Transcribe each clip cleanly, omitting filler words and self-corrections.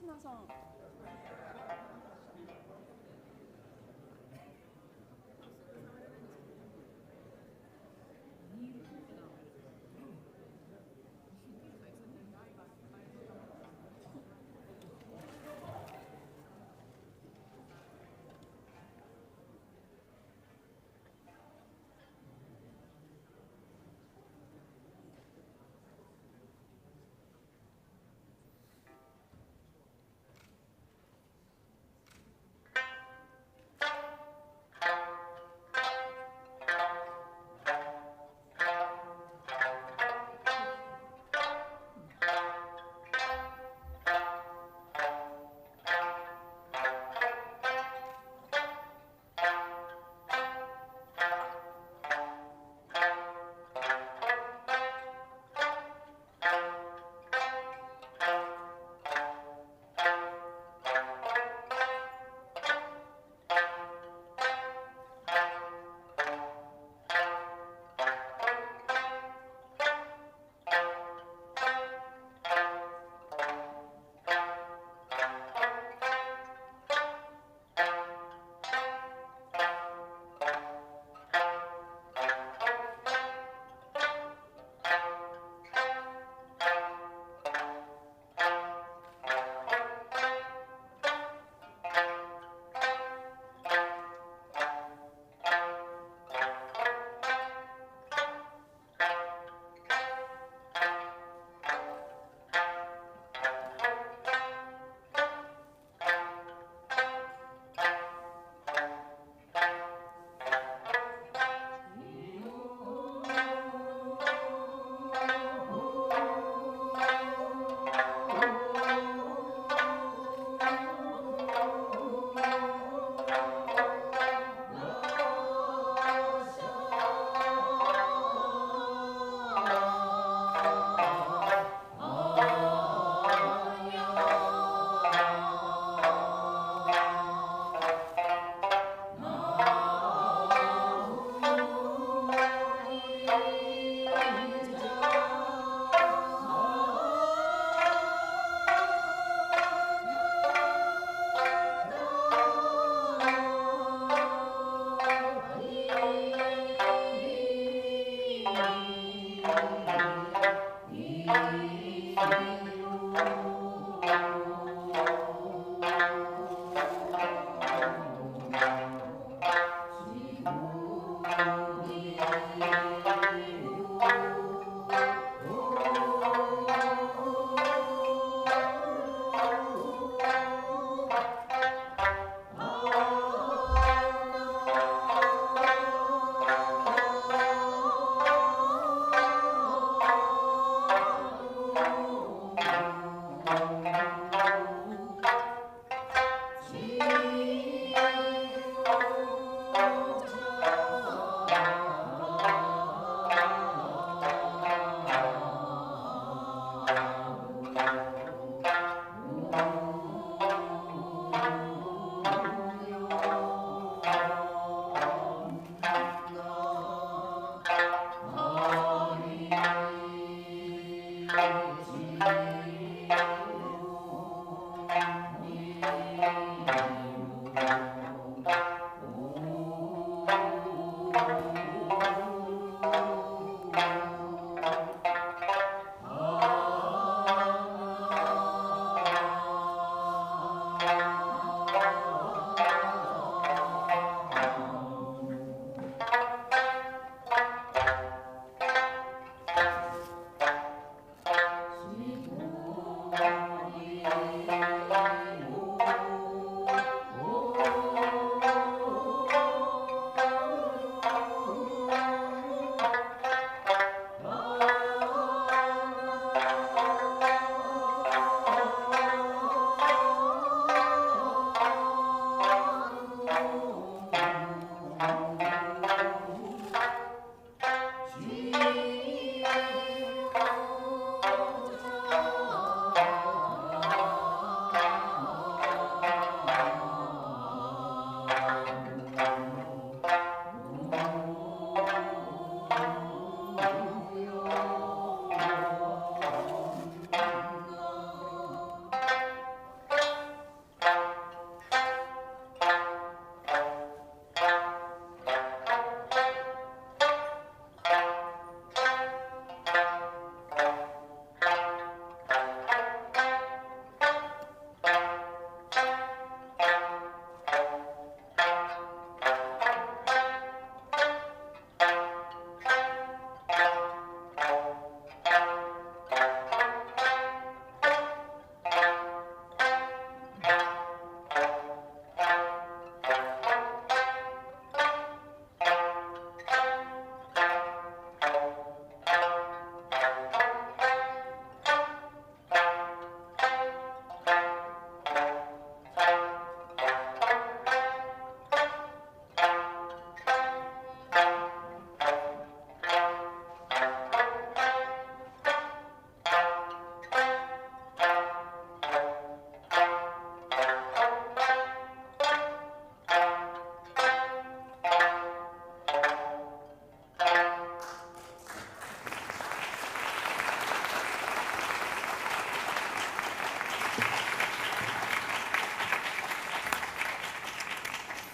島さん。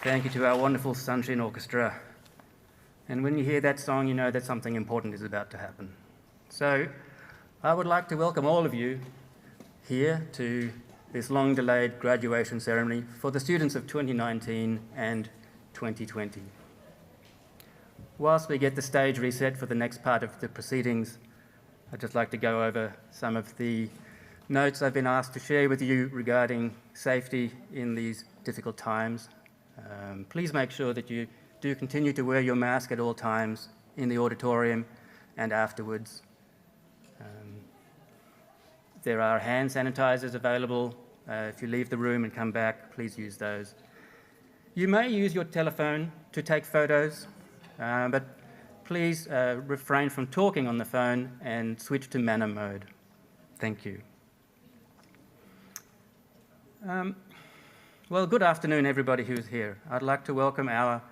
Thank you to our wonderful Sunshine Orchestra. And when you hear that song, you know that something important is about to happen. So I would like to welcome all of you here to this long-delayed graduation ceremony for the students of 2019 and 2020. Whilst we get the stage reset for the next part of the proceedings, I'd just like to go over some of the notes I've been asked to share with you regarding safety in these difficult times. Please make sure that you do continue to wear your mask at all times in the auditorium and afterwards. There are hand sanitizers available. If you leave the room and come back, please use those. You may use your telephone to take photos, but please refrain from talking on the phone and switch to manner mode. Thank you. Well, good afternoon, everybody who's here. I'd like to welcome our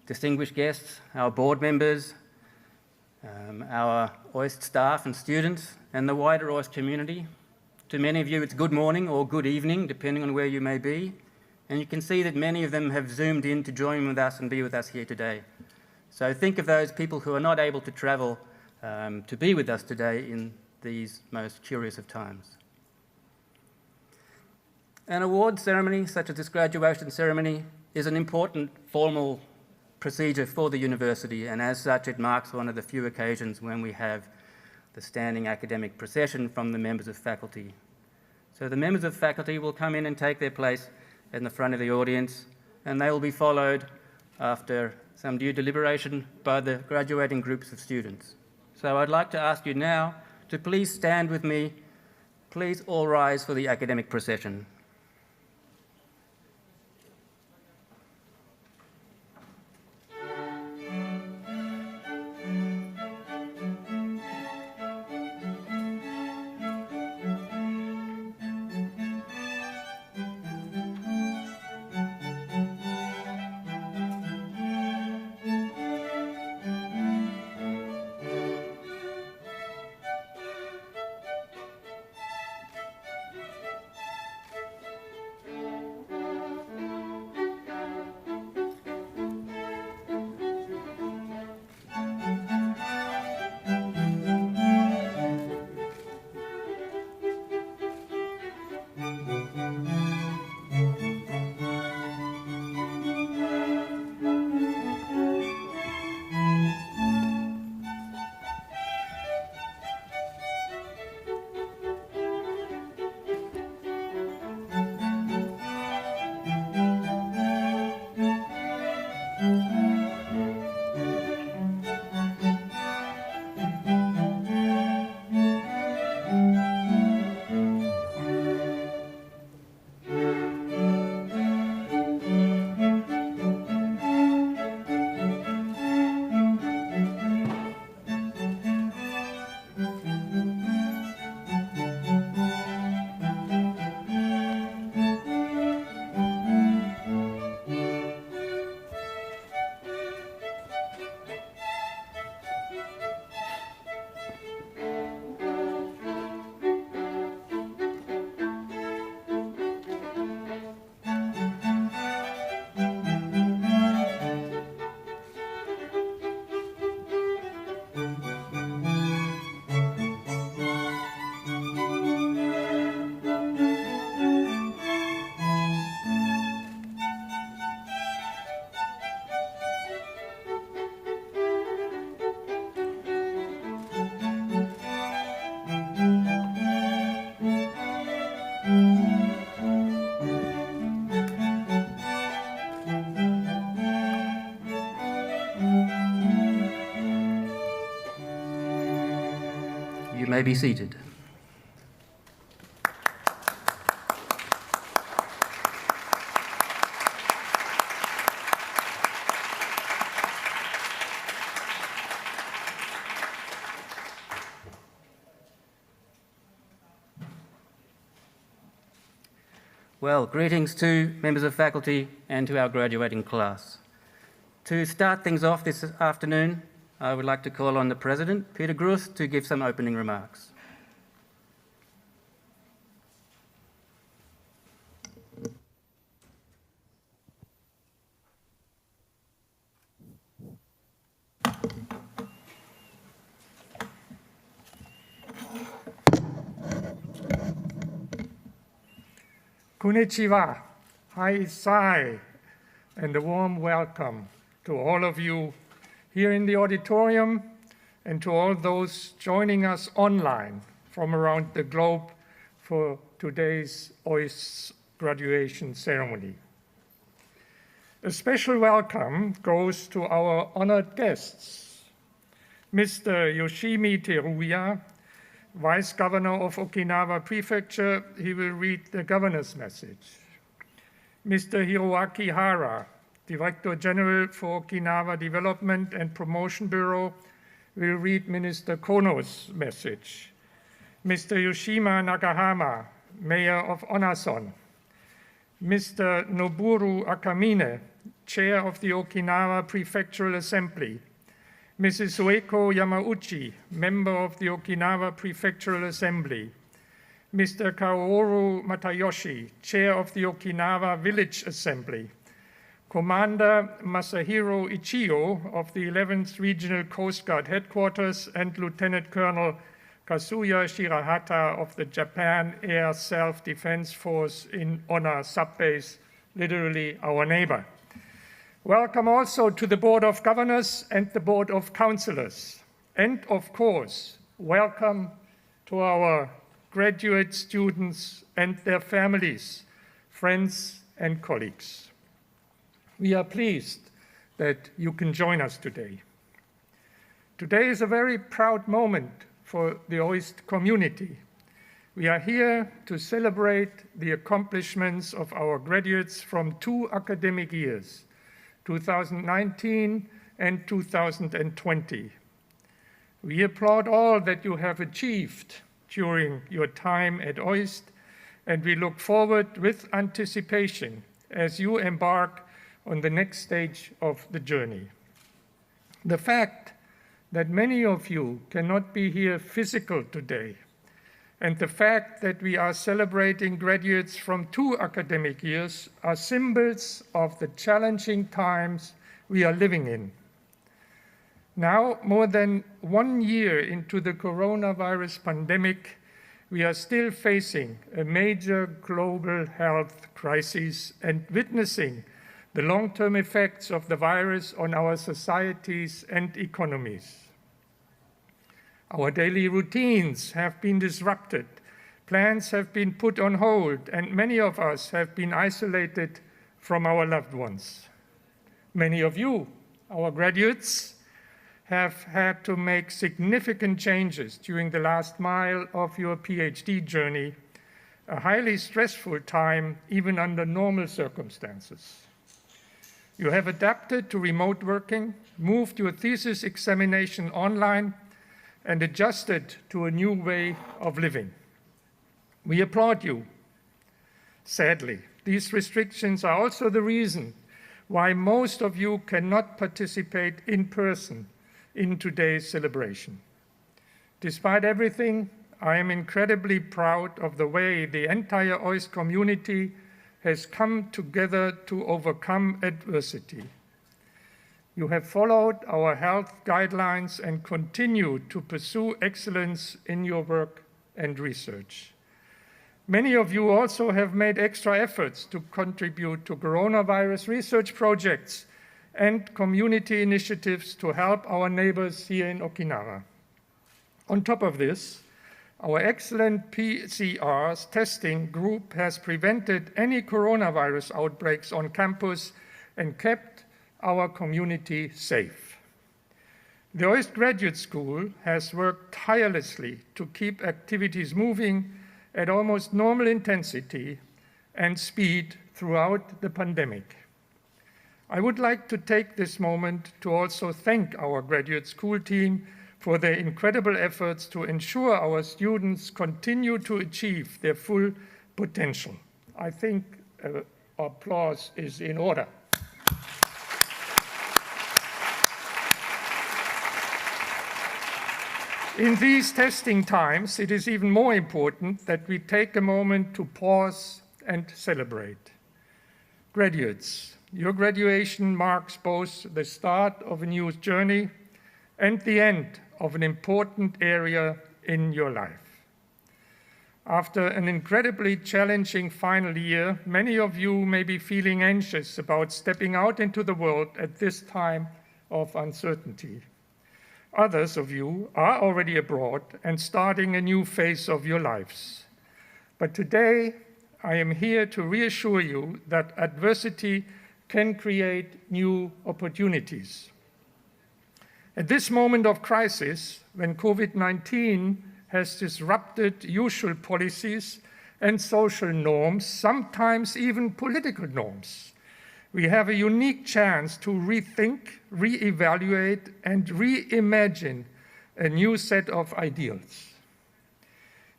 distinguished guests, our board members, our OIST staff and students, and the wider OIST community. To many of you, it's good morning or good evening, depending on where you may be. And you can see that many of them have zoomed in to join with us and be with us here today. So think of those people who are not able to travel to be with us today in these most curious of times. An award ceremony, such as this graduation ceremony, is an important formal procedure for the university, and as such, it marks one of the few occasions when we have the standing academic procession from the members of faculty. So the members of faculty will come in and take their place in the front of the audience, and they will be followed after some due deliberation by the graduating groups of students. So I'd like to ask you now to please stand with me. Please all rise for the academic procession. You may be seated. Well, greetings to members of faculty and to our graduating class. To start things off this afternoon, I would like to call on the President, Peter Groos, to give some opening remarks. Konnichiwa, Hai Sai, and a warm welcome to all of you here in the auditorium and to all those joining us online from around the globe for today's OIST Graduation Ceremony. A special welcome goes to our honored guests, Mr. Yoshimi Teruya, Vice Governor of Okinawa Prefecture. He will read the governor's message. Mr. Hiroaki Hara, Director General for Okinawa Development and Promotion Bureau, will read Minister Kono's message. Mr. Yoshima Nakahama, Mayor of Onason. Mr. Noburu Akamine, Chair of the Okinawa Prefectural Assembly. Mrs. Ueko Yamauchi, Member of the Okinawa Prefectural Assembly. Mr. Kaoru Matayoshi, Chair of the Okinawa Village Assembly. Commander Masahiro Ichio of the 11th Regional Coast Guard Headquarters and Lieutenant Colonel Kazuya Shirahata of the Japan Air Self-Defense Force in Onna Subbase, literally our neighbor. Welcome also to the Board of Governors and the Board of Councillors. And of course, welcome to our graduate students and their families, friends and colleagues. We are pleased that you can join us today. Today is a very proud moment for the OIST community. We are here to celebrate the accomplishments of our graduates from 2 academic years, 2019 and 2020. We applaud all that you have achieved during your time at OIST, and we look forward with anticipation as you embark on the next stage of the journey. The fact that many of you cannot be here physically today, and the fact that we are celebrating graduates from 2 academic years are symbols of the challenging times we are living in. Now, more than 1 year into the coronavirus pandemic, we are still facing a major global health crisis and witnessing the long-term effects of the virus on our societies and economies. Our daily routines have been disrupted, plans have been put on hold, and many of us have been isolated from our loved ones. Many of you, our graduates, have had to make significant changes during the last mile of your PhD journey, a highly stressful time even under normal circumstances. You have adapted to remote working, moved your thesis examination online, and adjusted to a new way of living. We applaud you. Sadly, these restrictions are also the reason why most of you cannot participate in person in today's celebration. Despite everything, I am incredibly proud of the way the entire OIST community has come together to overcome adversity. You have followed our health guidelines and continue to pursue excellence in your work and research. Many of you also have made extra efforts to contribute to coronavirus research projects and community initiatives to help our neighbors here in Okinawa. On top of this, our excellent PCR's testing group has prevented any coronavirus outbreaks on campus and kept our community safe. The OIST Graduate School has worked tirelessly to keep activities moving at almost normal intensity and speed throughout the pandemic. I would like to take this moment to also thank our graduate school team for their incredible efforts to ensure our students continue to achieve their full potential. I think applause is in order. In these testing times, it is even more important that we take a moment to pause and celebrate. Graduates, your graduation marks both the start of a new journey and the end of an important area in your life. After an incredibly challenging final year, many of you may be feeling anxious about stepping out into the world at this time of uncertainty. Others of you are already abroad and starting a new phase of your lives. But today, I am here to reassure you that adversity can create new opportunities. At this moment of crisis, when COVID-19 has disrupted usual policies and social norms, sometimes even political norms, we have a unique chance to rethink, reevaluate, and reimagine a new set of ideals.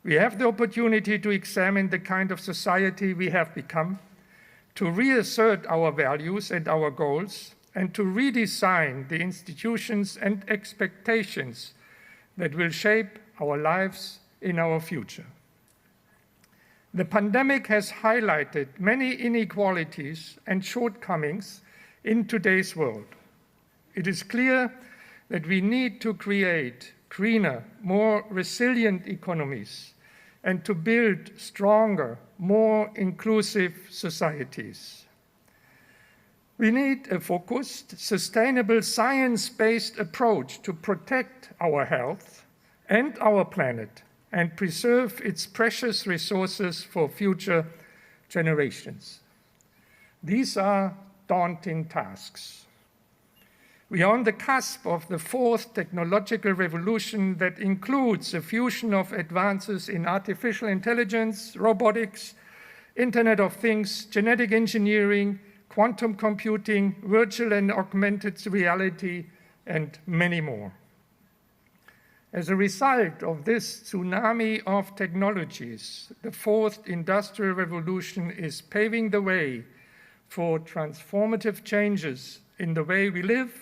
We have the opportunity to examine the kind of society we have become, to reassert our values and our goals, and to redesign the institutions and expectations that will shape our lives in our future. The pandemic has highlighted many inequalities and shortcomings in today's world. It is clear that we need to create greener, more resilient economies and to build stronger, more inclusive societies. We need a focused, sustainable, science-based approach to protect our health and our planet and preserve its precious resources for future generations. These are daunting tasks. We are on the cusp of the fourth technological revolution that includes a fusion of advances in artificial intelligence, robotics, Internet of Things, genetic engineering, quantum computing, virtual and augmented reality, and many more. As a result of this tsunami of technologies, the fourth industrial revolution is paving the way for transformative changes in the way we live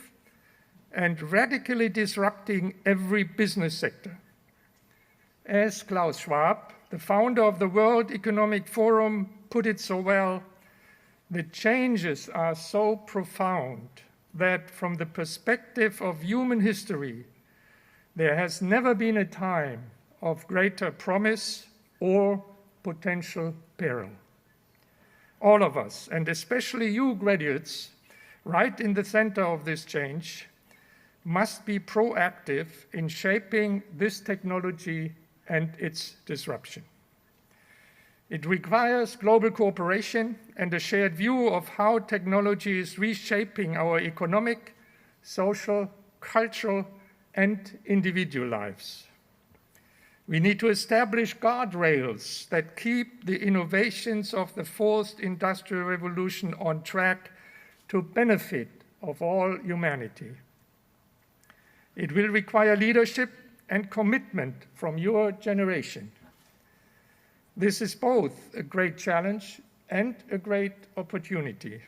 and radically disrupting every business sector. As Klaus Schwab, the founder of the World Economic Forum, put it so well, the changes are so profound that from the perspective of human history, there has never been a time of greater promise or potential peril. All of us, and especially you graduates, right in the center of this change, must be proactive in shaping this technology and its disruption. It requires global cooperation and a shared view of how technology is reshaping our economic, social, cultural, and individual lives. We need to establish guardrails that keep the innovations of the fourth industrial revolution on track to benefit of all humanity. It will require leadership and commitment from your generation. This is both a great challenge and a great opportunity.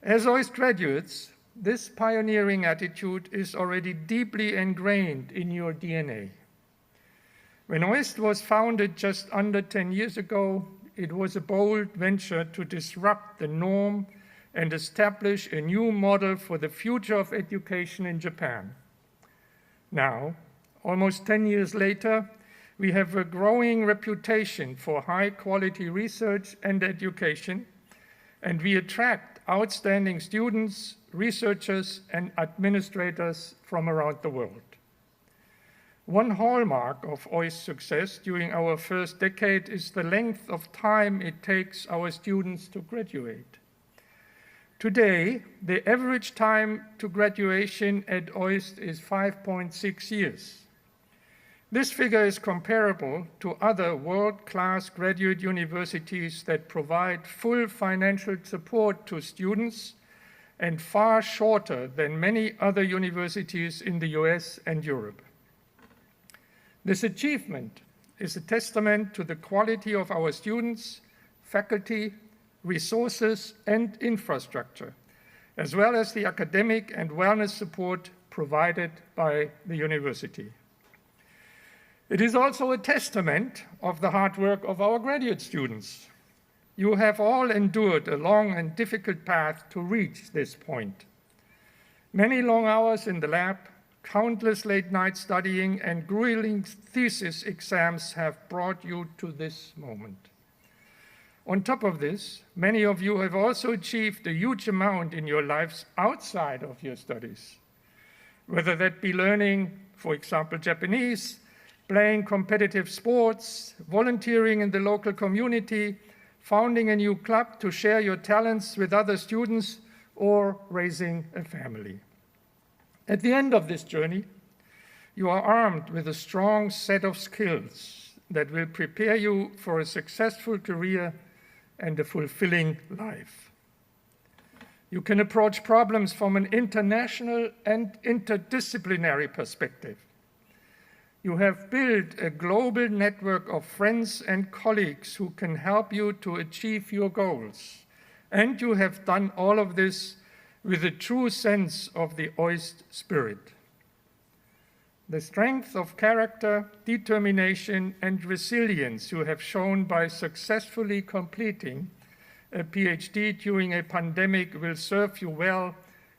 As OIST graduates, this pioneering attitude is already deeply ingrained in your DNA. When OIST was founded just under 10 years ago, it was a bold venture to disrupt the norm and establish a new model for the future of education in Japan. Now, almost 10 years later, we have a growing reputation for high-quality research and education, and we attract outstanding students, researchers, and administrators from around the world. One hallmark of OIST's success during our first decade is the length of time it takes our students to graduate. Today, the average time to graduation at OIST is 5.6 years. This figure is comparable to other world-class graduate universities that provide full financial support to students and far shorter than many other universities in the US and Europe. This achievement is a testament to the quality of our students, faculty, resources, and infrastructure, as well as the academic and wellness support provided by the university. It is also a testament of the hard work of our graduate students. You have all endured a long and difficult path to reach this point. Many long hours in the lab, countless late night studying and grueling thesis exams have brought you to this moment. On top of this, many of you have also achieved a huge amount in your lives outside of your studies, whether that be learning, for example, Japanese, playing competitive sports, volunteering in the local community, founding a new club to share your talents with other students, or raising a family. At the end of this journey, you are armed with a strong set of skills that will prepare you for a successful career and a fulfilling life. You can approach problems from an international and interdisciplinary perspective. You have built a global network of friends and colleagues who can help you to achieve your goals. And you have done all of this with a true sense of the OIST spirit. The strength of character, determination, and resilience you have shown by successfully completing a PhD during a pandemic will serve you well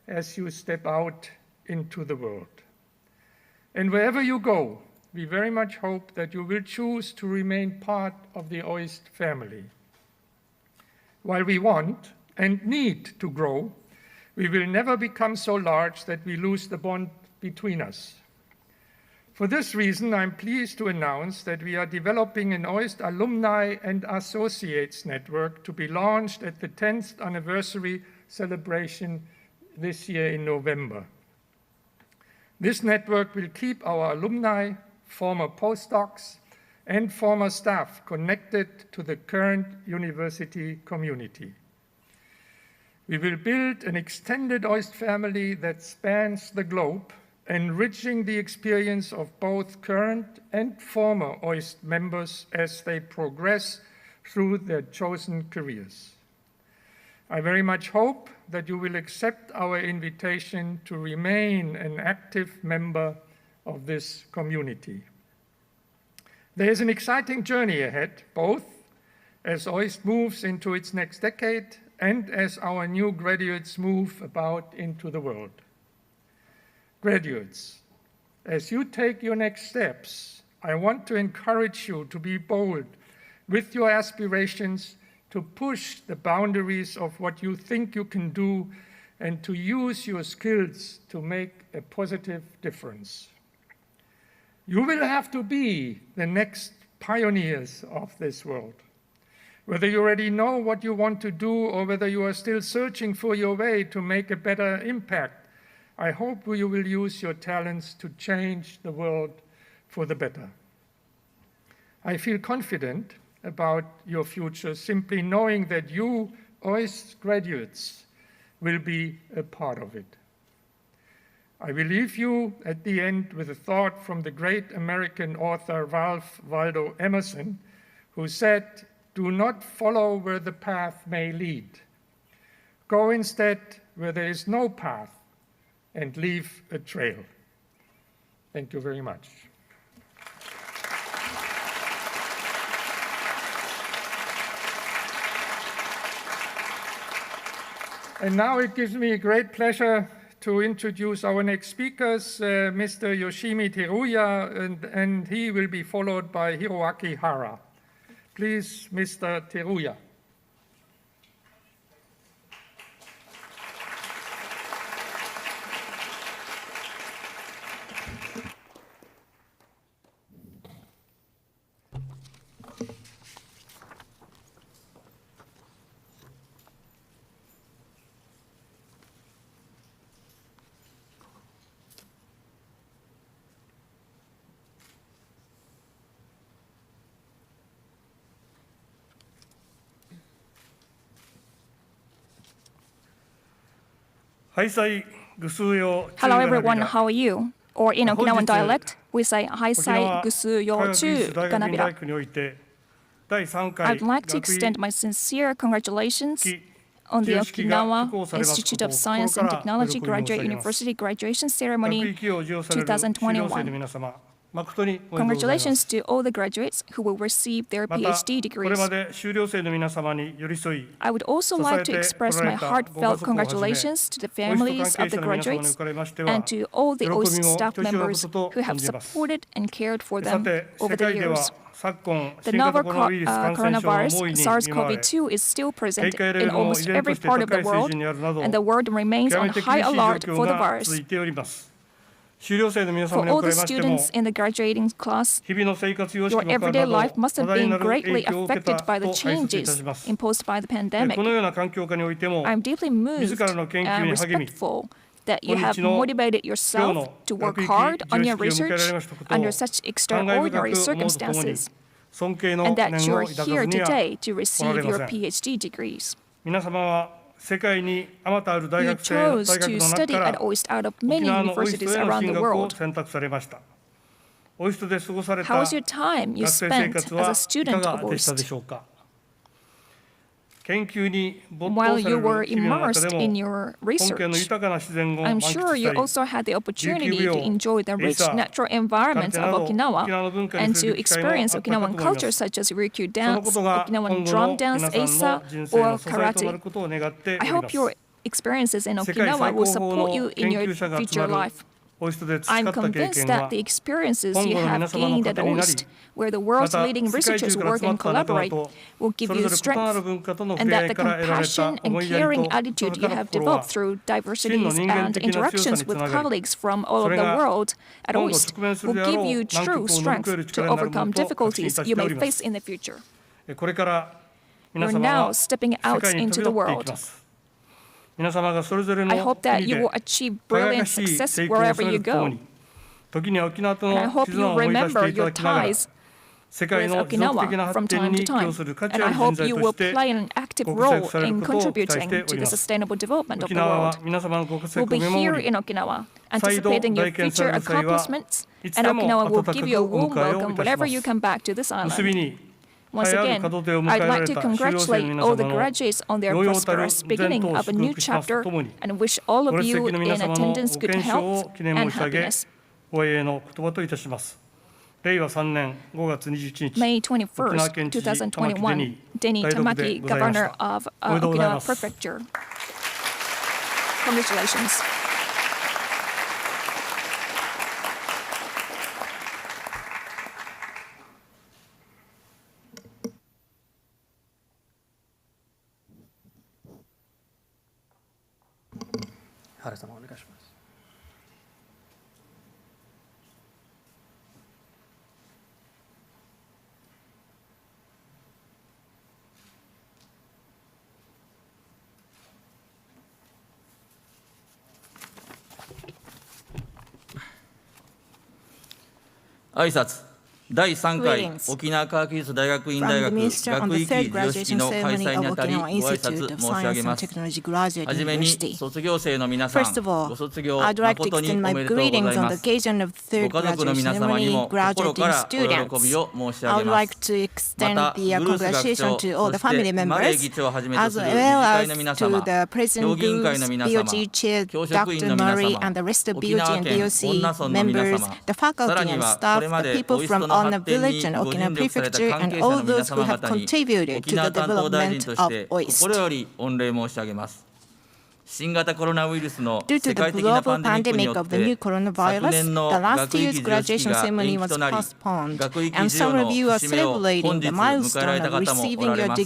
as you step out into the world. And wherever you go, we very much hope that you will choose to remain part of the OIST family. While we want and need to grow, we will never become so large that we lose the bond between us. For this reason, I'm pleased to announce that we are developing an OIST Alumni and Associates network to be launched at the 10th anniversary celebration this year in November. This network will keep our alumni, former postdocs, and former staff connected to the current university community. We will build an extended OIST family that spans the globe, enriching the experience of both current and former OIST members as they progress through their chosen careers. I very much hope that you will accept our invitation to remain an active member of this community. There is an exciting journey ahead, both as OIST moves into its next decade and as our new graduates move about into the world. Graduates, as you take your next steps, I want to encourage you to be bold with your aspirations, to push the boundaries of what you think you can do, and to use your skills to make a positive difference. You will have to be the next pioneers of this world. Whether you already know what you want to do or whether you are still searching for your way to make a better impact, I hope you will use your talents to change the world for the better. I feel confident about your future simply knowing that you, OIST graduates, will be a part of it. I will leave you at the end with a thought from the great American author Ralph Waldo Emerson, who said, "Do not follow where the path may lead. Go instead where there is no path and leave a trail." Thank you very much. And now it gives me great pleasure to introduce our next speakers, Mr. Yoshimi Teruya, and he will be followed by Hiroaki Hara. Please, Mr. Teruya. Hello everyone, how are you? Or in Okinawan dialect, we say Haisai Gusuyo Chu Ganabira. I'd like to extend my sincere congratulations on the Okinawa Institute of Science and Technology Graduate University Graduation Ceremony 2021. Congratulations to all the graduates who will receive their PhD degrees. I would also like to express my heartfelt congratulations to the families of the graduates and to all the OIST staff members who have supported and cared for them over the years. The novel coronavirus, SARS-CoV-2, is still present in almost every part of the world, and the world remains on high alert for the virus. For all the students in the graduating class, your everyday life must have been greatly affected by the changes imposed by the pandemic. I'm deeply moved and respectful that you have motivated yourself to work hard on your research under such extraordinary circumstances, and that you're here today to receive your PhD degrees. You chose to study at OIST out of many universities around the world. How was your time you spent as a student of OIST? While you were immersed in your research, I'm sure you also had the opportunity to enjoy the rich natural environment of Okinawa and to experience Okinawan culture such as Ryukyu dance, Okinawan drum dance, Eisa, or karate. I hope your experiences in Okinawa will support you in your future life. I'm convinced that the experiences you have gained at OIST, where the world's leading researchers work and collaborate, will give you strength, and that the compassion and caring attitude you have developed through diversities and interactions with colleagues from all over the world at OIST will give you true strength to overcome difficulties you may face in the future. You're now stepping out into the world. I hope that you will achieve brilliant success wherever you go. And I hope you remember your ties with Okinawa from time to time. And I hope you will play an active role in contributing to the sustainable development of the world. We'll be here in Okinawa, anticipating your future accomplishments, and Okinawa will give you a warm welcome whenever you come back to this island. Once again, I'd like to congratulate all the graduates on their prosperous beginning of a new chapter and wish all of you in attendance good health and happiness. May 21st, 2021, Denny Tamaki, Governor of Okinawa Prefecture. Congratulations.挨拶第3回沖縄科学技術大学院大学学位記授与式の開催にあたりご挨拶申し上げます。はじめに卒業生の皆さん、ご卒業誠におめでとうございます。ご家族の皆様にも心からお喜びを申し上げます。また、ブルース学長、そしてマレー議長をはじめとする理事会の皆様、評議員会の皆様、教職員の皆様、沖縄県恩納村の皆様、さらにはこれまでOISTの発展にご尽力された関係者の皆様方に沖縄担当大臣として心より御礼申し上げます。新型コロナウイルスの世界的なパンデミックによって昨年の学位記授与式が延期となり、学位記授与の節目を本日迎えられた方もおられます。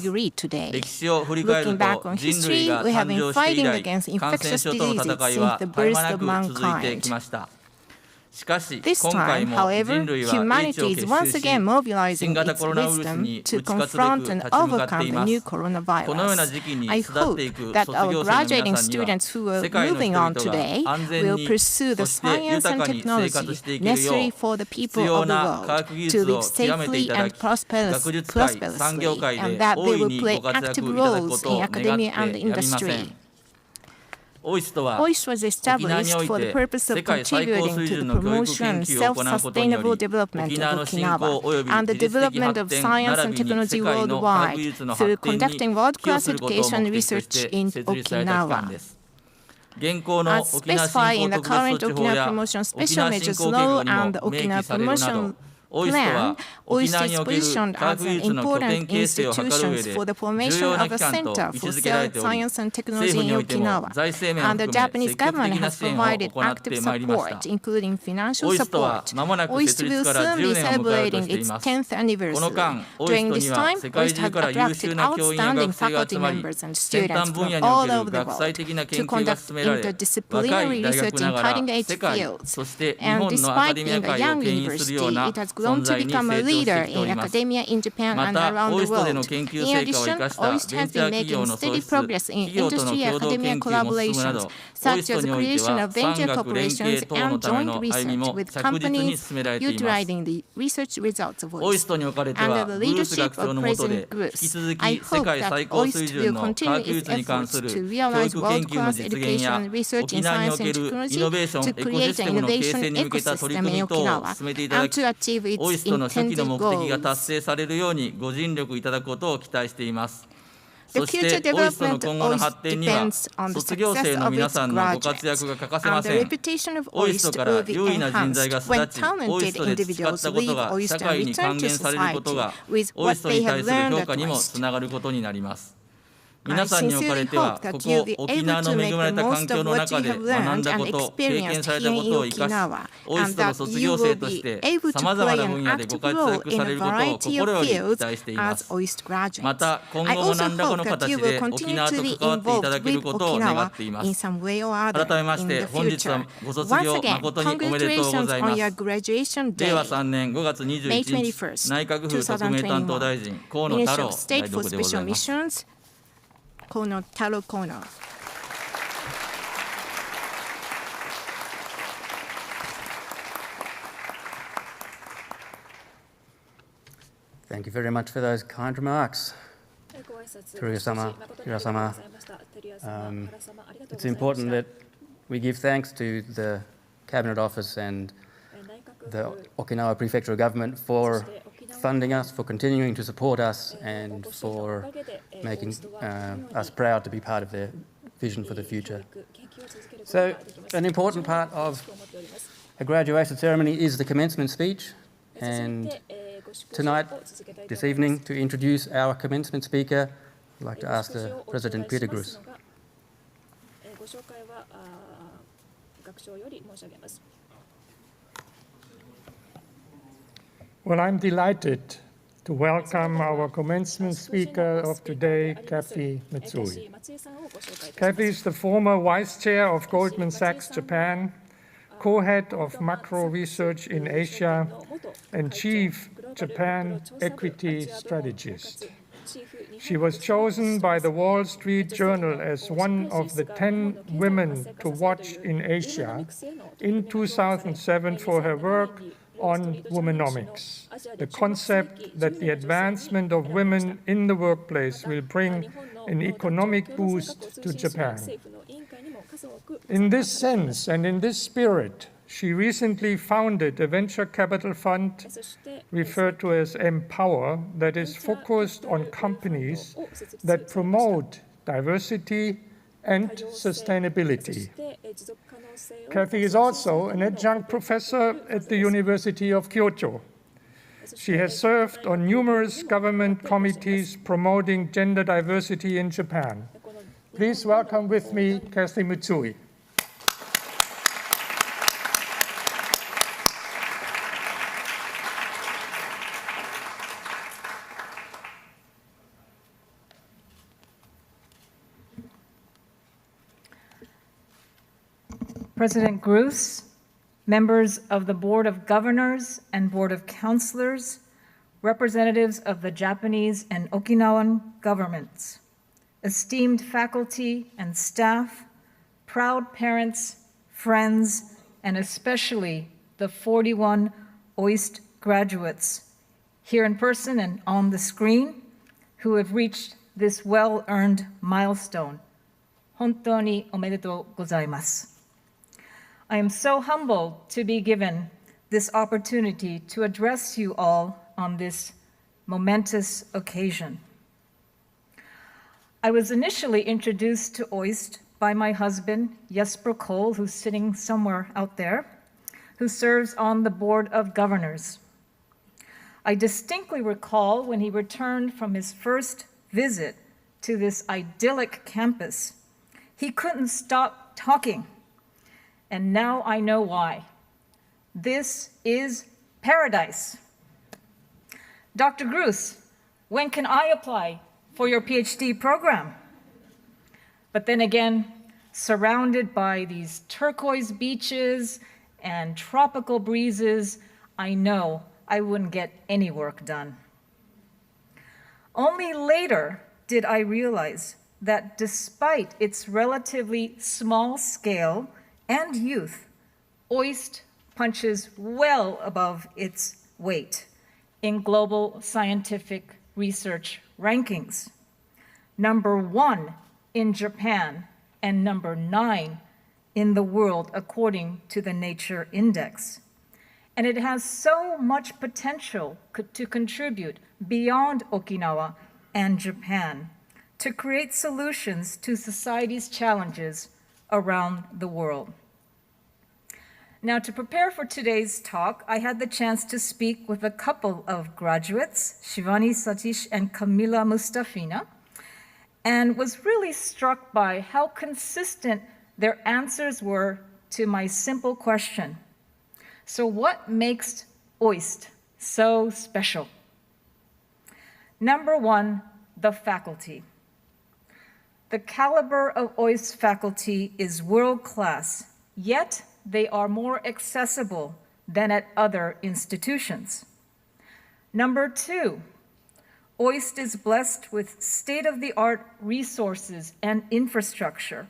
歴史を振り返ると人類が誕生して以来、感染症との戦いは絶え間なく続いてきました。This time, however, humanity is once again mobilizing its wisdom to confront and overcome the new coronavirus. I hope that our graduating students who are moving on today will pursue the science and technology necessary for the people of the world to live safely and prosperously, and that they will play active roles in academia and industry. OIST was established for the purpose of contributing to the promotion and self-sustainable development of Okinawa and the development of science and technology worldwide through conducting world-class education research in Okinawa. as specified in the current Okinawa Promotion Special Measures Law and the Okinawa Promotion Plan, OIST is positioned as an important institution for the formation of a center for science and technology in Okinawa, and the Japanese government has provided active support, including financial support. OIST will soon be celebrating its 10th anniversary. During this time, OIST has attracted outstanding faculty members and students from all over the world to conduct interdisciplinary research in cutting-edge fields. And despite being a young university, it has grown to become a leader in academia in Japan and around the world. In addition, OIST has been making steady progress in industry-academia collaborations, such as the creation of venture corporations and joint research with companies utilizing the research results of OIST. Under the leadership of President Gruss, I hope that OIST will continue its efforts to realize world-class education and research in science and technology to create an innovation ecosystem in Okinawa and to achieve its intended goals. The future development of OIST depends on the success of its graduates, and the reputation of OIST will be enhanced when talented individuals leave OIST and return to society with what they have learned at OIST. I sincerely hope that you'll be able to make the most of what you have learned and experienced here in Okinawa, and that you will be able to play an active role in a variety of fields as OIST graduates. I also hope that you will continue to be involved with Okinawa in some way or other in the future. Once again, congratulations on your graduation day, May 21st, 2021. Ministry of State for Special Missions, Kono Taro Kono. Thank you very much for those kind remarks. Hirasama. It's important that we give thanks to the Cabinet Office and the Okinawa Prefectural Government for funding us, for continuing to support us, and for making us proud to be part of their vision for the future. So, an important part of a graduation ceremony is the commencement speech, and tonight, this evening, to introduce our commencement speaker, I'd like to ask the President Peter Gruss. Well, I'm delighted to welcome our commencement speaker of today, Kathy Matsui. Kathy is the former Vice Chair of Goldman Sachs Japan, co-head of macro research in Asia, and Chief Japan Equity Strategist. She was chosen by the Wall Street Journal as one of the 10 women to watch in Asia in 2007 for her work on womenomics, the concept that the advancement of women in the workplace will bring an economic boost to Japan. In this sense and in this spirit, she recently founded a venture capital fund referred to as Empower that is focused on companies that promote diversity and sustainability. Kathy is also an adjunct professor at the University of Kyoto. She has served on numerous government committees promoting gender diversity in Japan. Please welcome with me Kathy Matsui. President Gruss, members of the Board of Governors and Board of Counselors, representatives of the Japanese and Okinawan governments, esteemed faculty and staff, proud parents, friends, and especially the 41 OIST graduates here in person and on the screen who have reached this well-earned milestone. Hontou ni omedetou gozaimasu. I am so humbled to be given this opportunity to address you all on this momentous occasion. I was initially introduced to OIST by my husband, Jesper Kohl, who's sitting somewhere out there, who serves on the Board of Governors. I distinctly recall when he returned from his first visit to this idyllic campus, he couldn't stop talking. And now I know why. This is paradise. Dr. Gruss, when can I apply for your PhD program? But then again, surrounded by these turquoise beaches and tropical breezes, I know I wouldn't get any work done. Only later did I realize that despite its relatively small scale and youth, OIST punches well above its weight in global scientific research rankings. #1 in Japan and #9 in the world according to the Nature Index. And it has so much potential to contribute beyond Okinawa and Japan to create solutions to society's challenges around the world. Now, to prepare for today's talk, I had the chance to speak with a couple of graduates, Shivani Sathish and Kamila Mustafina, and was really struck by how consistent their answers were to my simple question. So what makes OIST so special? #1, the faculty. The caliber of OIST faculty is world-class, yet they are more accessible than at other institutions. #2, OIST is blessed with state-of-the-art resources and infrastructure.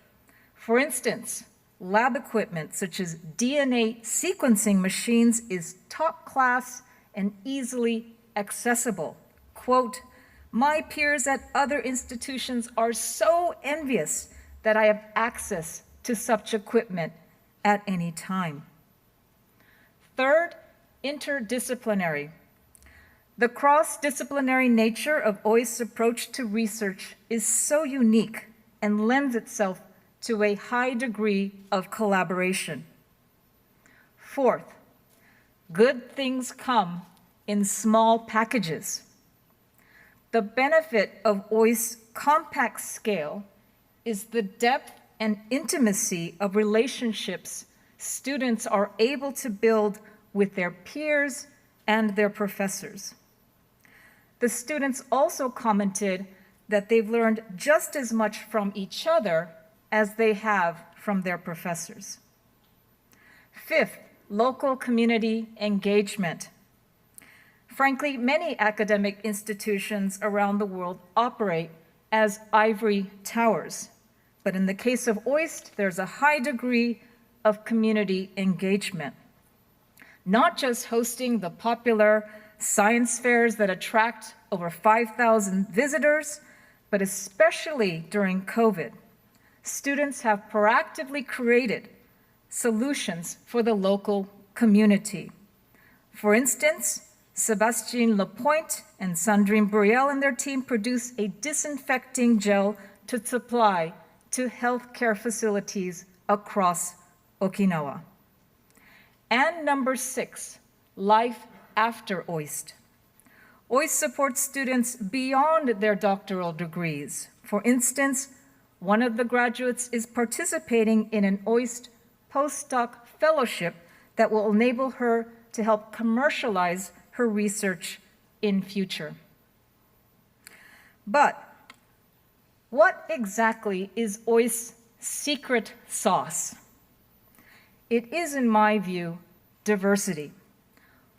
For instance, lab equipment such as DNA sequencing machines is top class and easily accessible. Quote, "My peers at other institutions are so envious that I have access to such equipment at any time." Third, interdisciplinary. The cross-disciplinary nature of OIST's approach to research is so unique and lends itself to a high degree of collaboration. Fourth, good things come in small packages. The benefit of OIST's compact scale is the depth and intimacy of relationships students are able to build with their peers and their professors. The students also commented that they've learned just as much from each other as they have from their professors. Fifth, local community engagement. Frankly, many academic institutions around the world operate as ivory towers. But in the case of OIST, there's a high degree of community engagement. Not just hosting the popular science fairs that attract over 5,000 visitors, but especially during COVID, students have proactively created solutions for the local community. For instance, Sebastien Lapointe and Sandrine Burriel and their team produced a disinfecting gel to supply to healthcare facilities across Okinawa. And #6, life after OIST. OIST supports students beyond their doctoral degrees. For instance, one of the graduates is participating in an OIST postdoc fellowship that will enable her to help commercialize her research in future. But what exactly is OIST's secret sauce? It is, in my view, diversity.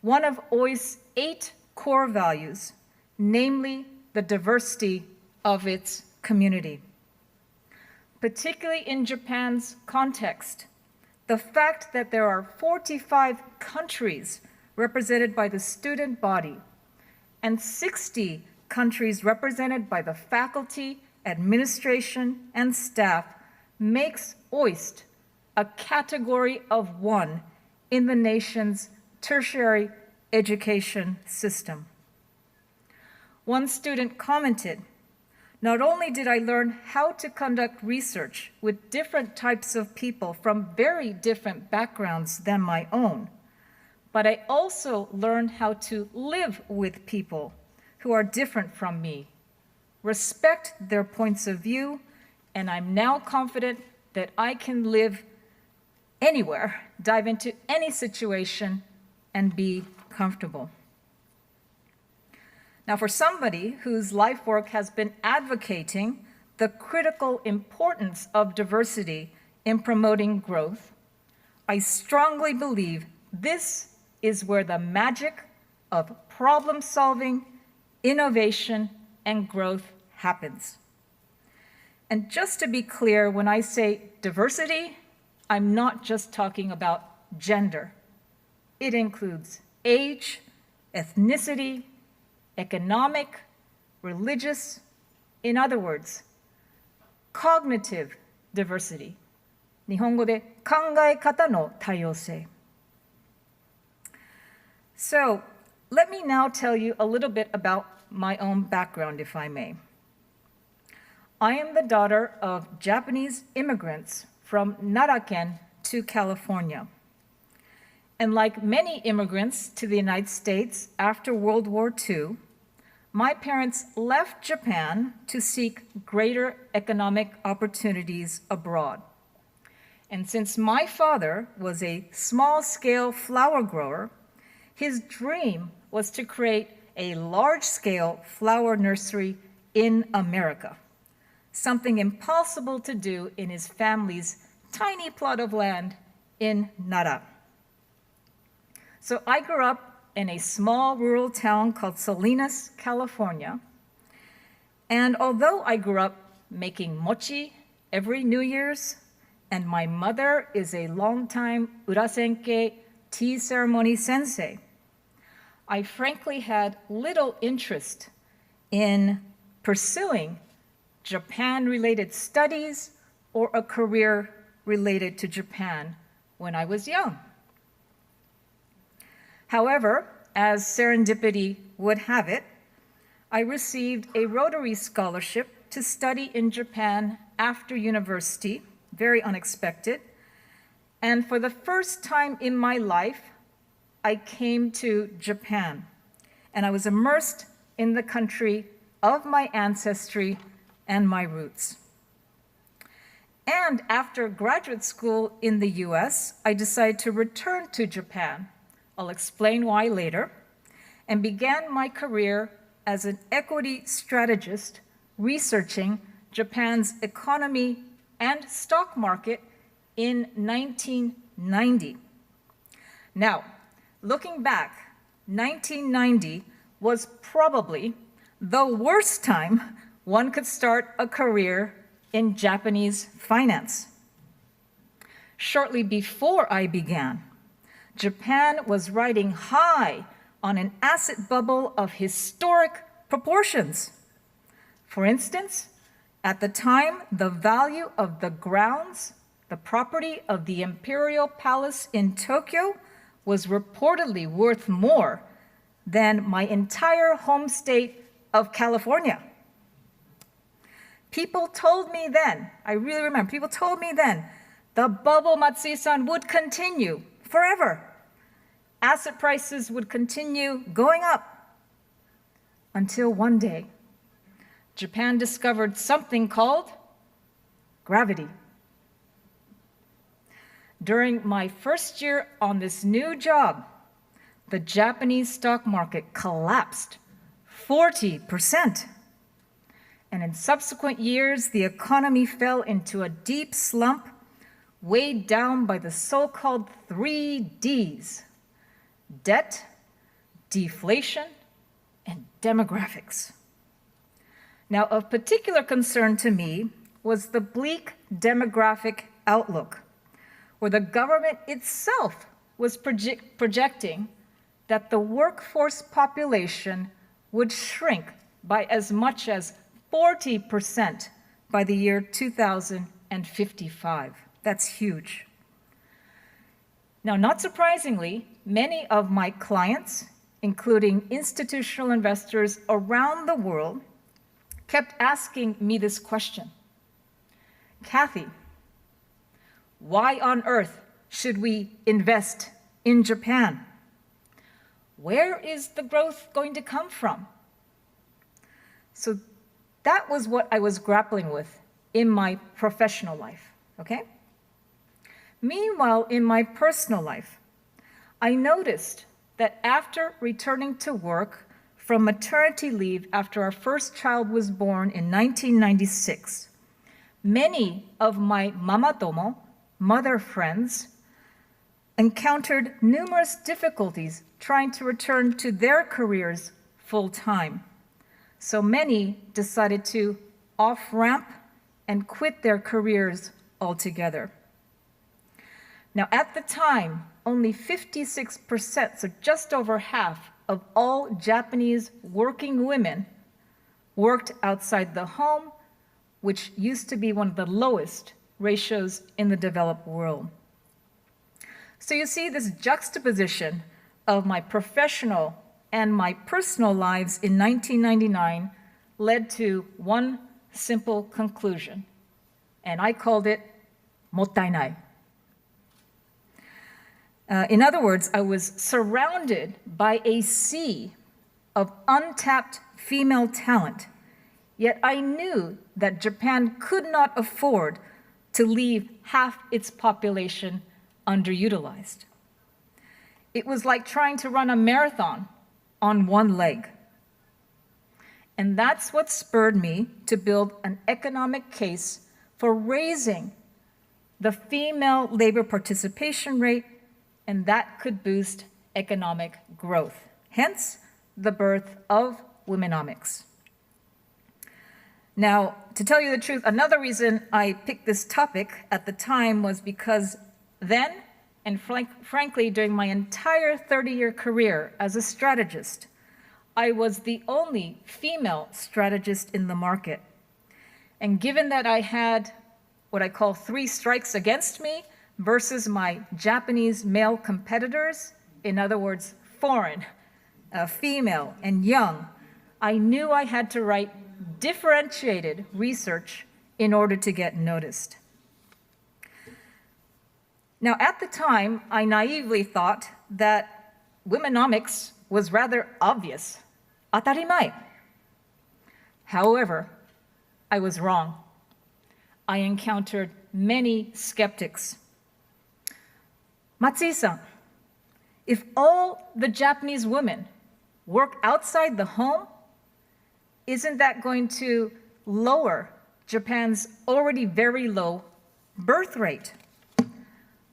One of OIST's 8 core values, namely the diversity of its community. Particularly in Japan's context, the fact that there are 45 countries represented by the student body and 60 countries represented by the faculty, administration, and staff makes OIST a category of one in the nation's tertiary education system. One student commented, Not only did I learn how to conduct research with different types of people from very different backgrounds than my own, but I also learned how to live with people who are different from me, respect their points of view, and I'm now confident that I can live anywhere, dive into any situation, and be comfortable. Now, for somebody whose life work has been advocating the critical importance of diversity in promoting growth, I strongly believe this is where the magic of problem solving, innovation, and growth happens. And just to be clear, when I say diversity, I'm not just talking about gender. It includes age, ethnicity, economic, religious, in other words, cognitive diversity. 日本語で考え方の多様性. So, let me now tell you a little bit about my own background, if I may. I am the daughter of Japanese immigrants from Nara-ken to California. And like many immigrants to the United States after World War II, my parents left Japan to seek greater economic opportunities abroad. And since my father was a small-scale flower grower, his dream was to create a large-scale flower nursery in America, something impossible to do in his family's tiny plot of land in Nara. So I grew up in a small rural town called Salinas, California. And although I grew up making mochi every New Year's, and my mother is a longtime urasenkei tea ceremony sensei, I frankly had little interest in pursuing Japan-related studies or a career related to Japan when I was young. However, as serendipity would have it, I received a Rotary scholarship to study in Japan after university, very unexpected. And for the first time in my life, I came to Japan, and I was immersed in the country of my ancestry and my roots. And after graduate school in the US, I decided to return to Japan. I'll explain why later, and began my career as an equity strategist researching Japan's economy and stock market in 1990. Now, looking back, 1990 was probably the worst time one could start a career in Japanese finance. Shortly before I began, Japan was riding high on an asset bubble of historic proportions. For instance, at the time, the value of the grounds, the property of the Imperial Palace in Tokyo, was reportedly worth more than my entire home state of California. People told me then, I really remember, people told me then, the bubble, Matsui-san, would continue forever. Asset prices would continue going up until one day, Japan discovered something called gravity. During my first year on this new job, the Japanese stock market collapsed 40%. And in subsequent years, the economy fell into a deep slump, weighed down by the so-called 3 Ds: debt, deflation, and demographics. Now, of particular concern to me was the bleak demographic outlook, where the government itself was projecting that the workforce population would shrink by as much as 40% by the year 2055. That's huge. Now, not surprisingly, many of my clients, including institutional investors around the world, kept asking me this question. Kathy, why on earth should we invest in Japan? Where is the growth going to come from? So that was what I was grappling with in my professional life, okay? Meanwhile, in my personal life, I noticed that after returning to work from maternity leave after our first child was born in 1996, many of my mamatomo, mother friends, encountered numerous difficulties trying to return to their careers full-time. So many decided to off-ramp and quit their careers altogether. Now, at the time, only 56%, so just over half, of all Japanese working women worked outside the home, which used to be one of the lowest ratios in the developed world. So you see this juxtaposition of my professional and my personal lives in 1999 led to one simple conclusion, and I called it mottainai. In other words, I was surrounded by a sea of untapped female talent, yet I knew that Japan could not afford to leave half its population underutilized. It was like trying to run a marathon on one leg. And that's what spurred me to build an economic case for raising the female labor participation rate, and that could boost economic growth. Hence, the birth of Womenomics. Now, to tell you the truth, another reason I picked this topic at the time was because then, and frankly, during my entire 30-year career as a strategist, I was the only female strategist in the market. And given that I had what I call 3 strikes against me versus my Japanese male competitors, in other words, foreign, female, and young, I knew I had to write differentiated research in order to get noticed. Now, at the time, I naively thought that Womenomics was rather obvious, atarimae. However, I was wrong. I encountered many skeptics. Matsui-san, if all the Japanese women work outside the home, isn't that going to lower Japan's already very low birth rate?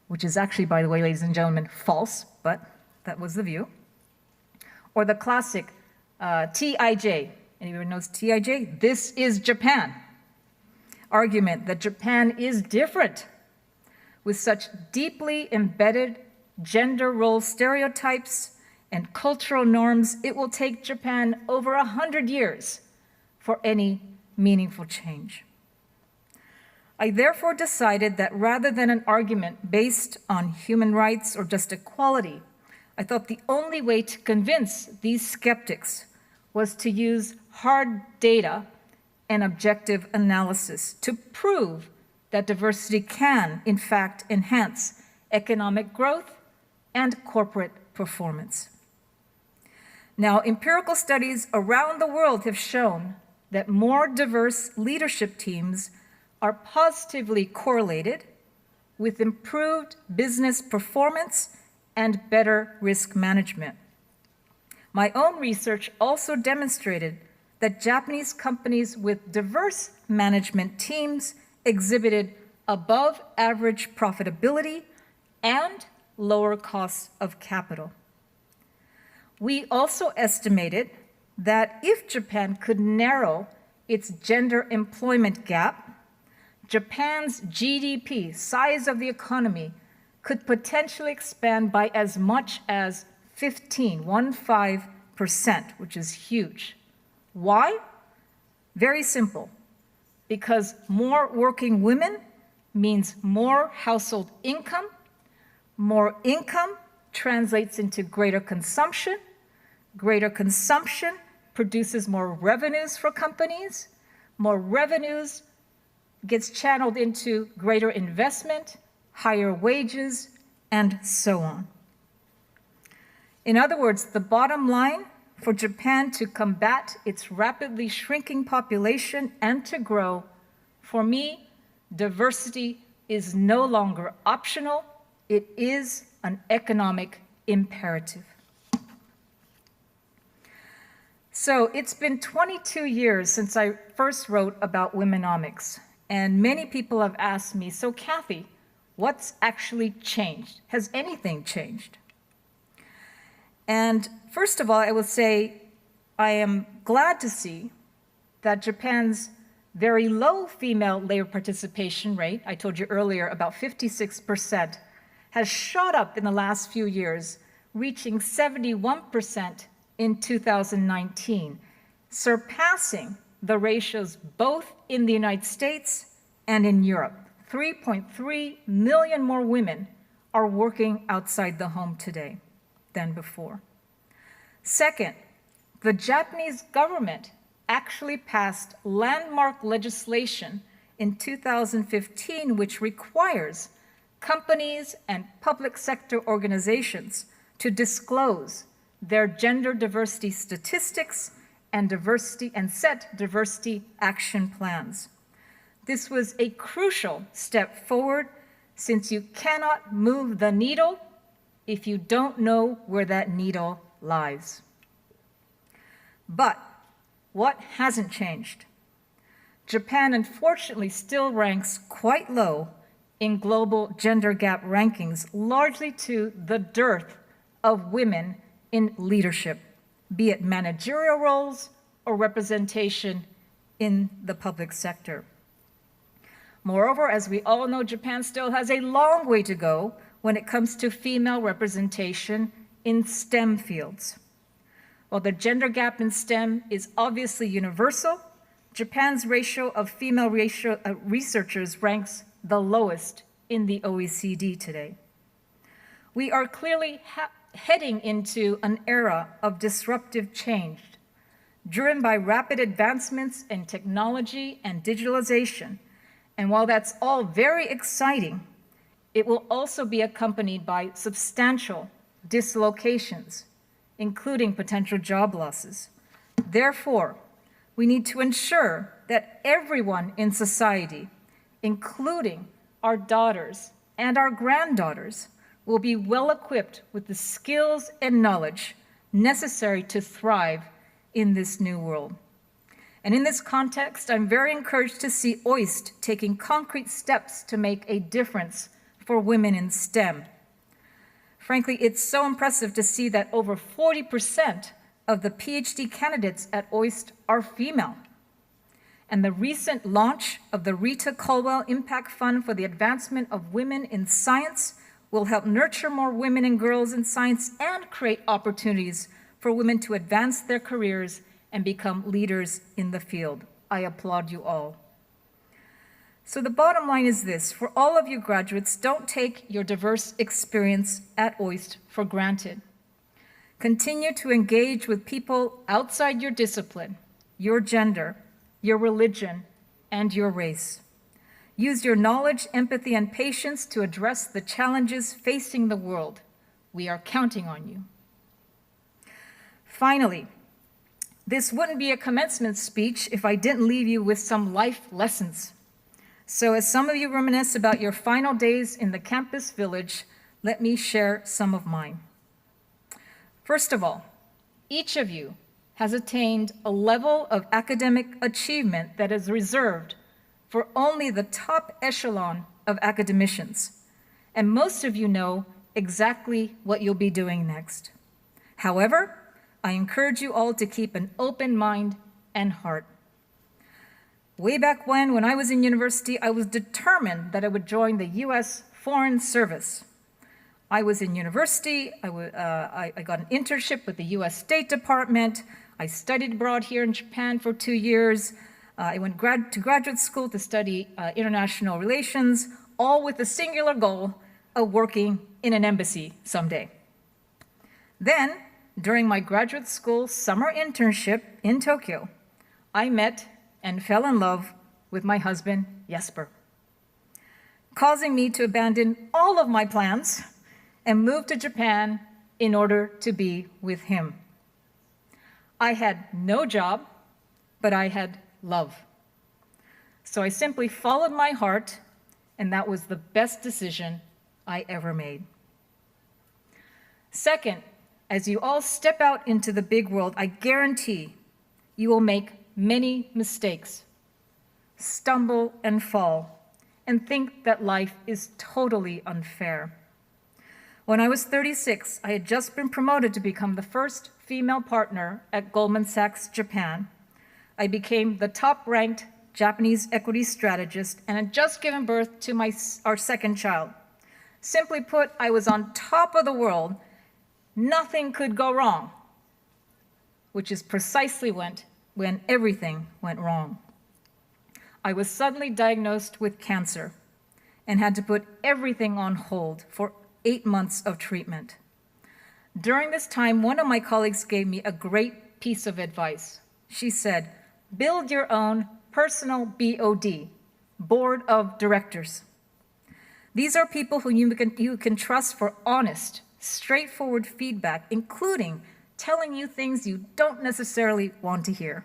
Which is actually, by the way, ladies and gentlemen, false, but that was the view. Or the classic TIJ, anyone knows TIJ? This is Japan. Argument that Japan is different with such deeply embedded gender role stereotypes and cultural norms, it will take Japan over 100 years for any meaningful change. I therefore decided that rather than an argument based on human rights or just equality, I thought the only way to convince these skeptics was to use hard data and objective analysis to prove that diversity can, in fact, enhance economic growth and corporate performance. Now, empirical studies around the world have shown that more diverse leadership teams are positively correlated with improved business performance and better risk management. My own research also demonstrated that Japanese companies with diverse management teams exhibited above average profitability and lower costs of capital. We also estimated that if Japan could narrow its gender employment gap, Japan's GDP, size of the economy, could potentially expand by as much as 15%, which is huge. Why? Very simple. Because more working women means more household income. More income translates into greater consumption. Greater consumption produces more revenues for companies. more revenues gets channeled into greater investment, higher wages, and so on. In other words, the bottom line for Japan to combat its rapidly shrinking population and to grow, for me, diversity is no longer optional, it is an economic imperative. So it's been 22 years since I first wrote about womenomics, and many people have asked me, so Kathy, what's actually changed? Has anything changed? And first of all, I will say I am glad to see that Japan's very low female labor participation rate, I told you earlier about 56%, has shot up in the last few years, reaching 71% in 2019, surpassing the ratios both in the United States and in Europe. 3.3 million more women are working outside the home today than before. Second, the Japanese government actually passed landmark legislation in 2015 which requires companies and public sector organizations to disclose their gender diversity statistics and set diversity action plans. This was a crucial step forward since you cannot move the needle if you don't know where that needle lies. But what hasn't changed? Japan unfortunately still ranks quite low in global gender gap rankings, largely to the dearth of women in leadership, be it managerial roles or representation in the public sector. Moreover, as we all know, Japan still has a long way to go when it comes to female representation in STEM fields. While the gender gap in STEM is obviously universal, Japan's ratio of female researchers ranks the lowest in the OECD today. We are clearly heading into an era of disruptive change, driven by rapid advancements in technology and digitalization. And while that's all very exciting, it will also be accompanied by substantial dislocations, including potential job losses. Therefore, we need to ensure that everyone in society, including our daughters and our granddaughters, will be well equipped with the skills and knowledge necessary to thrive in this new world. And in this context, I'm very encouraged to see OIST taking concrete steps to make a difference for women in STEM. Frankly, it's so impressive to see that over 40% of the PhD candidates at OIST are female. And the recent launch of the Rita Colwell Impact Fund for the Advancement of Women in Science will help nurture more women and girls in science and create opportunities for women to advance their careers and become leaders in the field. I applaud you all. So the bottom line is this: for all of you graduates, don't take your diverse experience at OIST for granted. Continue to engage with people outside your discipline, your gender, your religion, and your race. Use your knowledge, empathy, and patience to address the challenges facing the world. We are counting on you. Finally, this wouldn't be a commencement speech if I didn't leave you with some life lessons. So as some of you reminisce about your final days in the campus village, let me share some of mine. First of all, each of you has attained a level of academic achievement that is reserved for only the top echelon of academicians. And most of you know exactly what you'll be doing next. However, I encourage you all to keep an open mind and heart. Way back when I was in university, I was determined that I would join the US Foreign Service. I was in university, I got an internship with the US State Department, I studied abroad here in Japan for 2 years, I went to graduate school to study international relations, all with the singular goal of working in an embassy someday. Then, during my graduate school summer internship in Tokyo, I met and fell in love with my husband, Jesper, causing me to abandon all of my plans and move to Japan in order to be with him. I had no job, but I had love. So I simply followed my heart, and that was the best decision I ever made. Second, as you all step out into the big world, I guarantee you will make many mistakes, stumble and fall, and think that life is totally unfair. When I was 36, I had just been promoted to become the first female partner at Goldman Sachs Japan. I became the top-ranked Japanese equity strategist and had just given birth to our second child. Simply put, I was on top of the world. Nothing could go wrong, which is precisely when everything went wrong. I was suddenly diagnosed with cancer and had to put everything on hold for 8 months of treatment. During this time, one of my colleagues gave me a great piece of advice. She said, build your own personal BOD, board of directors. These are people who you can trust for honest, straightforward feedback, including telling you things you don't necessarily want to hear.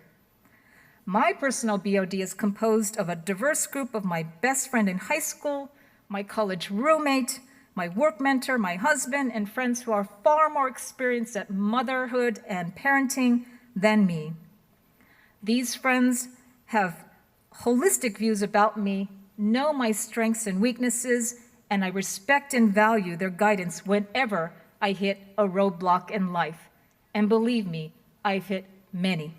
My personal BOD is composed of a diverse group of my best friend in high school, my college roommate, my work mentor, my husband, and friends who are far more experienced at motherhood and parenting than me. These friends have holistic views about me, know my strengths and weaknesses, and I respect and value their guidance whenever I hit a roadblock in life. And believe me, I've hit many.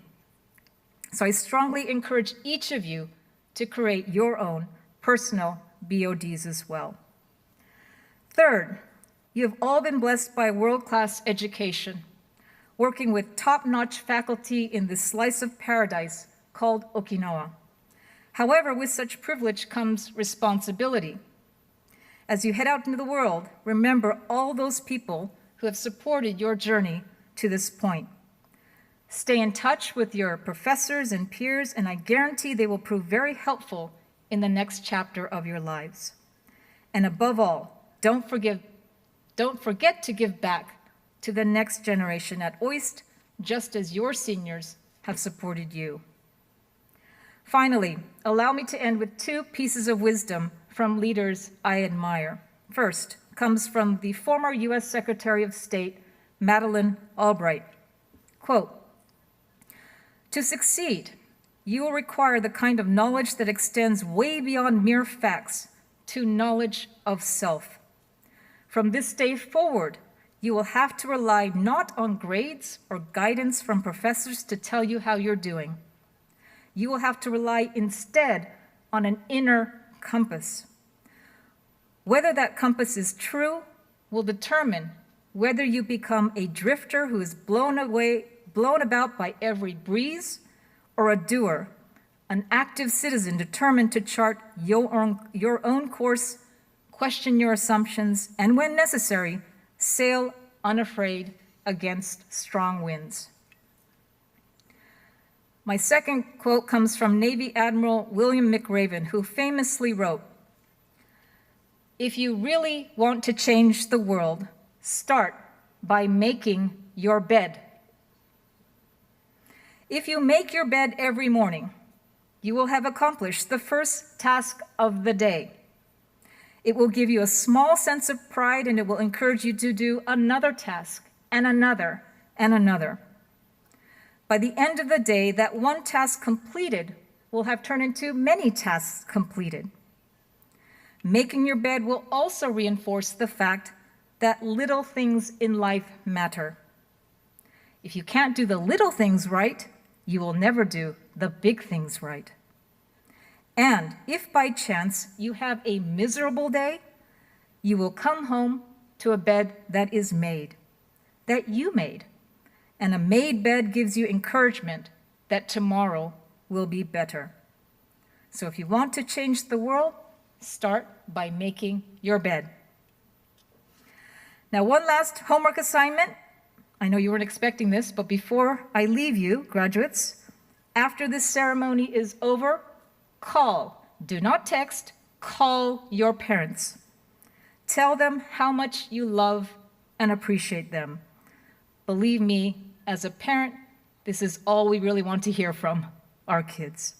So I strongly encourage each of you to create your own personal BODs as well. Third, you have all been blessed by world-class education, working with top-notch faculty in this slice of paradise called Okinawa. However, with such privilege comes responsibility. As you head out into the world, remember all those people who have supported your journey to this point. Stay in touch with your professors and peers, and I guarantee they will prove very helpful in the next chapter of your lives. And above all, don't forget to give back to the next generation at OIST, just as your seniors have supported you. Finally, allow me to end with 2 pieces of wisdom from leaders I admire. First comes from the former US Secretary of State, Madeleine Albright. Quote, to succeed, you will require the kind of knowledge that extends way beyond mere facts to knowledge of self. From this day forward, you will have to rely not on grades or guidance from professors to tell you how you're doing. You will have to rely instead on an inner compass. Whether that compass is true will determine whether you become a drifter who is blown about by every breeze, or a doer, an active citizen determined to chart your own course, question your assumptions, and when necessary, sail unafraid against strong winds. My second quote comes from Navy Admiral William McRaven, who famously wrote, if you really want to change the world, start by making your bed. If you make your bed every morning, you will have accomplished the first task of the day. It will give you a small sense of pride, and it will encourage you to do another task, and another, and another. By the end of the day, that one task completed will have turned into many tasks completed. Making your bed will also reinforce the fact that little things in life matter. If you can't do the little things right, you will never do the big things right. And if by chance you have a miserable day, you will come home to a bed that is made, that you made. And a made bed gives you encouragement that tomorrow will be better. So if you want to change the world, start by making your bed. Now, one last homework assignment. I know you weren't expecting this, but before I leave you, graduates, After this ceremony is over, call, do not text, call your parents. Tell them how much you love and appreciate them. Believe me, as a parent, this is all we really want to hear from our kids.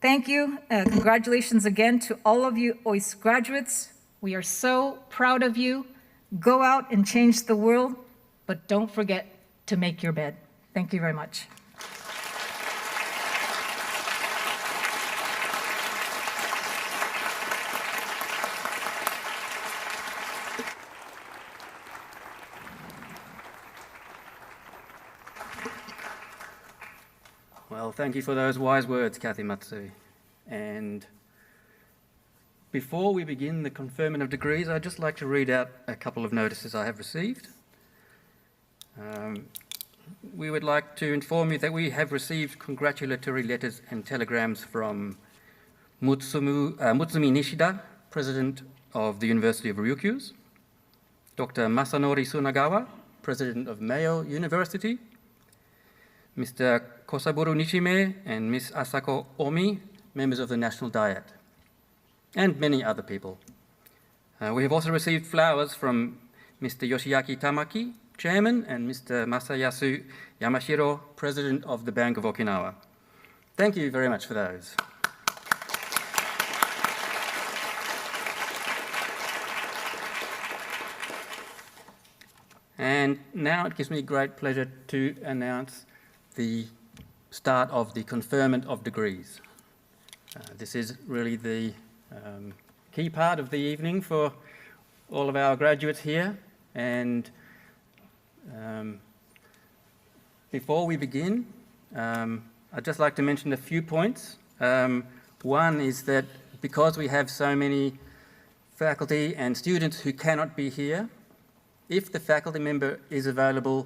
Thank you. Congratulations again to all of you OIST graduates. We are so proud of you. Go out and change the world, but don't forget to make your bed. Thank you very much. Well, thank you for those wise words, Kathy Matsui. And before we begin the conferment of degrees, I'd just like to read out a couple of notices I have received. We would like to inform you that we have received congratulatory letters and telegrams from Mutsumi Nishida, President of the University of Ryukyus, Dr. Masanori Sunagawa, President of Mayo University, Mr. Kosaburo Nishime and Ms. Asako Omi, members of the National Diet, and many other people. We have also received flowers from Mr. Yoshiaki Tamaki, Chairman, and Mr. Masayasu Yamashiro, President of the Bank of Okinawa. Thank you very much for those. And now it gives me great pleasure to announce the start of the conferment of degrees. This is really the key part of the evening for all of our graduates here. And before we begin, I'd just like to mention a few points. One is that because we have so many faculty and students who cannot be here, if the faculty member is available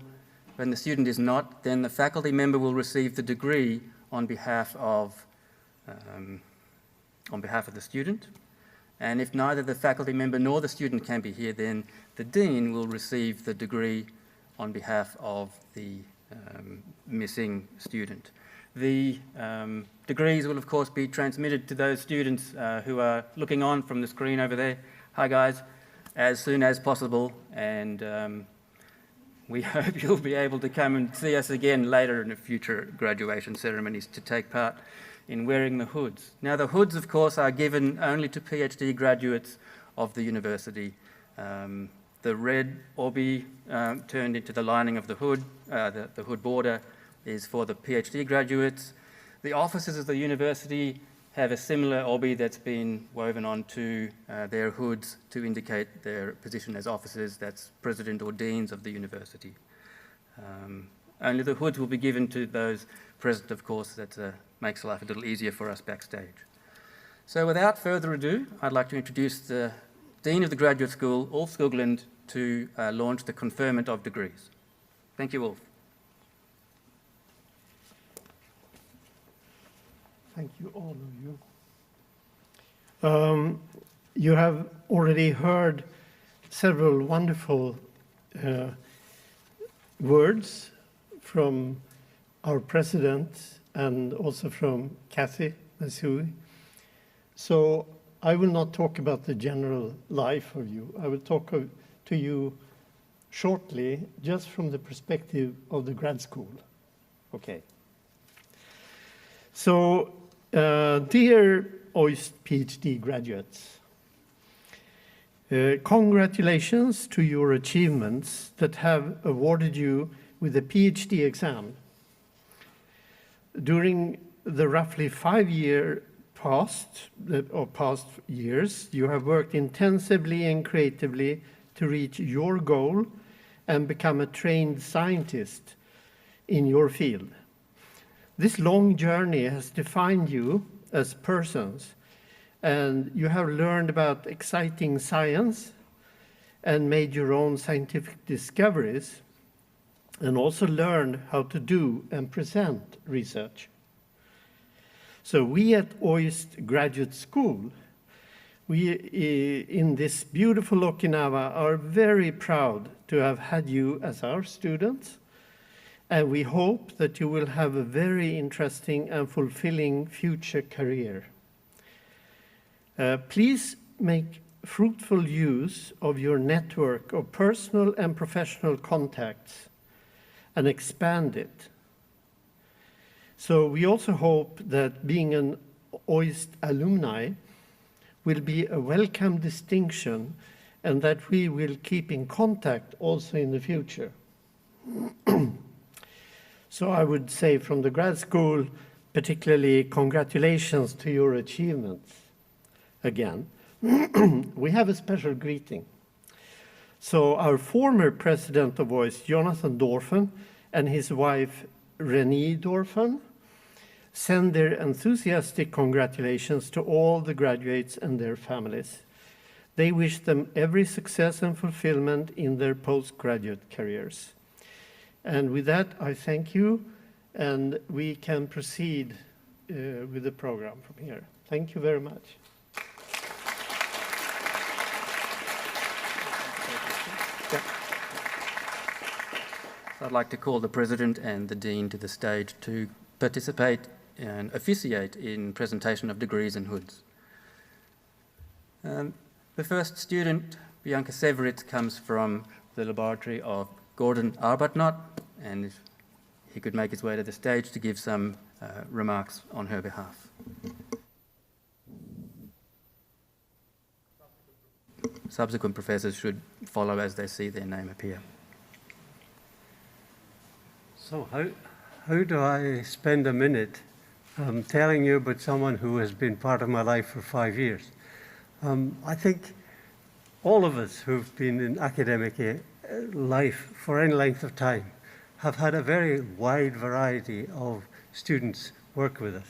when the student is not, then the faculty member will receive the degree on behalf of the student. And if neither the faculty member nor the student can be here, then the dean will receive the degree on behalf of the missing student. The degrees will, of course, be transmitted to those students who are looking on from the screen over there. Hi, guys, as soon as possible. And we hope you'll be able to come and see us again later in the future graduation ceremonies to take part in wearing the hoods. Now, the hoods, of course, are given only to PhD graduates of the university. The red obi turned into the lining of the hood, the hood border, is for the PhD graduates. The officers of the university have a similar obi that's been woven onto their hoods to indicate their position as officers, that's president or deans of the university. Only the hoods will be given to those present, of course. That makes life a little easier for us backstage. So without further ado, I'd like to introduce the Dean of the Graduate School, Ulf Skoglund, to launch the conferment of degrees. Thank you, Ulf. Thank you, all of you. You have already heard several wonderful words from our president and also from Kathy Matsui. So I will not talk about the general life of you. I will talk to you shortly just from the perspective of the grad school. Okay. So, dear OIST PhD graduates, congratulations to your achievements that have awarded you with a PhD exam. During the roughly 5 year past years, you have worked intensively and creatively to reach your goal and become a trained scientist in your field. This long journey has defined you as persons, and you have learned about exciting science and made your own scientific discoveries, and also learned how to do and present research. So we at OIST Graduate School, we in this beautiful Okinawa are very proud to have had you as our students, And we hope that you will have a very interesting and fulfilling future career. Please make fruitful use of your network of personal and professional contacts and expand it. So we also hope that being an OIST alumni will be a welcome distinction and that we will keep in contact also in the future. So I would say from the grad school, particularly congratulations to your achievements again. We have a special greeting. So our former president of OIST, Jonathan Dorfan, and his wife, Renée Dorfan, send their enthusiastic congratulations to all the graduates and their families. They wish them every success and fulfillment in their postgraduate careers. And with that, I thank you, and we can proceed with the program from here. Thank you very much. I'd like to call the President and the Dean to the stage to participate and officiate in presentation of degrees and hoods. The first student, Bianca Severitz, comes from the laboratory of Gordon Arbuthnot, and if he could make his way to the stage to give some remarks on her behalf. Subsequent professors should follow as they see their name appear. So how do I spend a minute telling you about someone who has been part of my life for 5 years? I think all of us who've been in academic life for any length of time have had a very wide variety of students work with us.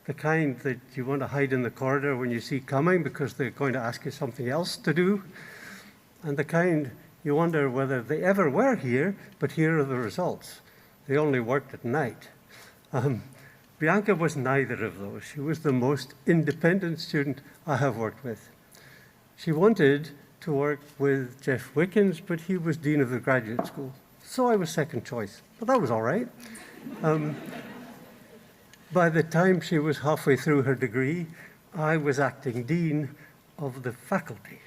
The kind that you want to hide in the corridor when you see coming because they're going to ask you something else to do, and the kind you wonder whether they ever were here, but here are the results. They only worked at night. Bianca was neither of those. She was the most independent student I have worked with. She wanted to work with Jeff Wickens, but he was Dean of the Graduate School. So I was second choice, but that was all right. By the time she was halfway through her degree, I was acting Dean of the faculty.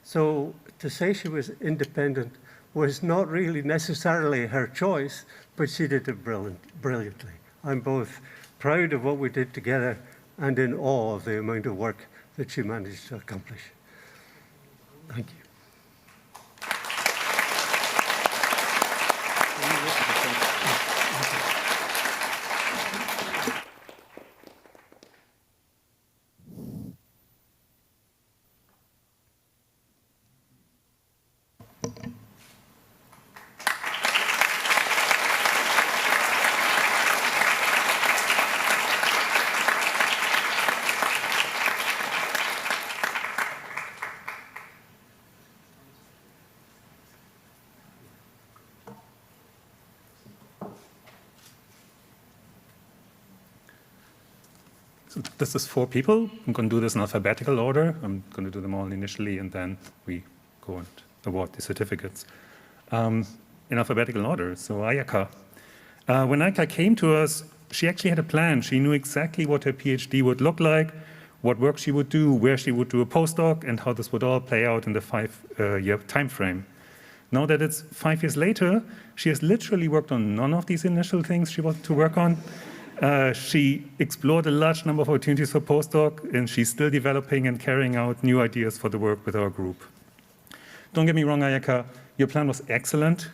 So to say she was independent was not really necessarily her choice, but she did it brilliantly. I'm both proud of what we did together and in awe of the amount of work that she managed to accomplish. Thank you. So this is 4 people. I'm going to do this in alphabetical order. I'm going to do them all initially, and then we go and award the certificates. In alphabetical order, so Ayaka. When Ayaka came to us, she actually had a plan. She knew exactly what her PhD would look like, what work she would do, where she would do a postdoc, and how this would all play out in the 5-year time frame. Now that it's 5 years later, she has literally worked on none of these initial things she wanted to work on. She explored a large number of opportunities for postdoc, and she's still developing and carrying out new ideas for the work with our group. Don't get me wrong, Ayaka, your plan was excellent,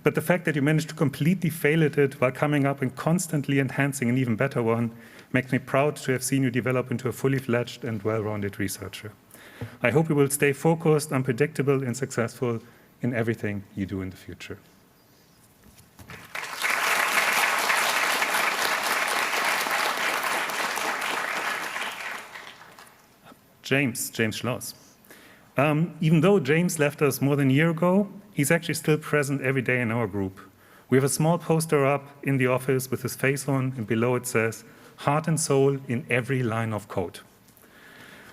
but the fact that you managed to completely fail at it while coming up and constantly enhancing an even better one makes me proud to have seen you develop into a fully fledged and well-rounded researcher. I hope you will stay focused, unpredictable, and successful in everything you do in the future. James Schloss. Even though James left us more than a year ago, he's actually still present every day in our group. We have a small poster up in the office with his face on, and below it says, "Heart and soul in every line of code."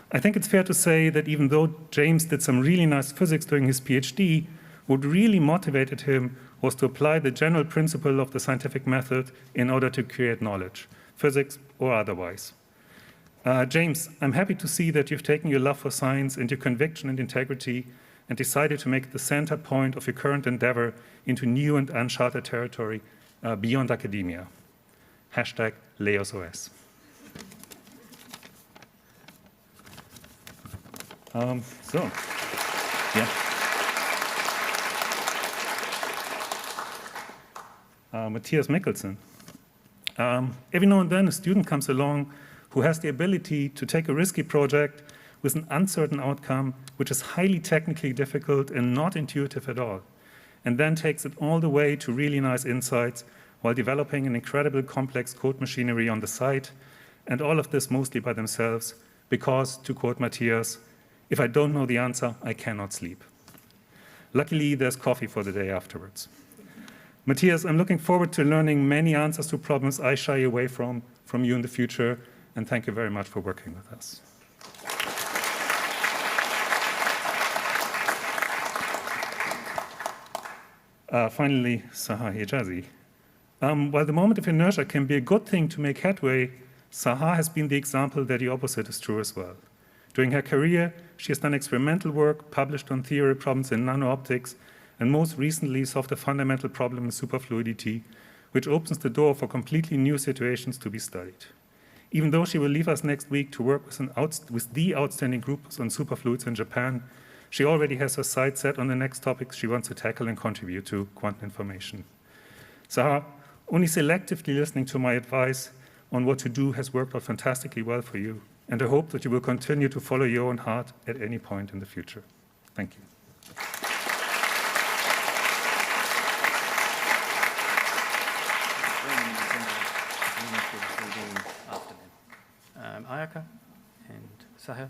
I think it's fair to say that even though James did some really nice physics during his PhD, what really motivated him was to apply the general principle of the scientific method in order to create knowledge, physics or otherwise. James, I'm happy to see that you've taken your love for science and your conviction and integrity and decided to make the center point of your current endeavor into new and uncharted territory beyond academia. Hashtag LeosOS. Mathias Mikkelsen. Every now and then a student comes along who has the ability to take a risky project with an uncertain outcome, which is highly technically difficult and not intuitive at all, and then takes it all the way to really nice insights while developing an incredible complex code machinery on the side, and all of this mostly by themselves, because, to quote Mathias, if I don't know the answer, I cannot sleep. Luckily, there's coffee for the day afterwards. Mathias, I'm looking forward to learning many answers to problems I shy away from you in the future, and thank you very much for working with us. Finally, Sahar Hijazi. While the moment of inertia can be a good thing to make headway, Sahar has been the example that the opposite is true as well. During her career, she has done experimental work, published on theory problems in nano-optics, and most recently solved a fundamental problem in superfluidity, which opens the door for completely new situations to be studied. Even though she will leave us next week to work with the outstanding groups on superfluids in Japan, she already has her sights set on the next topics she wants to tackle and contribute to quantum information. Sahar, only selectively listening to my advice on what to do has worked out fantastically well for you, and I hope that you will continue to follow your own heart at any point in the future. Thank you. Ayaka and Sahar.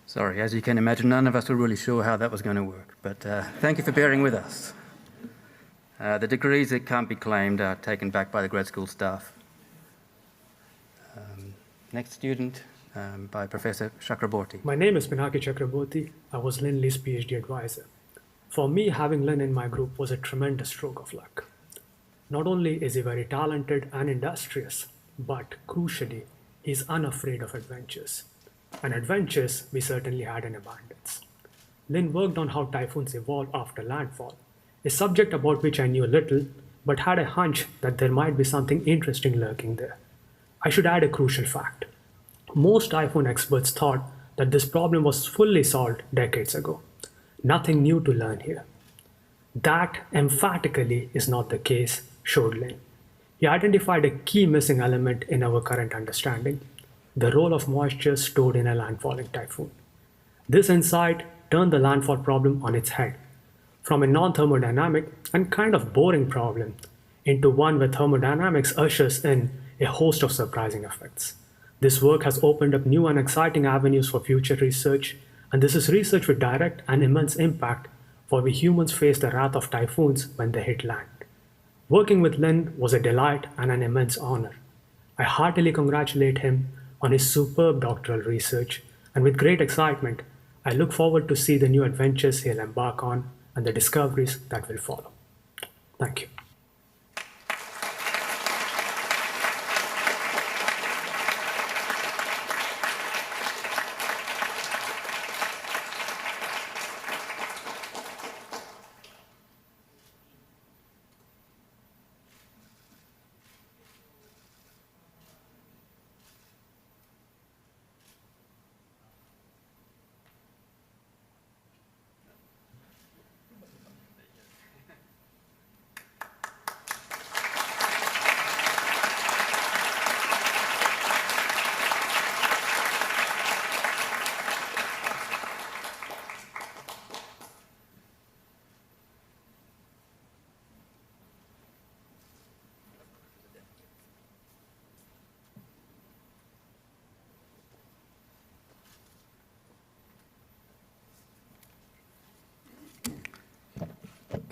Sorry, as you can imagine, none of us were really sure how that was going to work, but thank you for bearing with us. The degrees that can't be claimed are taken back by the grad school staff. Next student by Professor Chakraborty. My name is Pinaki Chakraborty. I was Lin Li's PhD advisor. For me, having Lin in my group was a tremendous stroke of luck. Not only is he very talented and industrious, but crucially, he's unafraid of adventures. And adventures we certainly had in abundance. Lin worked on how typhoons evolve after landfall, a subject about which I knew little, but had a hunch that there might be something interesting lurking there. I should add a crucial fact. Most typhoon experts thought that this problem was fully solved decades ago. Nothing new to learn here. That emphatically is not the case, showed Lin. He identified a key missing element in our current understanding: the role of moisture stored in a landfalling typhoon. This insight turned the landfall problem on its head, from a non-thermodynamic and kind of boring problem into one where thermodynamics ushers in a host of surprising effects. This work has opened up new and exciting avenues for future research, and this is research with direct and immense impact, for we humans face the wrath of typhoons when they hit land. Working with Lin was a delight and an immense honor. I heartily congratulate him on his superb doctoral research And with great excitement, I look forward to see the new adventures he'll embark on and the discoveries that will follow. Thank you.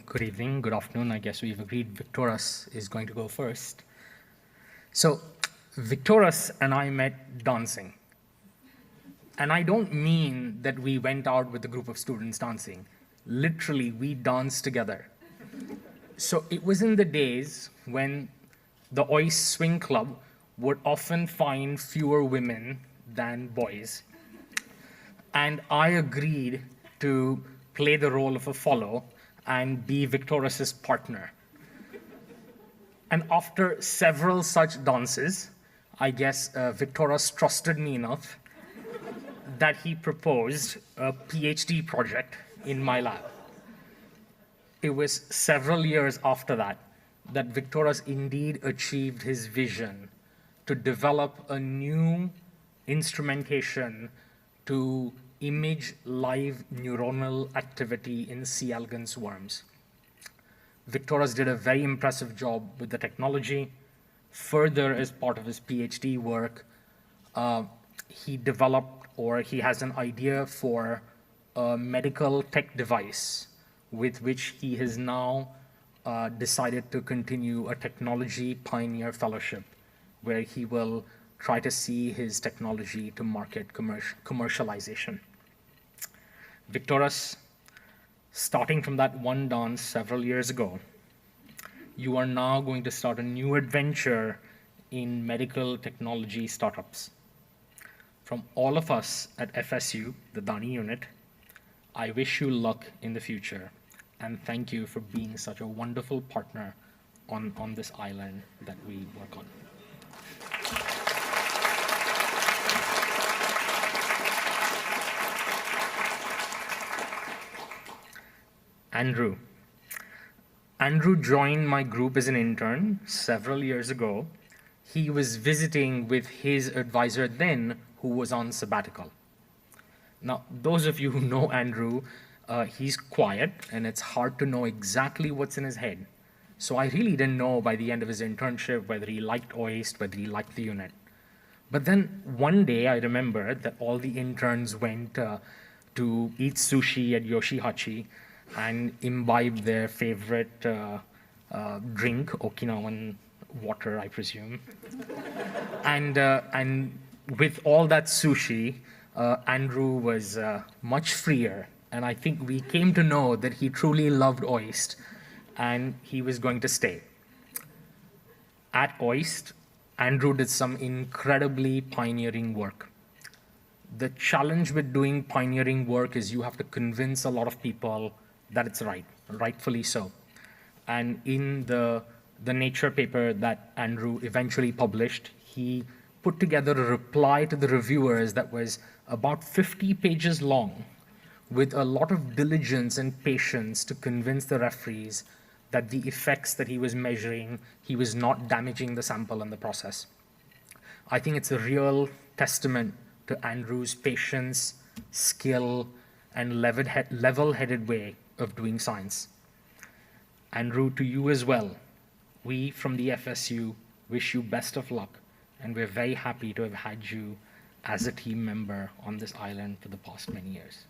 Good evening, good afternoon. I guess we've agreed Viktoras is going to go first. So Viktoras and I met dancing. And I don't mean that we went out with a group of students dancing. Literally, we danced together. So it was in the days when the OIST Swing Club would often find fewer women than boys. And I agreed to play the role of a follow and be Viktoras' partner. And after several such dances, I guess Viktoras trusted me enough that he proposed a PhD project in my lab. It was several years after that that Viktoras indeed achieved his vision to develop a new instrumentation to image live neuronal activity in C. elegans worms. Viktoras did a very impressive job with the technology. Further, as part of his PhD work, he developed, or he has an idea for a medical tech device with which he has now decided to continue a technology pioneer fellowship where he will try to see his technology to market commercialization. Viktoras, starting from that one dance several years ago, you are now going to start a new adventure in medical technology startups. From all of us at FSU, the Dani unit, I wish you luck in the future, and thank you for being such a wonderful partner on this island that we work on. Andrew. Andrew joined my group as an intern several years ago. He was visiting with his advisor then, who was on sabbatical. Now, those of you who know Andrew, he's quiet, and it's hard to know exactly what's in his head. So I really didn't know by the end of his internship whether he liked OIST, whether he liked the unit. But then one day I remember that all the interns went to eat sushi at Yoshihachi and imbibe their favorite drink, Okinawan water, I presume. And with all that sushi, Andrew was much freer. And I think we came to know that he truly loved OIST, and he was going to stay. At OIST, Andrew did some incredibly pioneering work. The challenge with doing pioneering work is you have to convince a lot of people that it's right, rightfully so. And in the Nature paper that Andrew eventually published, he put together a reply to the reviewers that was about 50 pages long, with a lot of diligence and patience to convince the referees that the effects that he was measuring, he was not damaging the sample in the process. I think it's a real testament to Andrew's patience, skill, and level-headed way of doing science. Andrew, to you as well, we from the FSU wish you best of luck, and we're very happy to have had you as a team member on this island for the past many years.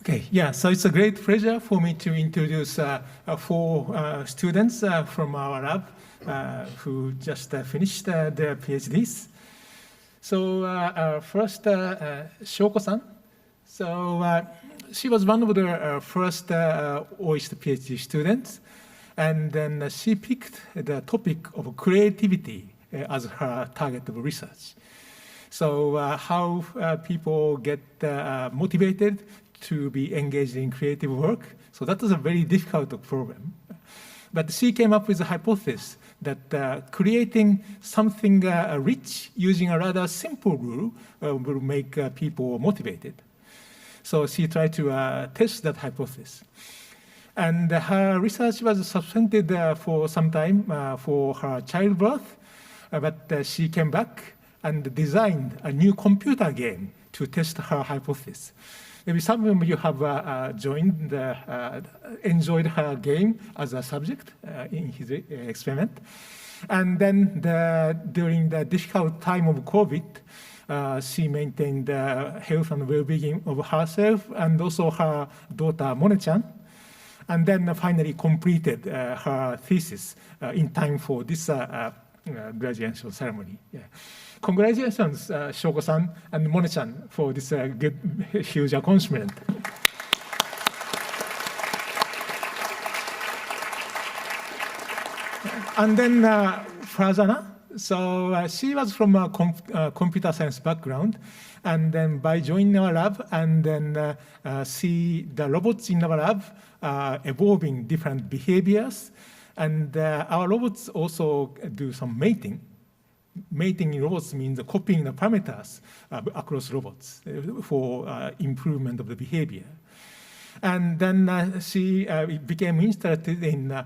Okay, yeah, so it's a great pleasure for me to introduce 4 students from our lab who just finished their PhDs. So first, Shoko-san. So she was one of the first OIST PhD students, and then she picked the topic of creativity as her target of research. So how people get motivated to be engaged in creative work. So that was a very difficult problem. But she came up with a hypothesis that creating something rich using a rather simple rule will make people motivated. So she tried to test that hypothesis. And her research was suspended for some time for her childbirth, but she came back and designed a new computer game to test her hypothesis. Maybe some of you have enjoyed her game as a subject in his experiment. And then during the difficult time of COVID, she maintained the health and well-being of herself and also her daughter, Mone-chan, and then finally completed her thesis in time for this graduation ceremony. Yeah. Congratulations, Shoko-san and Mone-chan, for this good, huge accomplishment. And then Farzana. So she was from a computer science background, and then by joining our lab and then see the robots in our lab evolving different behaviors, and our robots also do some mating. Mating in robots means copying the parameters across robots for improvement of the behavior. And then she became interested in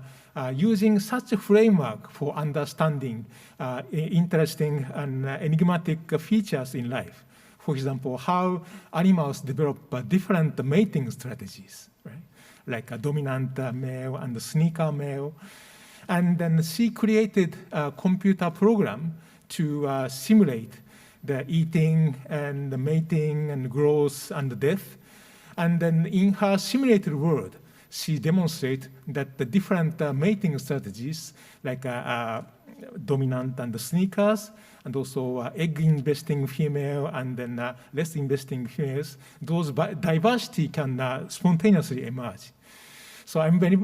using such a framework for understanding interesting and enigmatic features in life. For example, how animals develop different mating strategies, right? Like a dominant male and a sneaker male. And then she created a computer program to simulate the eating and the mating and growth and death. And then in her simulated world, she demonstrates that the different mating strategies, like dominant and the sneakers, and also egg-investing female and then less investing females, those diversity can spontaneously emerge. So I'm very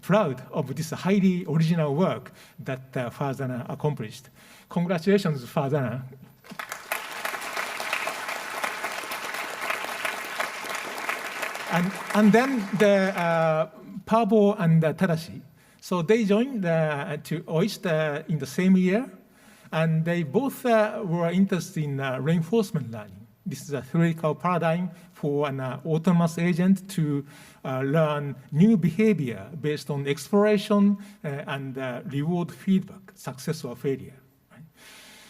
proud of this highly original work that Farzana accomplished. Congratulations, Farzana. And then the Pabo and Tadashi. So they joined to OIST in the same year, and they both were interested in reinforcement learning. This is a theoretical paradigm for an autonomous agent to learn new behavior based on exploration and reward feedback, success or failure. Right?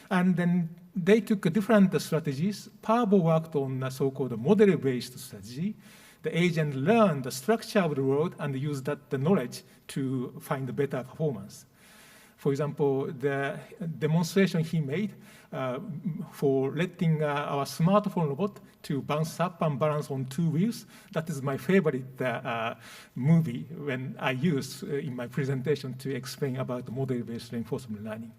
And then they took different strategies. Pabo worked on a so-called model-based strategy. The agent learned the structure of the world and used that knowledge to find better performance. For example, the demonstration he made for letting our smartphone robot to bounce up and balance on 2 wheels, that is my favorite movie when I use in my presentation to explain about model-based reinforcement learning.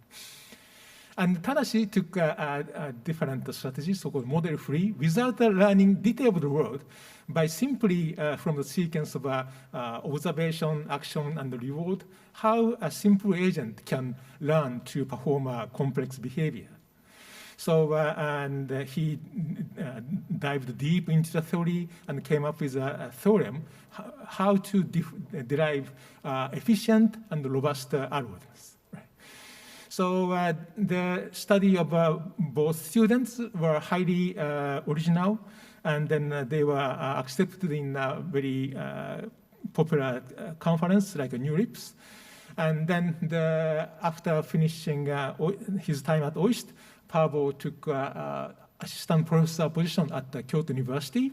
And Tadashi took a different strategy, so-called model-free, without learning detail of the world, by simply from the sequence of observation, action, and reward, how a simple agent can learn to perform a complex behavior. So, and he dived deep into the theory and came up with a theorem, how to derive efficient and robust algorithms. Right? So the study of both students were highly original, and then they were accepted in a very popular conference like NeurIPS. And then after finishing his time at OIST, Pabo took assistant professor position at the Kyoto University.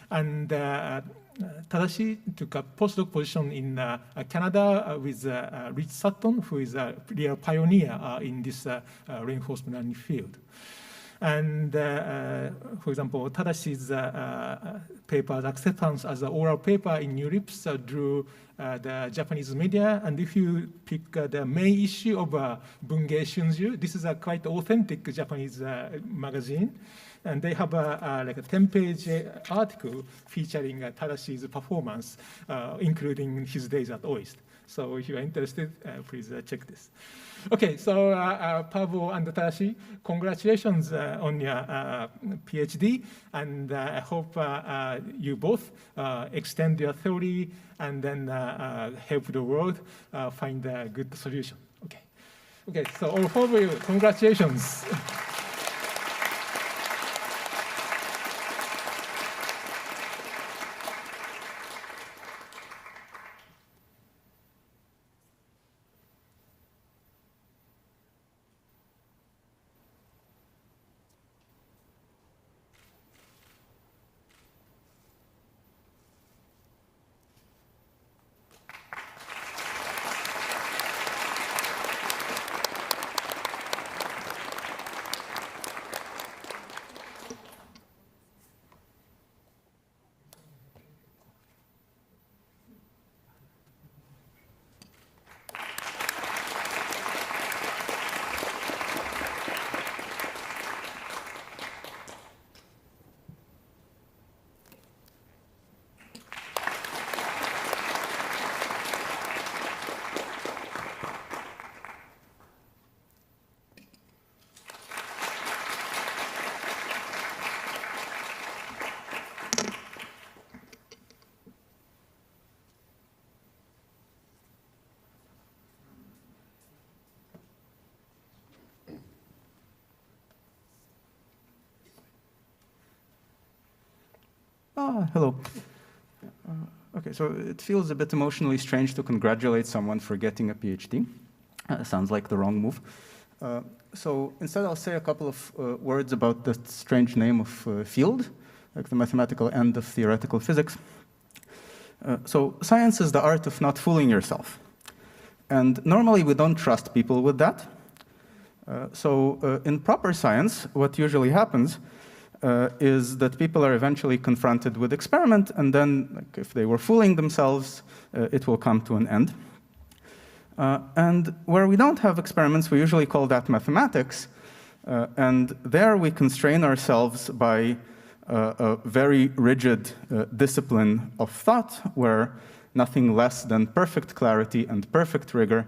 And Tadashi took a postdoc position in Canada with Rich Sutton, who is a real pioneer in this reinforcement learning field. And for example, Tadashi's paper's acceptance as an oral paper in Europe's drew the Japanese media. And if you pick the main issue of Bunge Shunju, this is a quite authentic Japanese magazine. And they have like a 10-page article featuring Tadashi's performance, including his days at OIST. So if you are interested, please check this. Okay, so Paavo and Tadashi, congratulations on your PhD, and I hope you both extend your theory and then help the world find a good solution. Okay, so all four of you, congratulations. Hello. Okay, so it feels a bit emotionally strange to congratulate someone for getting a PhD. Sounds like the wrong move. So instead I'll say a couple of words about the strange name of field, like the mathematical end of theoretical physics. So science is the art of not fooling yourself. And normally we don't trust people with that. So in proper science, what usually happens is that people are eventually confronted with experiment, and then like, if they were fooling themselves, it will come to an end. And where we don't have experiments, we usually call that mathematics. And there we constrain ourselves by a very rigid discipline of thought, where nothing less than perfect clarity and perfect rigor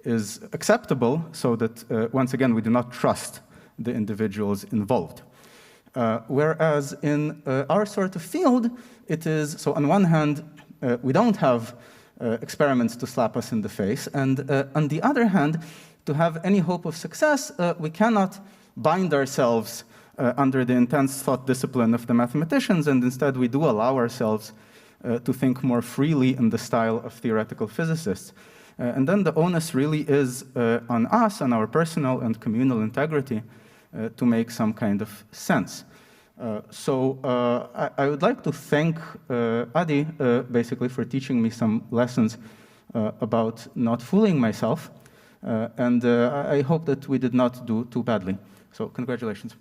is acceptable, so that, once again, we do not trust the individuals involved. Whereas in our sort of field, it is, so on one hand, we don't have experiments to slap us in the face, and on the other hand, to have any hope of success, we cannot bind ourselves under the intense thought discipline of the mathematicians, and instead we do allow ourselves to think more freely in the style of theoretical physicists. And then the onus really is on us, on our personal and communal integrity, to make some kind of sense. So I would like to thank Adi, basically, for teaching me some lessons about not fooling myself, and I hope that we did not do too badly. So congratulations.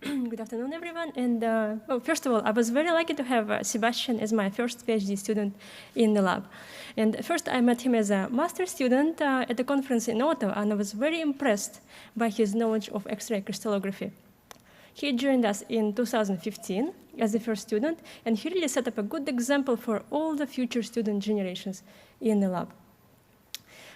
Good afternoon, everyone. And well, first of all, I was very lucky to have Sebastien as my first PhD student in the lab. And first, I met him as a master's student at the conference in Ottawa, and I was very impressed by his knowledge of X-ray crystallography. He joined us in 2015 as the first student, and he really set up a good example for all the future student generations in the lab.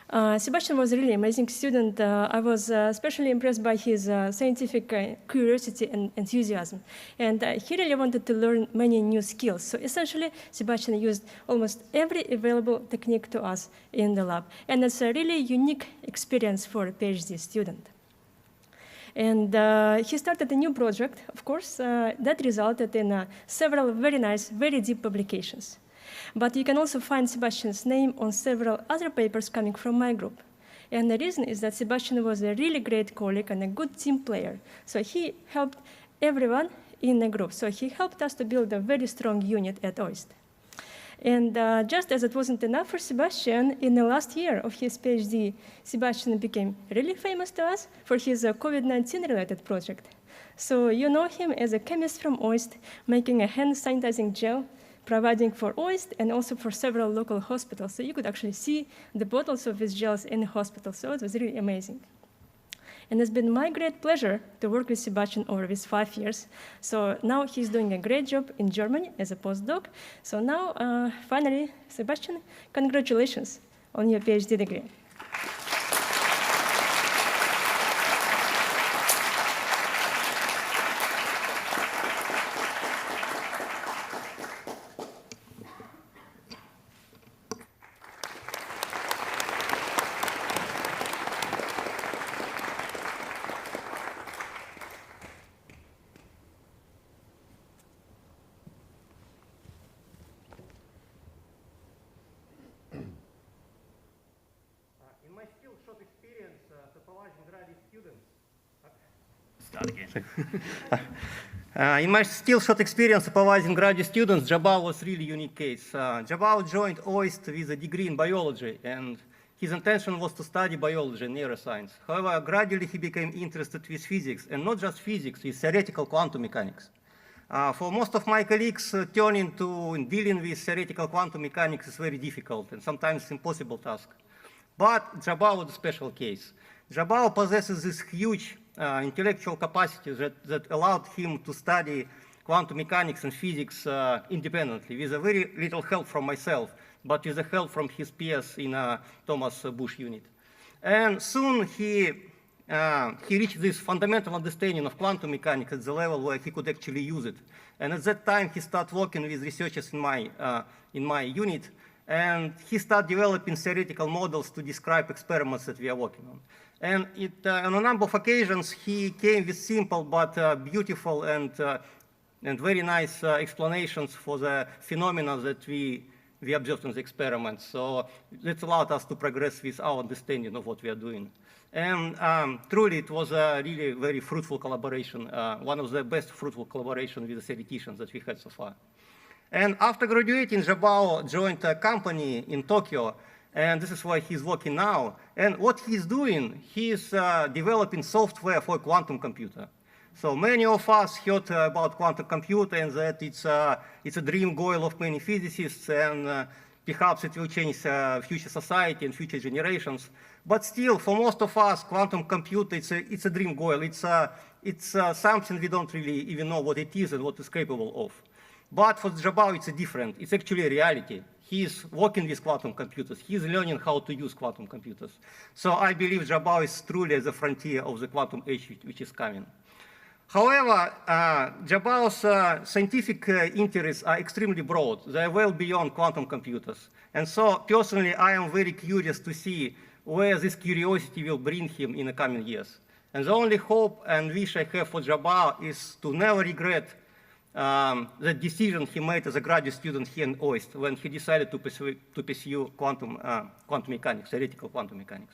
Sebastian was a really amazing student. I was especially impressed by his scientific curiosity and enthusiasm. And he really wanted to learn many new skills. So essentially, Sebastian used almost every available technique to us in the lab. And it's a really unique experience for a PhD student. And he started a new project, of course, that resulted in several very nice, very deep publications. But you can also find Sebastian's name on several other papers coming from my group. And the reason is that Sebastian was a really great colleague and a good team player. So he helped everyone in the group. So he helped us to build a very strong unit at OIST. And just as it wasn't enough for Sebastian, in the last year of his PhD, Sebastian became really famous to us for his COVID-19 related project. So you know him as a chemist from OIST, making a hand sanitizing gel, providing for OIST and also for several local hospitals. So you could actually see the bottles of his gels in the hospital. So it was really amazing. And it's been my great pleasure to work with Sebastian over these 5 years. So now he's doing a great job in Germany as a postdoc. So now, finally, Sebastian, congratulations on your PhD degree. In my still short experience supervising graduate students, Jabal was really unique case. Jabal joined OIST with a degree in biology, and his intention was to study biology and neuroscience. However, gradually he became interested with physics, and not just physics, with theoretical quantum mechanics. For most of my colleagues, turning to and dealing with theoretical quantum mechanics is very difficult and sometimes impossible task. But Jabal was a special case. Jabal possesses this huge intellectual capacity that allowed him to study quantum mechanics and physics independently, with a very little help from myself, but with the help from his peers in Thomas Bush unit. And soon he reached this fundamental understanding of quantum mechanics at the level where he could actually use it. And at that time, he started working with researchers in my unit, and he started developing theoretical models to describe experiments that we are working on. And on a number of occasions, he came with simple but beautiful and very nice explanations for the phenomena that we observed in the experiments. So that allowed us to progress with our understanding of what we are doing. And truly, it was a really very fruitful collaboration, one of the best fruitful collaborations with the theoreticians that we had so far. And after graduating, Jabal joined a company in Tokyo, and this is where he's working now. And what he's doing, he's developing software for a quantum computer. So many of us heard about quantum computer and that it's a dream goal of many physicists, and perhaps it will change future society and future generations. But still, for most of us, quantum computer, it's a dream goal. It's something we don't really even know what it is and what it's capable of. But for Jabal, it's different. It's actually a reality. He's working with quantum computers. He's learning how to use quantum computers. So I believe Jabal is truly at the frontier of the quantum age which is coming. However, Jabal's scientific interests are extremely broad. They're well beyond quantum computers. And so personally, I am very curious to see where this curiosity will bring him in the coming years. And the only hope and wish I have for Jabal is to never regret the decision he made as a graduate student here in OIST when he decided to pursue quantum mechanics, theoretical quantum mechanics.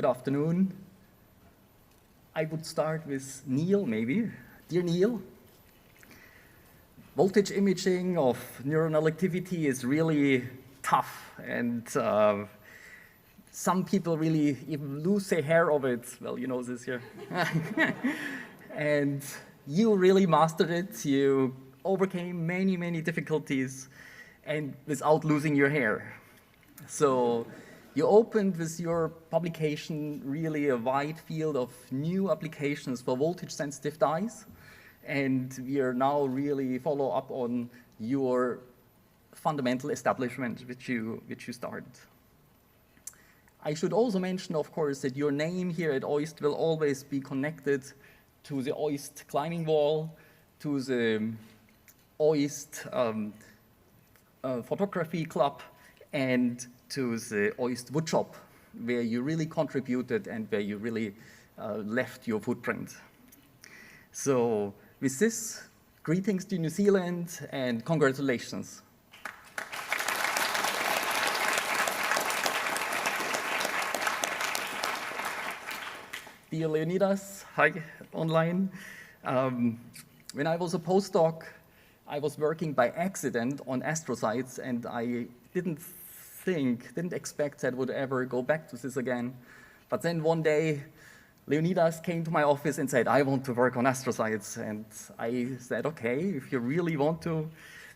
Good afternoon. I would start with Neil, maybe. Dear Neil, voltage imaging of neuronal activity is really tough, and some people really even lose their hair of it. Well, you know this here. And you really mastered it. You overcame many, many difficulties, and without losing your hair. So you opened with your publication really a wide field of new applications for voltage-sensitive dyes, and we are now really follow up on your fundamental establishment which you started. I should also mention, of course, that your name here at OIST will always be connected to the OIST climbing wall, to the OIST photography club, and to the OIST woodshop, where you really contributed and where you really left your footprint. So with this, greetings to New Zealand and congratulations. Dear Leonidas, hi online. When I was a postdoc, I was working by accident on astrocytes, and I didn't expect that I would ever go back to this again. But then one day, Leonidas came to my office and said, I want to work on astrocytes. And I said, okay, if you really want to,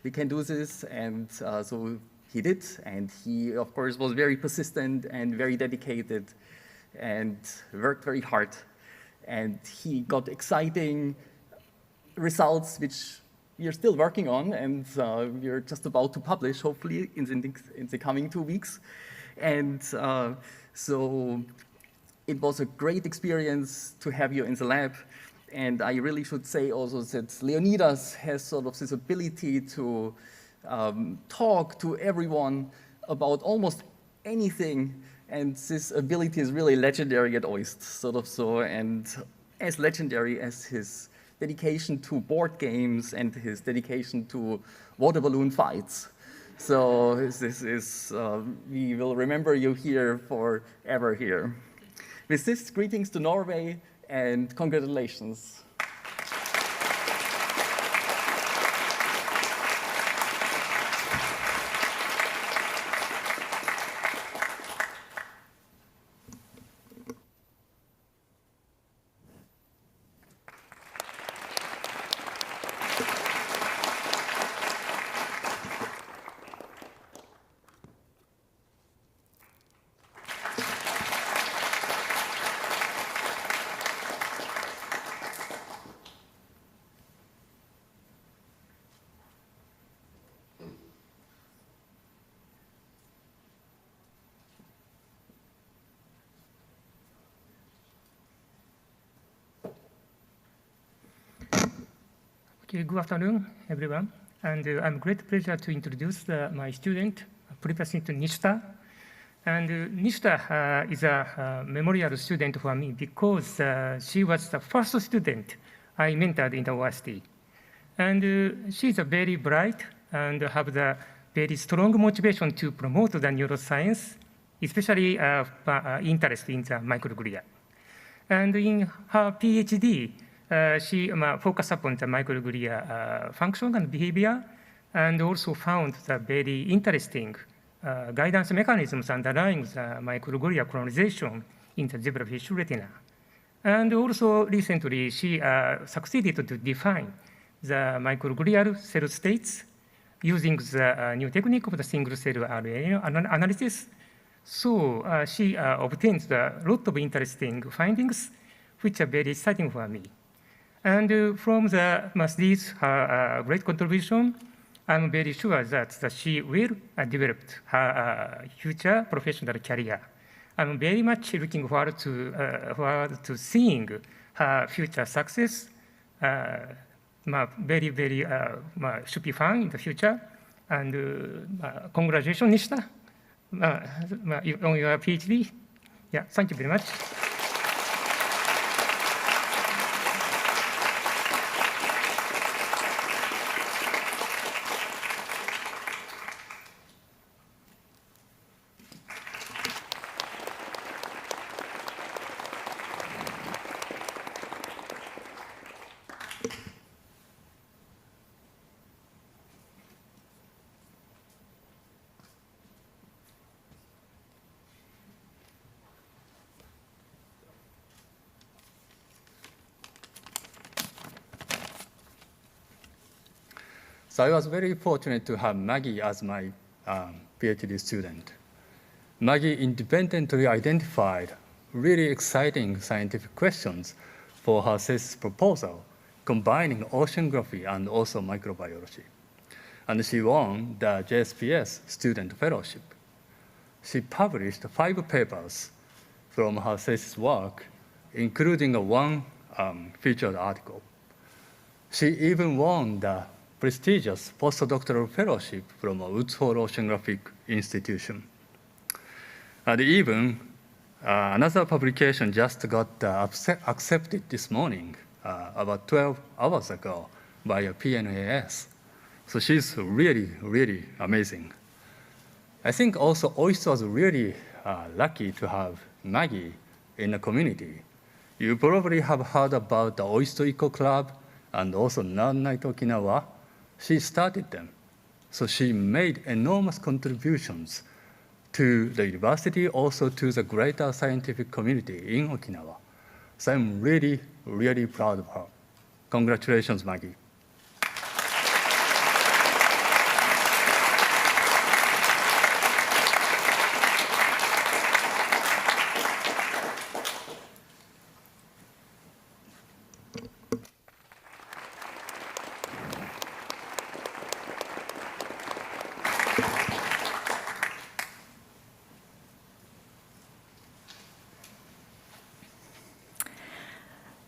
we can do this. And so he did. And he, of course, was very persistent and very dedicated and worked very hard. And he got exciting results, which we are still working on, and we're just about to publish, hopefully, in the coming 2 weeks. And so it was a great experience to have you in the lab. And I really should say also that Leonidas has sort of this ability to talk to everyone about almost anything. And this ability is really legendary at OIST, sort of so, and as legendary as his dedication to board games and his dedication to water balloon fights. So this is, we will remember you here forever here. With this, greetings to Norway and congratulations. Okay, good afternoon, everyone. And I'm great pleasure to introduce my student, Professor Nishtha. And Nishtha is a memorial student for me because she was the first student I mentored in the OIST. And she's very bright and have the very strong motivation to promote the neuroscience, especially interest in the microglia. And in her PhD, she focused upon the microglia function and behavior, and also found the very interesting guidance mechanisms underlying the microglia colonization in the zebrafish retina. And also recently, she succeeded to define the microglial cell states using the new technique of the single-cell RNA analysis. So she obtained a lot of interesting findings, which are very exciting for me. And from these great contribution, I'm very sure that she will develop her future professional career. I'm very much looking forward to seeing her future success. Very, very should be fun in the future. And congratulations, Nishtha, on your PhD. Yeah, thank you very much. So I was very fortunate to have Maggie as my PhD student. Maggie independently identified really exciting scientific questions for her thesis proposal, combining oceanography and also microbiology. And she won the JSPS Student Fellowship. She published 5 papers from her thesis work, including one featured article. She even won the prestigious postdoctoral fellowship from a Huat Hoh Oceanographic Institution. And even another publication just got accepted this morning, about 12 hours ago, by a PNAS. So she's really, really amazing. I think also OIST was really lucky to have Maggie in the community. You probably have heard about the OIST Eco Club and also Night Okinawa. She started them. So she made enormous contributions to the university, also to the greater scientific community in Okinawa. So I'm really, really proud of her. Congratulations, Maggie.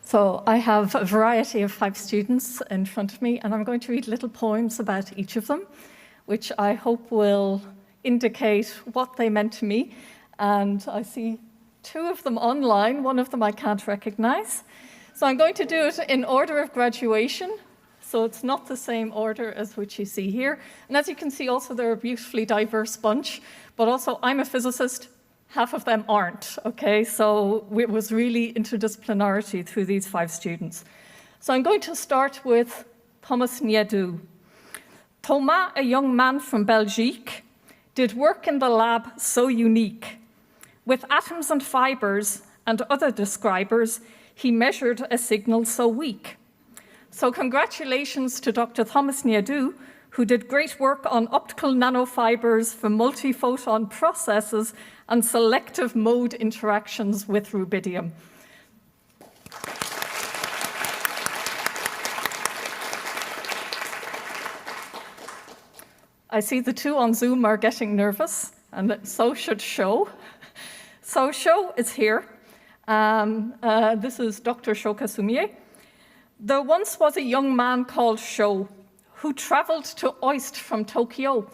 So I have a variety of 5 students in front of me, and I'm going to read little poems about each of them, which I hope will indicate what they meant to me. And I see 2 of them online, one of them I can't recognize. So I'm going to do it in order of graduation. So it's not the same order as which you see here. And as you can see also, they're a beautifully diverse bunch, but also I'm a physicist. Half of them aren't, okay? So it was really interdisciplinarity through these 5 students. So I'm going to start with Thomas Niedou. Thomas, a young man from Belgique, did work in the lab so unique. With atoms and fibers and other describers, he measured a signal so weak. So congratulations to Dr. Thomas Niedou, who did great work on optical nanofibers for multiphoton processes and selective mode interactions with rubidium. I see the 2 on Zoom are getting nervous, and so should Sho. So Sho is here. This is Dr. Shoko Sumie. There once was a young man called Sho, who traveled to OIST from Tokyo.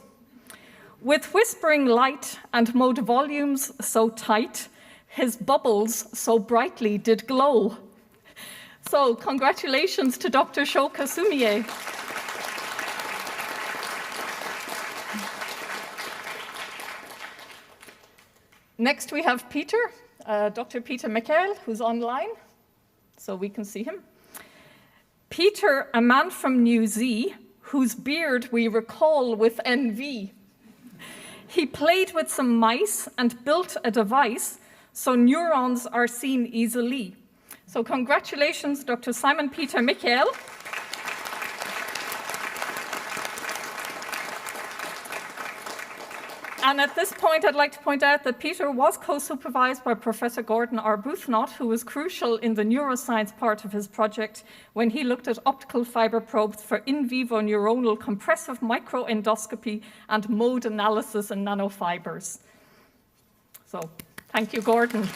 With whispering light and mode volumes so tight, his bubbles so brightly did glow. So congratulations to Dr. Shoko Sumie. Next we have Peter, Dr. Peter Mikkel, who's online, so we can see him. Peter, a man from New Z, whose beard we recall with envy. He played with some mice and built a device so neurons are seen easily. So congratulations, Dr. Simon Peter Mikkel. And at this point, I'd like to point out that Peter was co-supervised by Professor Gordon Arbuthnot, who was crucial in the neuroscience part of his project when he looked at optical fiber probes for in vivo neuronal compressive microendoscopy and mode analysis in nanofibers. So, thank you, Gordon.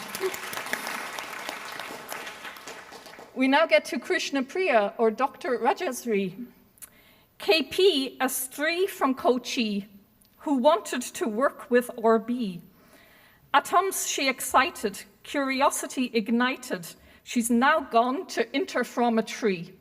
We now get to Krishna Priya, or Dr. Rajasri. KP, a Stree from Kochi, who wanted to work with Orbi. Atoms she excited, curiosity ignited. She's now gone to interferometry.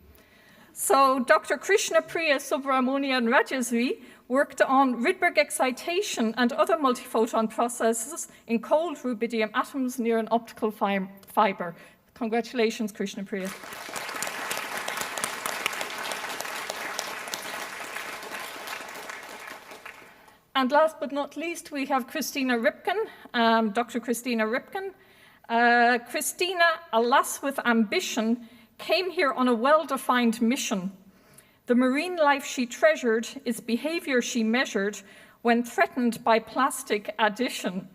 So Dr. Krishna Priya Subramanian Rajasri worked on Rydberg excitation and other multiphoton processes in cold rubidium atoms near an optical fiber. Congratulations, Krishna Priya. And last but not least, we have Christina Ripken, Dr. Christina Ripken. Christina, a lass with ambition, came here on a well-defined mission. The marine life she treasured is behavior she measured when threatened by plastic addition.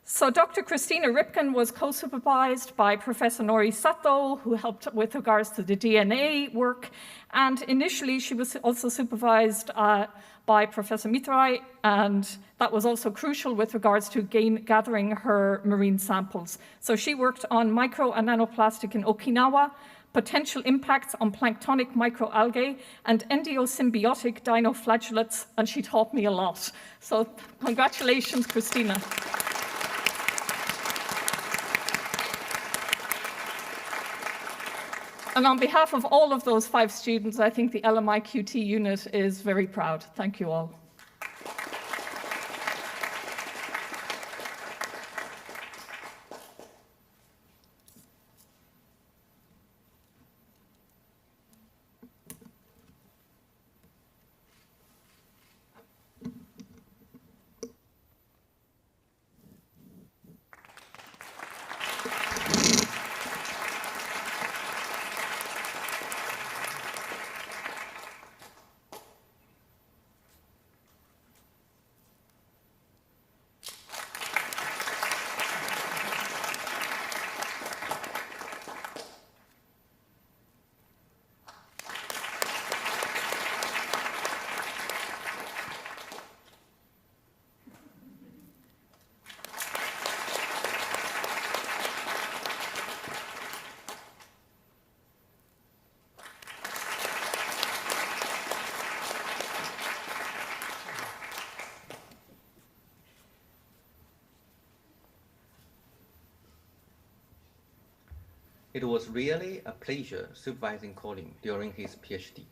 So Dr. Christina Ripken was co-supervised by Professor Nori Sato, who helped with regards to the DNA work. And initially, she was also supervised by Professor Mitrai, and that was also crucial with regards to gathering her marine samples. So she worked on micro and nanoplastic in Okinawa, potential impacts on planktonic microalgae, and endosymbiotic dinoflagellates, and she taught me a lot. So congratulations, Christina. And on behalf of all of those 5 students, I think the LMIQT unit is very proud. Thank you all. It was really a pleasure supervising Collin during his PhD.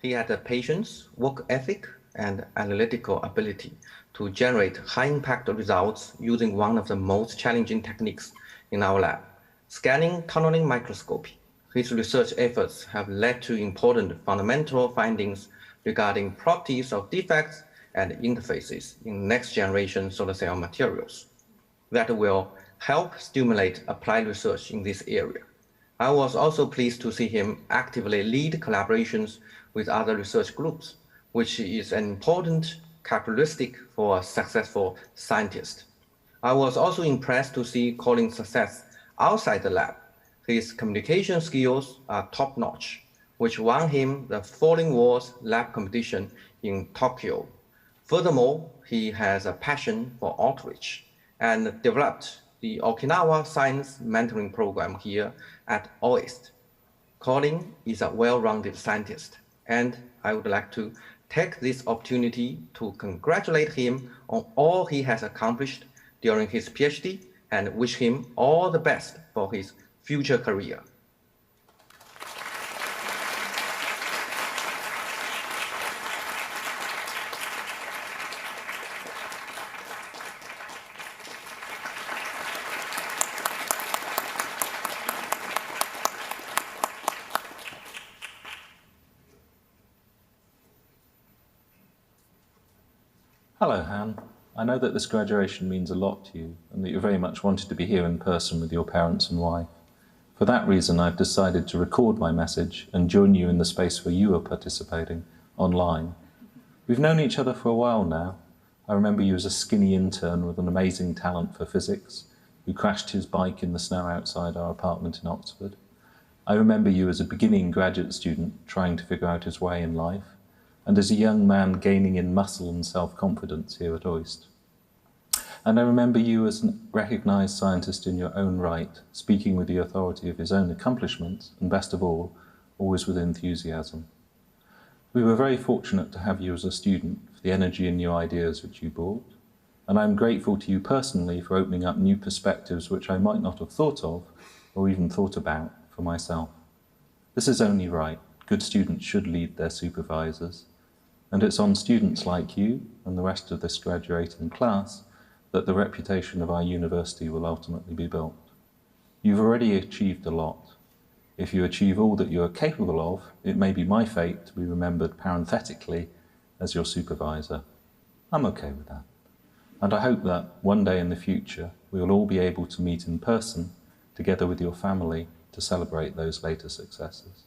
He had the patience, work ethic, and analytical ability to generate high-impact results using one of the most challenging techniques in our lab, scanning tunneling microscopy. His research efforts have led to important fundamental findings regarding properties of defects and interfaces in next-generation solar cell materials that will help stimulate applied research in this area. I was also pleased to see him actively lead collaborations with other research groups, which is an important characteristic for a successful scientist. I was also impressed to see Collin's success outside the lab. His communication skills are top-notch, which won him the Falling Walls lab competition in Tokyo. Furthermore, he has a passion for outreach and developed the Okinawa Science Mentoring Program here at OIST. Collin is a well-rounded scientist, and I would like to take this opportunity to congratulate him on all he has accomplished during his PhD and wish him all the best for his future career. Hello, Han. I know that this graduation means a lot to you and that you very much wanted to be here in person with your parents and wife. For that reason, I've decided to record my message and join you in the space where you are participating, online. We've known each other for a while now. I remember you as a skinny intern with an amazing talent for physics who crashed his bike in the snow outside our apartment in Oxford. I remember you as a beginning graduate student trying to figure out his way in life, and as a young man gaining in muscle and self-confidence here at OIST. And I remember you as a recognised scientist in your own right, speaking with the authority of his own accomplishments, and best of all, always with enthusiasm. We were very fortunate to have you as a student for the energy and new ideas which you brought, and I'm grateful to you personally for opening up new perspectives which I might not have thought of, or even thought about, for myself. This is only right. Good students should lead their supervisors, and it's on students like you and the rest of this graduating class that the reputation of our university will ultimately be built. You've already achieved a lot. If you achieve all that you are capable of, it may be my fate to be remembered parenthetically as your supervisor. I'm okay with that. And I hope that one day in the future, we will all be able to meet in person, together with your family, to celebrate those later successes.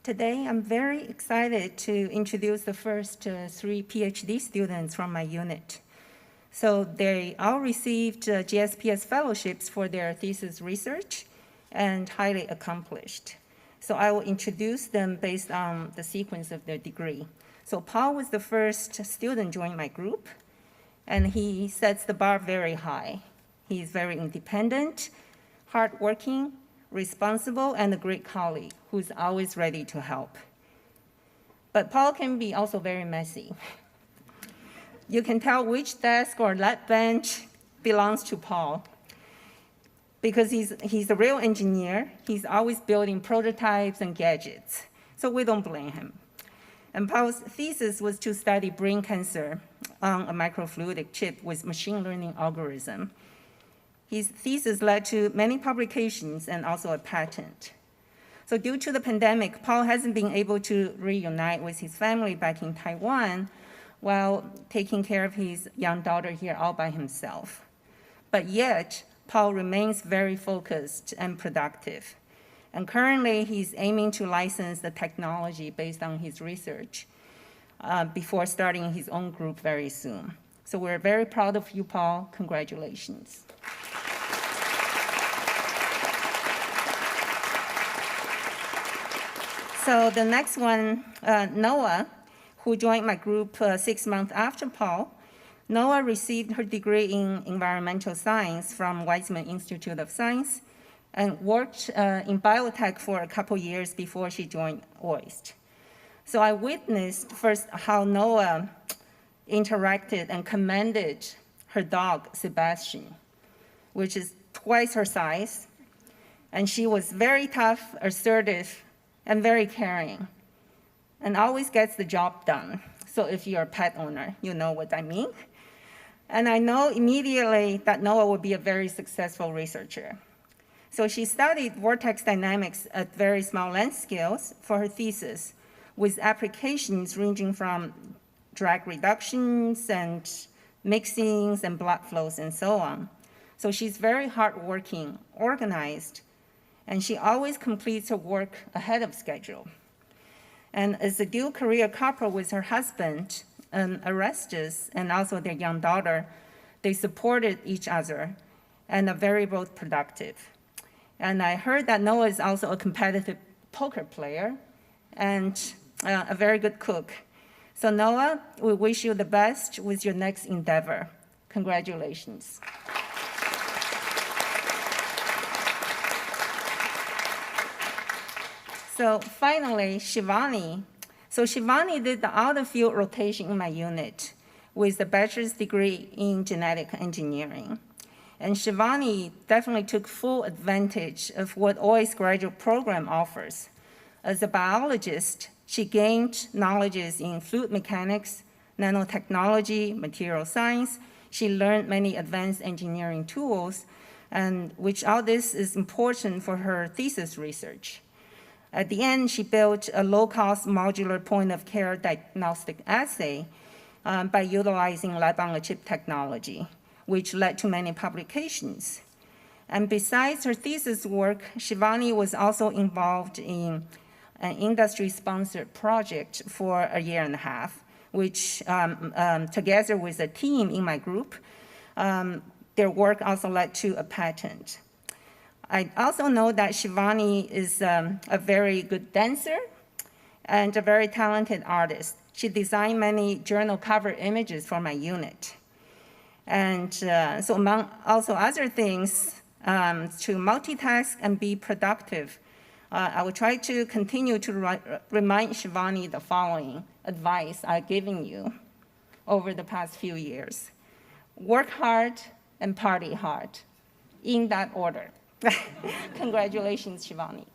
Today, I'm very excited to introduce the first 3 PhD students from my unit. So they all received GSPS fellowships for their thesis research and highly accomplished. So I will introduce them based on the sequence of their degree. So Paul was the first student joining my group, and he sets the bar very high. He's very independent, hardworking, responsible, and a great colleague who's always ready to help. But Paul can be also very messy. You can tell which desk or lab bench belongs to Paul because he's a real engineer. He's always building prototypes and gadgets, so we don't blame him. And Paul's thesis was to study brain cancer on a microfluidic chip with machine learning algorithm. His thesis led to many publications and also a patent. So due to the pandemic, Paul hasn't been able to reunite with his family back in Taiwan while taking care of his young daughter here all by himself. But yet, Paul remains very focused and productive. And currently, he's aiming to license the technology based on his research before starting his own group very soon. So we're very proud of you, Paul. Congratulations. So the next one, Noa, who joined my group 6 months after Paul. Noa received her degree in environmental science from Weizmann Institute of Science and worked in biotech for a couple years before she joined OIST. So I witnessed first how Noa interacted and commended her dog, Sebastien, which is twice her size. And she was very tough, assertive, and very caring, and always gets the job done. So if you're a pet owner, you know what I mean. And I know immediately that Noa will be a very successful researcher. So she studied vortex dynamics at very small length scales for her thesis, with applications ranging from drag reductions and mixings and blood flows and so on. So she's very hardworking, organized, and she always completes her work ahead of schedule. And as a dual career couple with her husband, Orestes, and also their young daughter, they supported each other and are very both productive. And I heard that Noa is also a competitive poker player and a very good cook. So Noa, we wish you the best with your next endeavor. Congratulations. So finally, Shivani. So Shivani did the outer field rotation in my unit with a bachelor's degree in genetic engineering. And Shivani definitely took full advantage of what OIST graduate program offers. As a biologist, she gained knowledges in fluid mechanics, nanotechnology, material science. She learned many advanced engineering tools, and which all this is important for her thesis research. At the end, she built a low-cost modular point-of-care diagnostic assay by utilizing lab-on-a-chip technology, which led to many publications. And besides her thesis work, Shivani was also involved in an industry-sponsored project for a year and a half, which together with a team in my group, their work also led to a patent. I also know that Shivani is a very good dancer and a very talented artist. She designed many journal cover images for my unit. And so among also other things, to multitask and be productive, I will try to continue to remind Shivani the following advice I've given you over the past few years. Work hard and party hard, in that order. Congratulations, Shivani.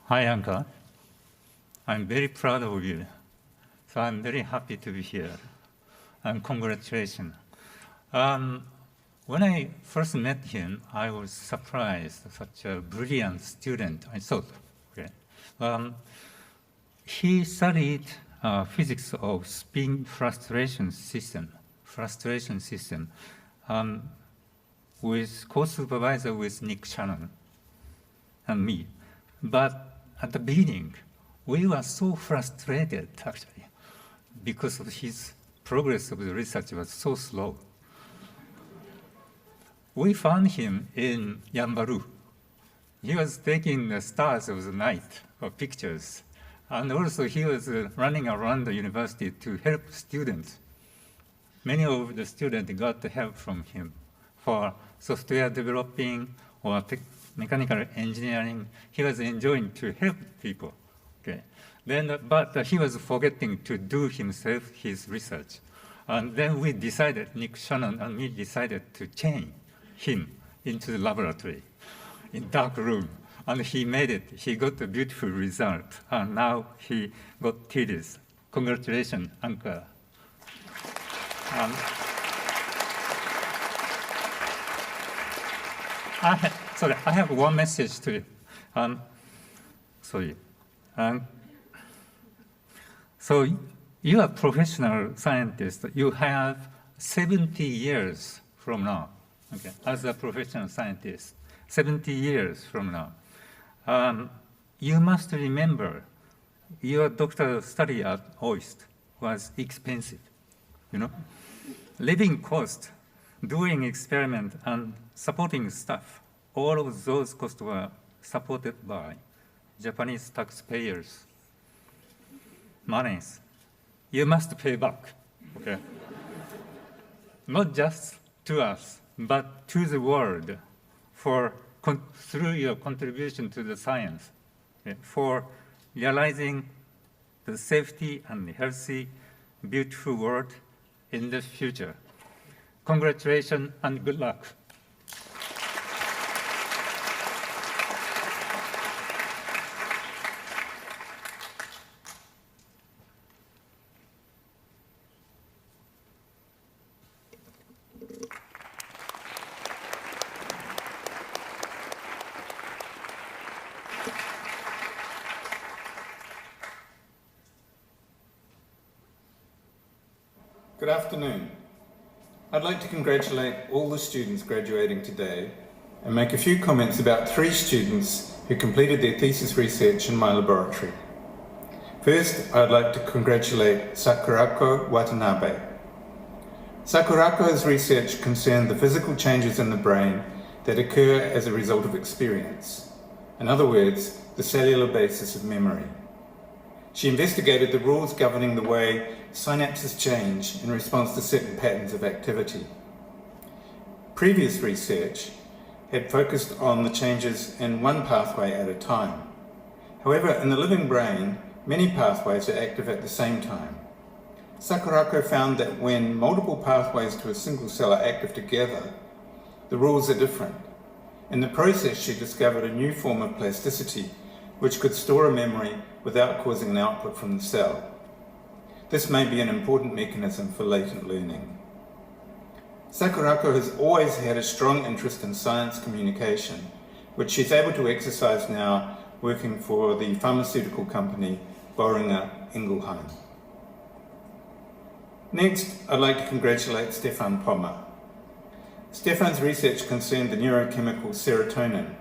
Hi, Ankur. I'm very proud of you. So I'm very happy to be here. And congratulations. When I first met him, I was surprised, such a brilliant student, I thought. Okay. He studied physics of spin frustration system, with co-supervisor with Nick Shannon and me. But at the beginning, we were so frustrated, actually, because of his progress of the research was so slow. We found him in Yambaru. He was taking the stars of the night, or pictures. And also he was running around the university to help students. Many of the students got help from him for software developing or mechanical engineering. He was enjoying to help people. Okay. But he was forgetting to do himself his research. And then we decided, Nick Shannon and me decided to chain him into the laboratory in dark room. And he made it. He got a beautiful result. And now he got TDS. Congratulations, Ankur. I have one message to you. So you are a professional scientist. You have 70 years from now, okay, as a professional scientist, 70 years from now. You must remember your doctoral study at OIST was expensive, you know? Living cost, doing experiment and supporting staff, all of those costs were supported by Japanese taxpayers' monies. You must pay back, okay? Not just to us, but to the world through your contribution to the science, okay, for realizing the safety and healthy, beautiful world in the future. Congratulations and good luck. Good afternoon. I'd like to congratulate all the students graduating today and make a few comments about 3 students who completed their thesis research in my laboratory. First, I'd like to congratulate Sakurako Watanabe. Sakurako's research concerned the physical changes in the brain that occur as a result of experience. In other words, the cellular basis of memory. She investigated the rules governing the way synapses change in response to certain patterns of activity. Previous research had focused on the changes in one pathway at a time. However, in the living brain, many pathways are active at the same time. Sakurako found that when multiple pathways to a single cell are active together, the rules are different. In the process, she discovered a new form of plasticity, which could store a memory without causing an output from the cell. This may be an important mechanism for latent learning. Sakurako has always had a strong interest in science communication, which she's able to exercise now working for the pharmaceutical company Boehringer Ingelheim. Next, I'd like to congratulate Stefan Pommer. Stefan's research concerned the neurochemical serotonin,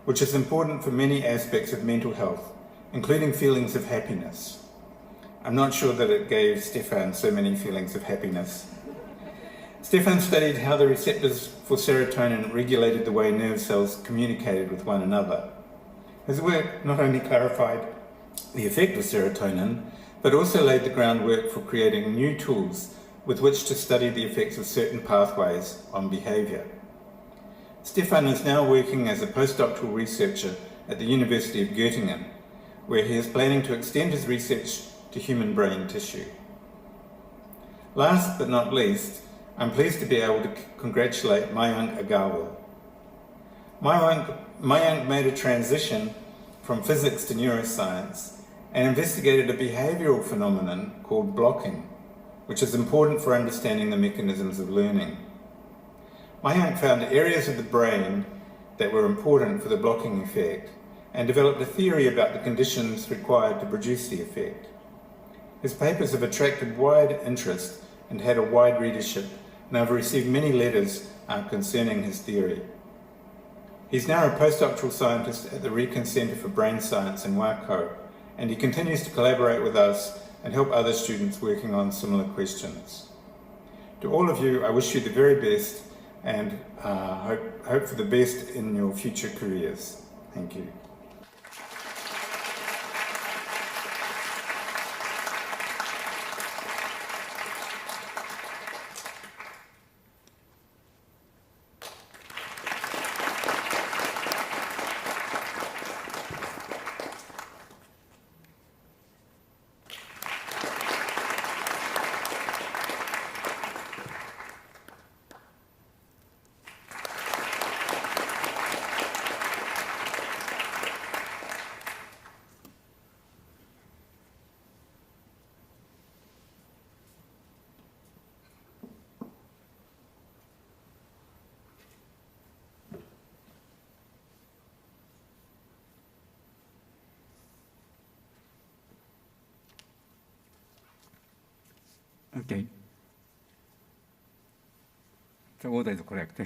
which is important for many aspects of mental health, including feelings of happiness. I'm not sure that it gave Stefan so many feelings of happiness. Stefan studied how the receptors for serotonin regulated the way nerve cells communicated with one another. His work not only clarified the effect of serotonin, but also laid the groundwork for creating new tools with which to study the effects of certain pathways on behavior. Stefan is now working as a postdoctoral researcher at the University of Göttingen, where he is planning to extend his research to human brain tissue. Last but not least, I'm pleased to be able to congratulate Mayank Agarwal. Mayank made a transition from physics to neuroscience, and investigated a behavioral phenomenon called blocking, which is important for understanding the mechanisms of learning. Mayank found areas of the brain that were important for the blocking effect and developed a theory about the conditions required to produce the effect. His papers have attracted wide interest and had a wide readership, and I've received many letters concerning his theory. He's now a postdoctoral scientist at the Ripken Center for Brain Science in Huat Hoh, and he continues to collaborate with us and help other students working on similar questions. To all of you, I wish you the very best and hope for the best in your future careers. Thank you. Okay. The order is correct.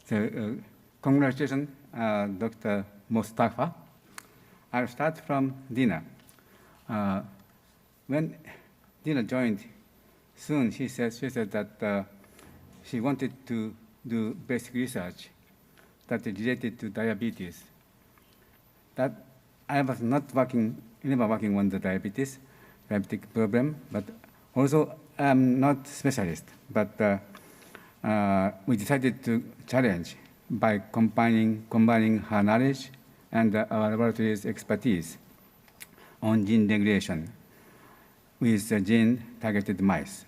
So, congratulations, Dr. Mustafa. I'll start from Dina. When Dina joined, soon she said that she wanted to do basic research that is related to diabetes. That I was never working on the diabetic problem, but also I'm not specialist, but we decided to challenge by combining her knowledge and our laboratory's expertise on gene regulation with the gene-targeted mice.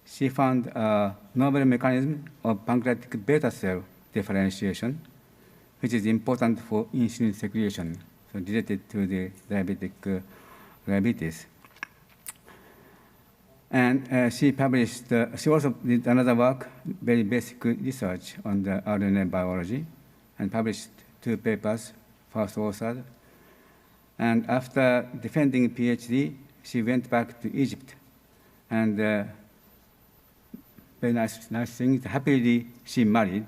She found a novel mechanism of pancreatic beta cell differentiation, which is important for insulin secretion, so related to the diabetes. And she also did another work, very basic research on the RNA biology, and published 2 papers, first authored. And after defending PhD, she went back to Egypt. And very nice thing, happily she married,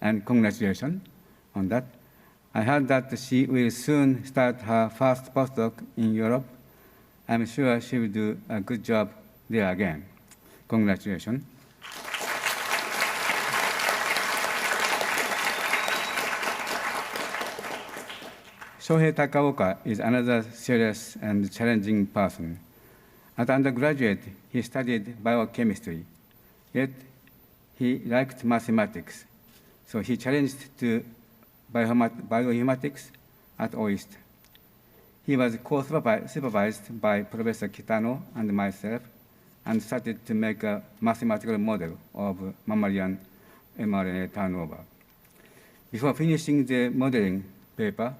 and congratulations on that. I heard that she will soon start her first postdoc in Europe. I'm sure she will do a good job there again. Congratulations. Shohei Takaoka is another serious and challenging person. At undergraduate, he studied biochemistry, yet he liked mathematics. So he challenged to bioinformatics at OIST. He was co-supervised by Professor Kitano and myself, and started to make a mathematical model of mammalian mRNA turnover. Before finishing the modeling paper,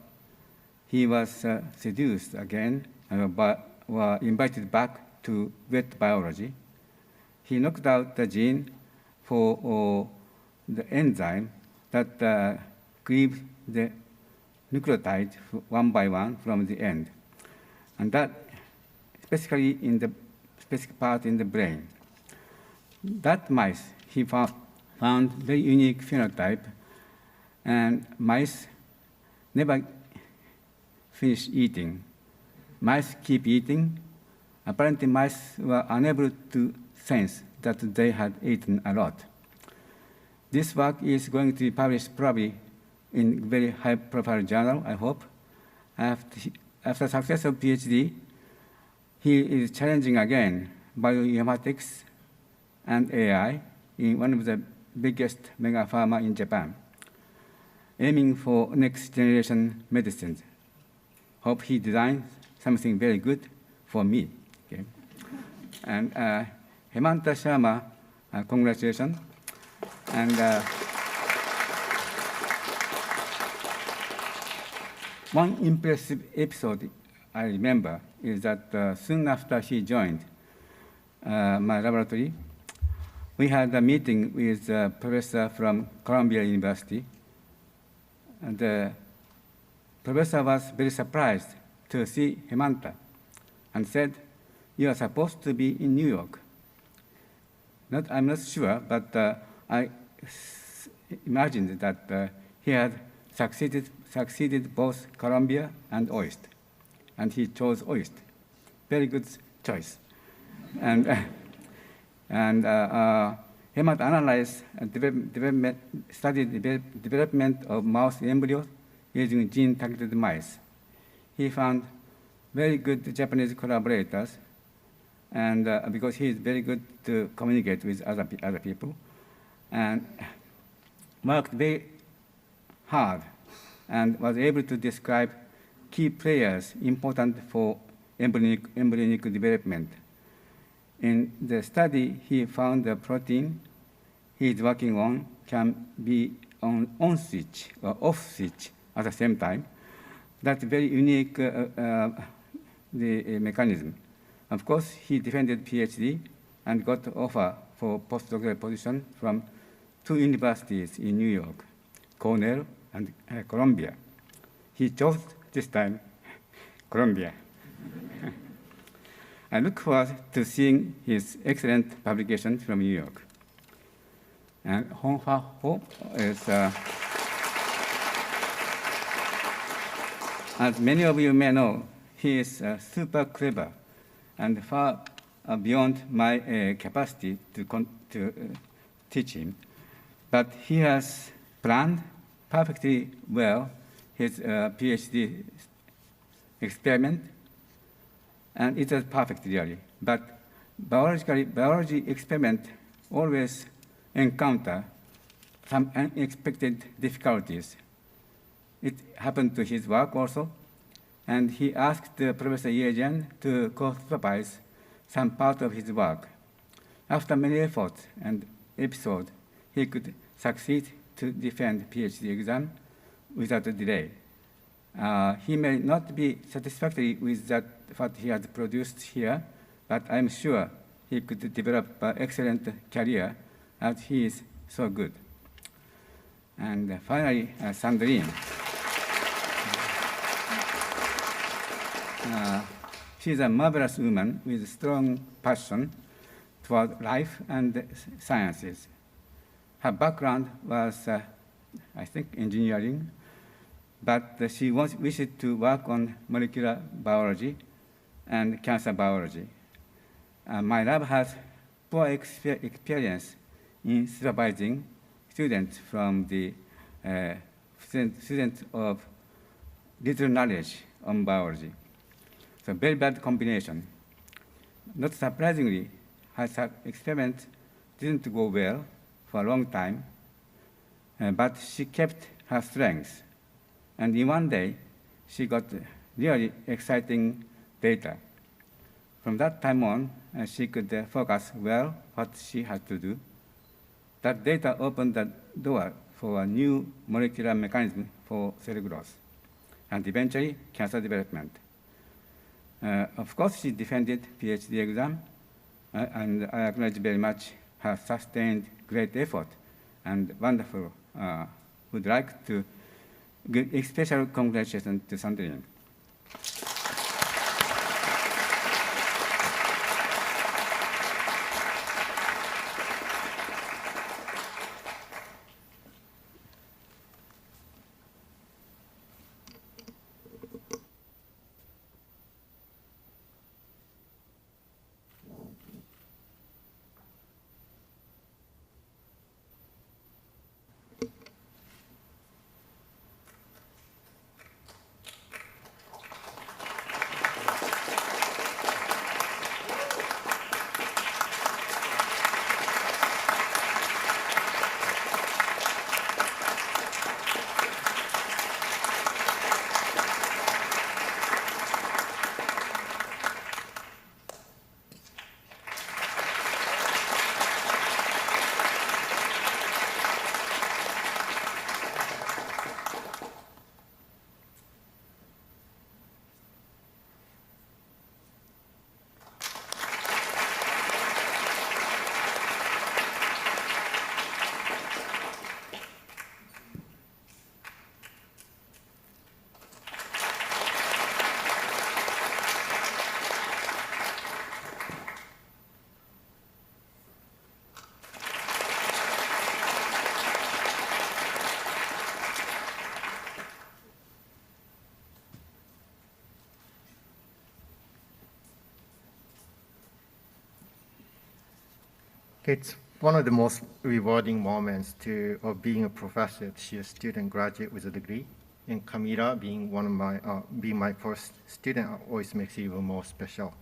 he was seduced again and was invited back to wet biology. He knocked out the gene for the enzyme that cleaves the nucleotide one by one from the end, and that specifically in the specific part in the brain. That mice, he found very unique phenotype, and mice never finish eating. Mice keep eating. Apparently, mice were unable to sense that they had eaten a lot. This work is going to be published probably in very high-profile journal, I hope. After success of PhD, he is challenging again bioinformatics and AI in one of the biggest mega pharma in Japan, aiming for next generation medicines. Hope he designs something very good for me. Okay. And Hemanta Sarmah, congratulations. And One impressive episode I remember is that soon after he joined my laboratory, we had a meeting with a professor from Columbia University. And the professor was very surprised to see Hemanta and said, "You are supposed to be in New York." I'm not sure, but I imagined that he had succeeded both Columbia and OIST, and he chose OIST. Very good choice. And Hemanta analyzed and studied development of mouse embryos using gene-targeted mice. He found very good Japanese collaborators, and because he is very good to communicate with other people, and worked very hard and was able to describe key players important for embryonic development. In the study, he found the protein he is working on can be on switch or off switch at the same time. That's very unique the mechanism. Of course, he defended PhD and got an offer for postdoctoral position from 2 universities in New York, Cornell and Columbia. He chose this time Columbia. I look forward to seeing his excellent publication from New Huat Hoh is, as many of you may know, he is super clever and far beyond my capacity to teach him. But he has planned perfectly well his PhD experiment, and it was perfect, really. But biology experiment always encounter some unexpected difficulties. It happened to his work also, and he asked Professor Ye to co-supervise some part of his work. After many efforts and episodes, he could succeed to defend PhD exam without a delay. He may not be satisfactory with what he has produced here, but I'm sure he could develop an excellent career as he is so good. And finally, Sandrine. She's a marvelous woman with strong passion toward life and sciences. Her background was, I think, engineering, but she wished to work on molecular biology and cancer biology. My lab has poor experience in supervising students from the students of little knowledge on biology. So very bad combination. Not surprisingly, her experiment didn't go well for a long time, but she kept her strengths. And in one day, she got really exciting data. From that time on, she could focus well what she had to do. That data opened the door for a new molecular mechanism for cell growth, and eventually cancer development. Of course, she defended PhD exam, and I acknowledge very much her sustained great effort and wonderful. Would like to give a special congratulations to Sandrine. It's one of the most rewarding moments of being a professor to see a student graduate with a degree. And Kamila being my first student always makes it even more special.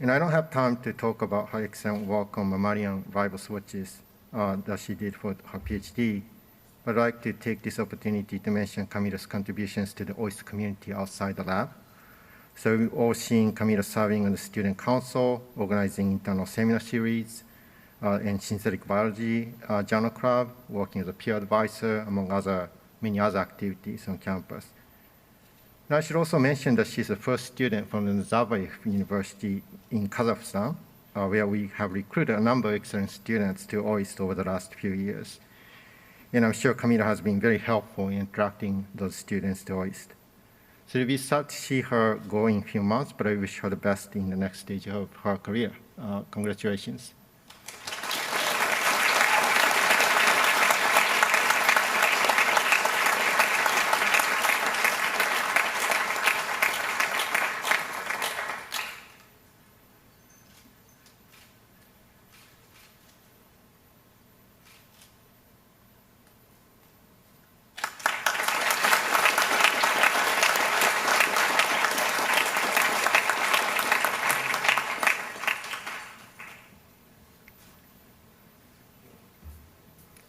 And I don't have time to talk about her excellent work on mammalian vital switches that she did for her PhD, but I'd like to take this opportunity to mention Kamila's contributions to the OIST community outside the lab. So we've all seen Kamila serving on the student council, organizing internal seminar series, and synthetic biology journal club, working as a peer advisor, among many other activities on campus. Now, I should also mention that she's the first student from the Nazarbayev University in Kazakhstan, where we have recruited a number of excellent students to OIST over the last few years. And I'm sure Kamila has been very helpful in attracting those students to OIST. So we start to see her go in a few months, but I wish her the best in the next stage of her career. Congratulations.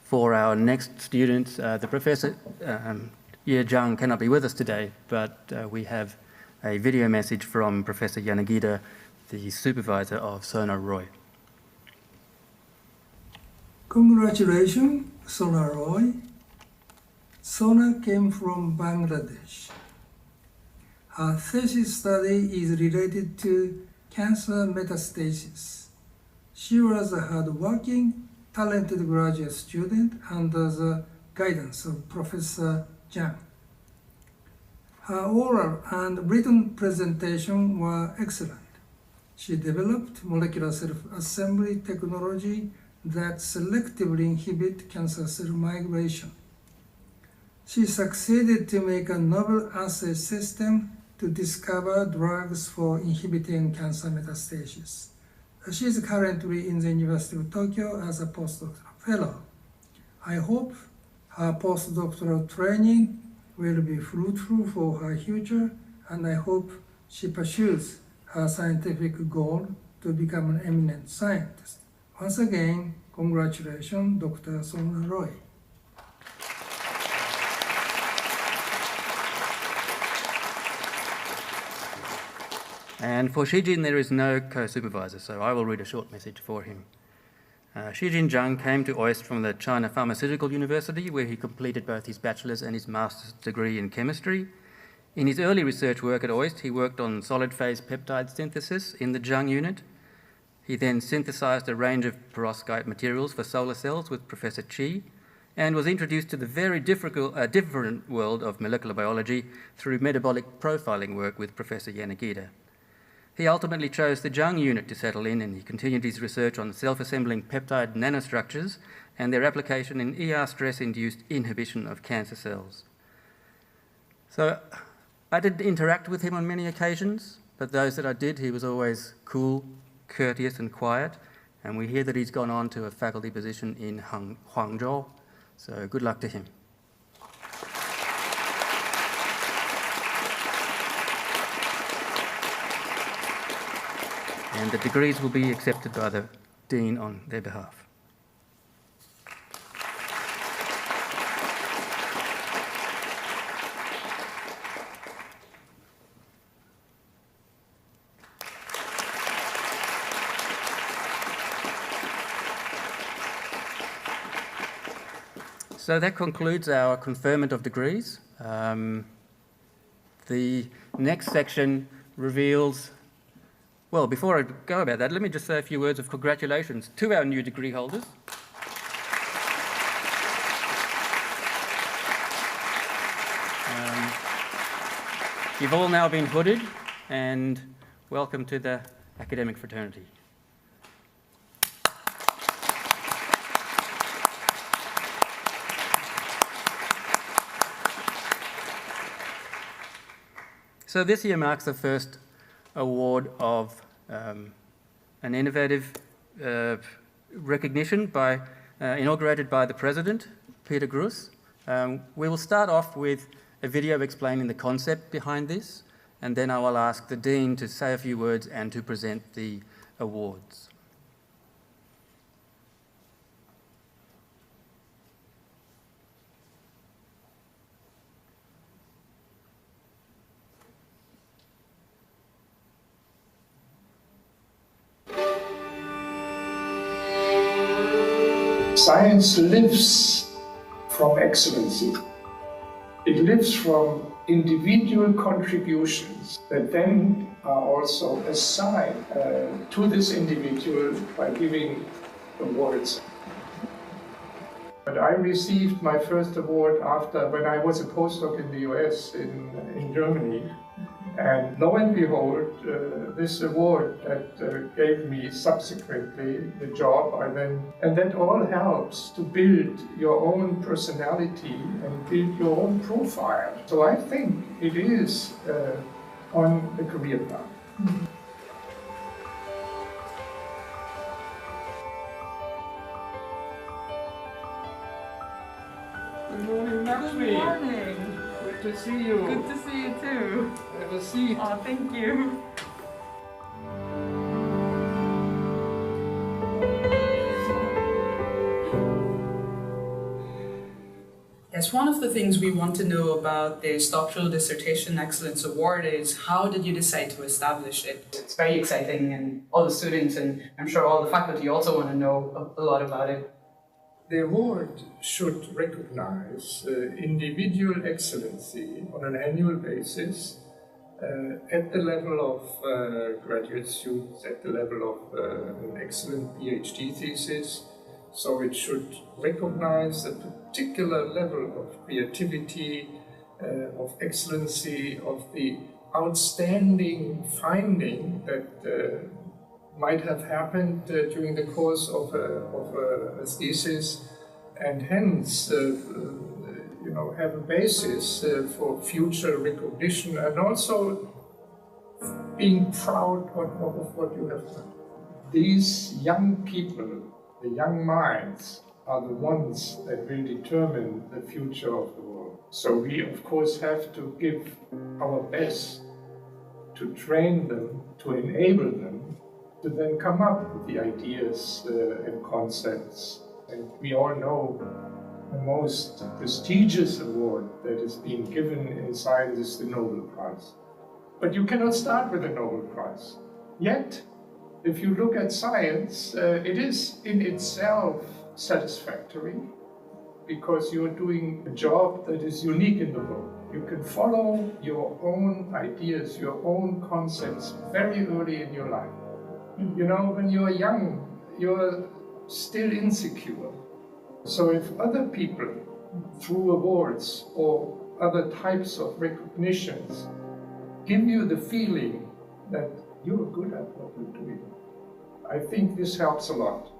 For our next students, the Professor Ye Zhang cannot be with us today, but we have a video message from Professor Yanagida, the supervisor of Sona Roy. Congratulations, Sona Roy. Sona came from Bangladesh. Her thesis study is related to cancer metastasis. She was a hardworking, talented graduate student under the guidance of Professor Zhang. Her oral and written presentation were excellent. She developed molecular self-assembly technology that selectively inhibit cancer cell migration. She succeeded to make a novel assay system to discover drugs for inhibiting cancer metastasis. She is currently in the University of Tokyo as a postdoctoral fellow. I hope her postdoctoral training will be fruitful for her future, and I hope she pursues her scientific goal to become an eminent scientist. Once again, congratulations, Dr. Sona Roy. And for Shijin, there is no co-supervisor, so I will read a short message for him. Shijin Zhang came to OIST from the China Pharmaceutical University, where he completed both his bachelor's and his master's degree in chemistry. In his early research work at OIST, he worked on solid-phase peptide synthesis in the Zhang unit. He then synthesized a range of perovskite materials for solar cells with Professor Chi, and was introduced to the very different world of molecular biology through metabolic profiling work with Professor Yanagida. He ultimately chose the Zhang unit to settle in, and he continued his research on self-assembling peptide nanostructures and their application in ER stress-induced inhibition of cancer cells. So I didn't interact with him on many occasions, but those that I did, he was always cool, courteous and quiet, and we hear that he's gone on to a faculty position in Hangzhou, so good luck to him. And the degrees will be accepted by the Dean on their behalf. So that concludes our conferment of degrees. The next section reveals. Well, before I go about that, let me just say a few words of congratulations to our new degree holders. You've all now been hooded, and welcome to the academic fraternity. So this year marks the first award of an innovative recognition inaugurated by the President, Peter Gruss. We will start off with a video explaining the concept behind this, and then I will ask the Dean to say a few words and to present the awards. Science lives from excellency. It lives from individual contributions that then are also assigned to this individual by giving awards. But I received my first award when I was a postdoc in the US, in Germany. And lo and behold, this award that gave me subsequently the job, and that all helps to build your own personality and build your own profile. So I think it is on the career path. Good morning, Matsui. Good morning. Good to see you. Good to see you too. Have a seat. Oh, thank you. Yes, one of the things we want to know about this Doctoral Dissertation Excellence Award is how did you decide to establish it? It's very exciting, and all the students and I'm sure all the faculty also want to know a lot about it. The award should recognize individual excellency on an annual basis at the level of graduate students, at the level of an excellent PhD thesis. So it should recognize a particular level of creativity, of excellency, of the outstanding finding that might have happened during the course of a thesis, and hence have a basis for future recognition and also being proud of what you have done. These young people, the young minds, are the ones that will determine the future of the world. So we of course have to give our best to train them, to enable them to then come up with the ideas and concepts. And we all know the most prestigious award that is being given in science is the Nobel Prize. But you cannot start with the Nobel Prize. Yet, if you look at science, it is in itself satisfactory because you're doing a job that is unique in the world. You can follow your own ideas, your own concepts very early in your life. You know, when you're young, you're still insecure. So if other people, through awards or other types of recognitions, give you the feeling that you're good at what you're doing, I think this helps a lot.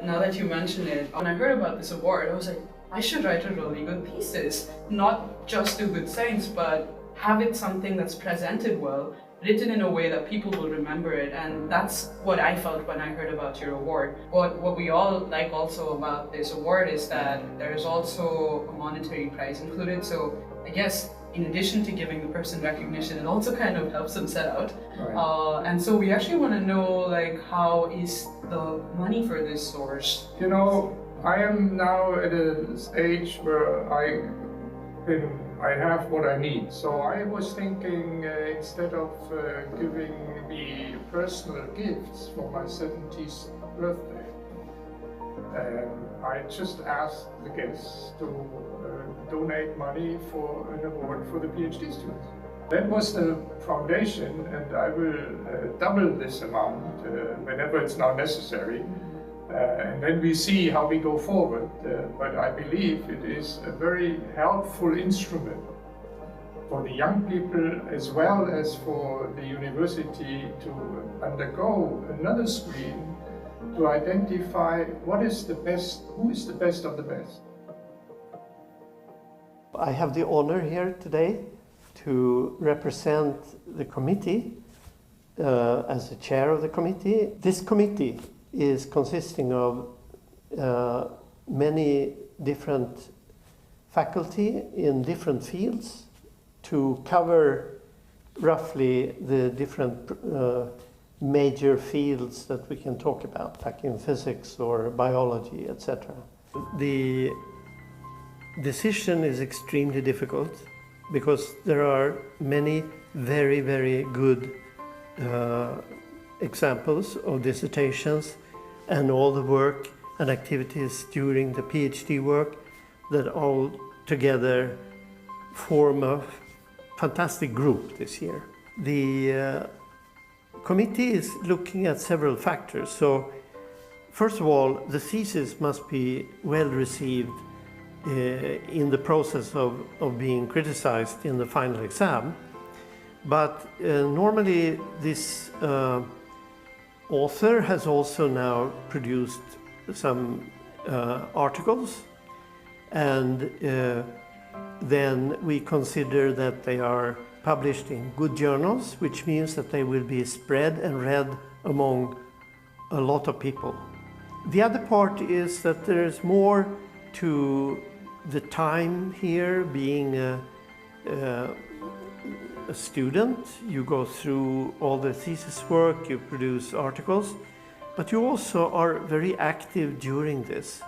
Now that you mention it, when I heard about this award, I was like, I should write a really good thesis. Not just do good science, but have it something that's presented well, written in a way that people will remember it. And that's what I felt when I heard about your award. What we all like also about this award is that there's also a monetary prize included. So I guess in addition to giving the person recognition, it also kind of helps them set out. Right. And so we actually want to know, like, how is the money for this source? You know, I am now at an age where I have what I need. So I was thinking instead of giving me personal gifts for my 70th birthday, I just asked the guests to donate money for an award for the PhD students. That was the foundation, and I will double this amount whenever it's now necessary. And then we see how we go forward. But I believe it is a very helpful instrument for the young people as well as for the university to undergo another screen to identify what is the best, who is the best of the best. I have the honor here today to represent the committee as the chair of the committee. This committee is consisting of many different faculty in different fields to cover roughly the different major fields that we can talk about, like in physics or biology, etc. The decision is extremely difficult because there are many very, very good examples of dissertations and all the work and activities during the PhD work that all together form a fantastic group this year. The committee is looking at several factors. So first of all, the thesis must be well received in the process of being criticized in the final exam. But normally this author has also now produced some articles, and then we consider that they are published in good journals, which means that they will be spread and read among a lot of people. The other part is that there is more to the time here. Being a student, you go through all the thesis work, you produce articles, but you also are very active during this.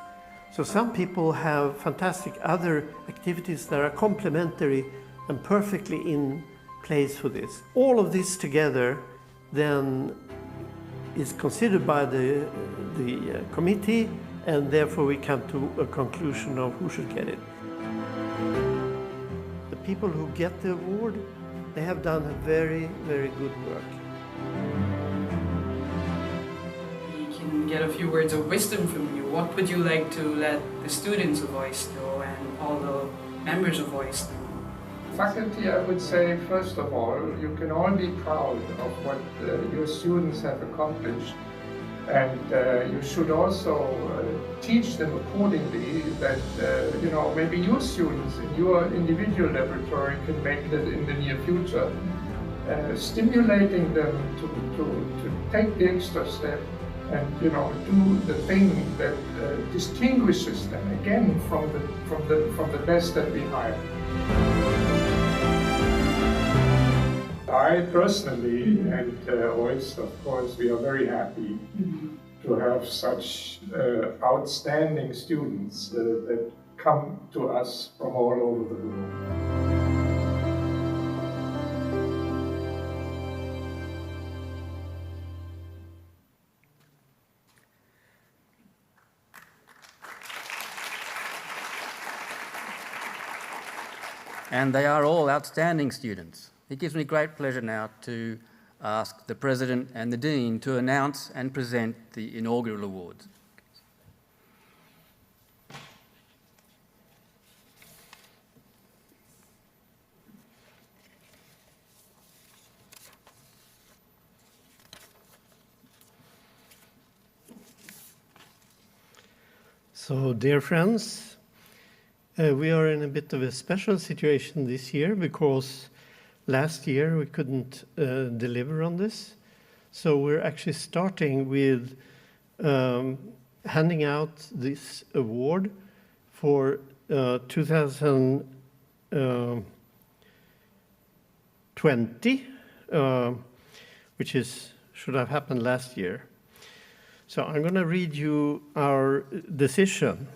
So some people have fantastic other activities that are complementary and perfectly in place for this. All of this together then is considered by the committee, and therefore we come to a conclusion of who should get it. The people who get the award, they have done a very, very good work. We can get a few words of wisdom from you. What would you like to let the students of OIST know and all the members of OIST know? Faculty, I would say, first of all, you can all be proud of what your students have accomplished. And you should also teach them accordingly that, maybe your students in your individual laboratory can make that in the near future. Stimulating them to take the extra step and, do the thing that distinguishes them again from the best that we hire. I personally, and OIST, of course, we are very happy to have such outstanding students that come to us from all over the world. And they are all outstanding students. It gives me great pleasure now to ask the President and the Dean to announce and present the inaugural awards. So, dear friends, we are in a bit of a special situation this year because last year we couldn't deliver on this. So we're actually starting with handing out this award for 2020, which should have happened last year. So I'm going to read you our decision.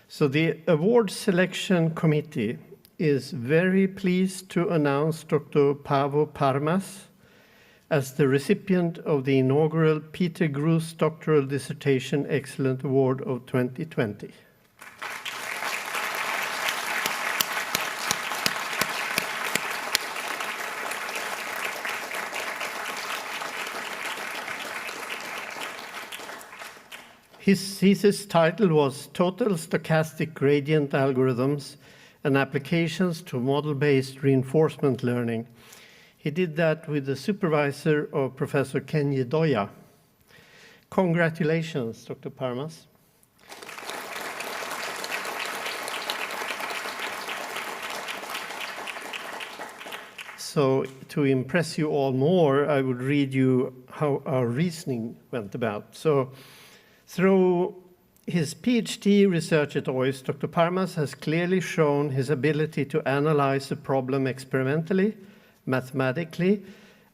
So the award selection committee is very pleased to announce Dr. Paavo Parmas as the recipient of the inaugural Peter Groos Doctoral Dissertation Excellent Award of 2020. His thesis title was Total Stochastic Gradient Algorithms and Applications to Model-Based Reinforcement Learning. He did that with the supervisor of Professor Kenji Doya. Congratulations, Dr. Parmas. So to impress you all more, I would read you how our reasoning went about. So through his PhD research at OIST, Dr. Parmas has clearly shown his ability to analyze a problem experimentally, mathematically,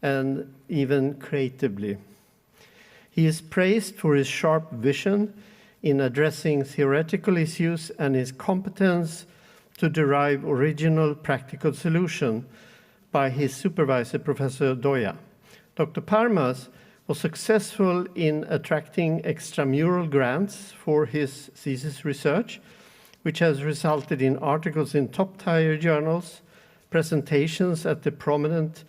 and even creatively. He is praised for his sharp vision in addressing theoretical issues and his competence to derive original practical solutions by his supervisor, Professor Doya. Dr. Parmas was successful in attracting extramural grants for his thesis research, which has resulted in articles in top-tier journals, presentations at the prominent